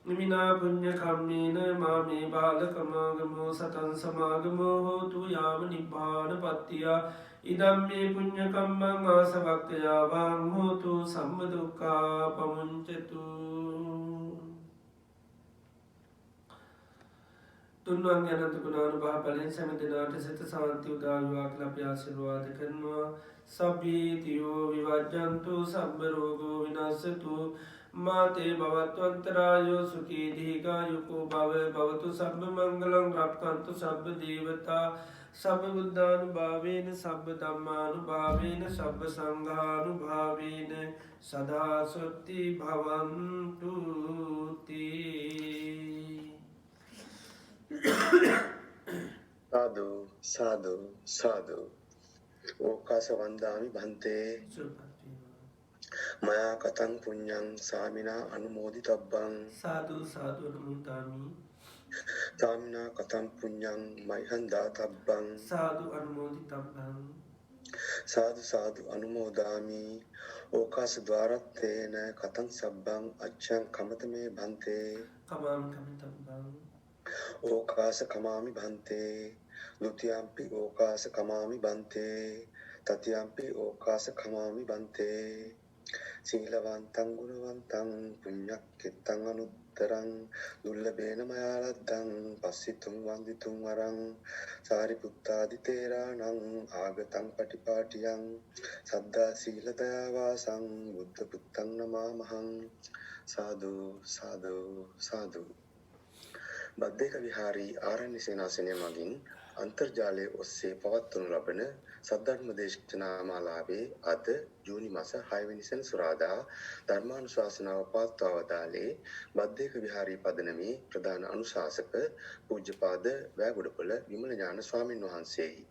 නිමිනා පුඤ්ඤ කම්මේන මාමේ බාල කමාගමෝ සතං සමාගමෝ හෝතු යාව නිබ්බානපත්තියා ඉදම්මේ පුඤ්ඤ කම්මං ආසවක්ඛයා වං හෝතු සම්ම දුක්ඛා පමුඤ්චතු. තුන්වන් අනන්ත ගුණානුභාව බලෙන් සෑම දිනකට සිත සාන්ති උදා වේවා කියලා අපි ආශිර්වාද කරනවා. සබ්බීතියෝ විවජ්ජන්තු සබ්බ රෝගෝ විනාශතු මාතේ භවත්වන්තරායෝ සුඛී දීඝායුකෝ භව භවතු සබ්බ මංගලං රක්ඛන්තු සබ්බ දේවතා සබ්බ බුද්ධානුභාවේන සබ්බ ධම්මානුභාවේන සබ්බ සංඝානුභාවේන සදා සොත්ති භවන්තු තී. සාදු සාදු සාදු. ඕකාස වන්දාමි භන්තේ මයා කතං පුඤ්ඤං සාමිනා අනුමෝදිතබ්බං. සාදු සාදු අනුමෝදාමි. සාමිනා කතං පුඤ්ඤං මයිහං දාතබ්බං. සාදු අනුමෝදිතබ්බං. සාදු සාදු අනුමෝදාමි. ඕකාස ద్వාරත්තේන කතං සබ්බං අච්ඡං කමතමේ භන්තේ. කමාමි කමිතබ්බං. ඕකාස කමාමි භන්තේ. ဒ ුතියම්පි ඕකාස කමාමි භන්තේ. තතියම්පි ඕකාස කමාමි භන්තේ. සීලවන්තං ගුණවන්තං පුඤ්ඤක්ඛිතං අනුත්තරං දුර්ලභේන මයාලද්දං පස්සිතුං වන්දිතුං වරං සාරිපුත්තාදි තේරාණං ආගතං පටිපාටියං සද්දා සීල දයා වාසං බුද්ධ පුත්තං නමාමහං. සාදු සාදු සාදු. බද්දේක විහාරී ආරණ්‍ය සේනාසනය මගින් අන්තර්ජාලයේ ඔස්සේ පවත්වනු ලබන සද්ධර්ම දේශනා මාලාවේ අද ජූනි මාස 6 වෙනි සෙනසුරාදා ධර්මානුශාසනාව පවත්වා වදාළේ බද්දේක විහාරී පදනමේ ප්‍රධාන අනුශාසක පූජ්‍යපාද වැගොඩපොළ විමල ඥාන ස්වාමින් වහන්සේයි.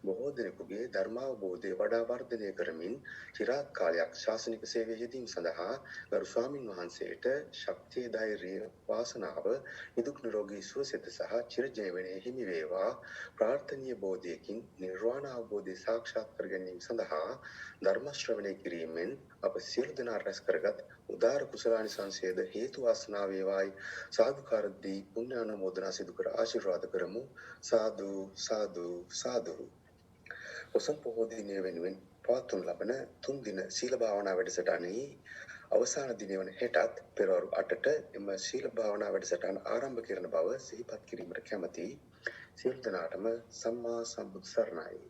බොහෝ දෙනෙකුගේ ධර්මාවබෝධය වඩා වර්ධනය කරමින් চিරාත් කාලයක් ශාසනික සේවයේ යෙදීම සඳහා ගරු ස්වාමින් වහන්සේට ශක්තිය ධෛර්යය වාසනාව නිදුක් නිරෝගී සුවසෙත සහ චිරජීවනයේ හිමි වේවා ප්‍රාර්ථනීය බෝධියකින් නිර්වාණ අවබෝධය සාක්ෂාත් කර ගැනීම සඳහා ධර්ම ශ්‍රවණය කිරීමෙන් අප සියලු දෙනා රැස් කරගත් උදාර කුසලානිසංසයද හේතු වාසනා වේවායි සාදුකාර දී පුණ්‍ය අනුමෝදනා සිදු කර ආශිර්වාද කරමු. සාදු සාදු සාදු. ඔසම් පොහෝ දිනය වෙනුවෙන් පවත්වනු ලබන 3 දින සීල භාවනා වැඩසටහනේ අවසාන දිනය වන හෙටත් පෙරවරු 8ට එම සීල භාවනා වැඩසටහන ආරම්භ කරන බව සිහිපත් කිරීමට කැමැති සියලු දෙනාටම සම්මා සම්බුදු සරණයි.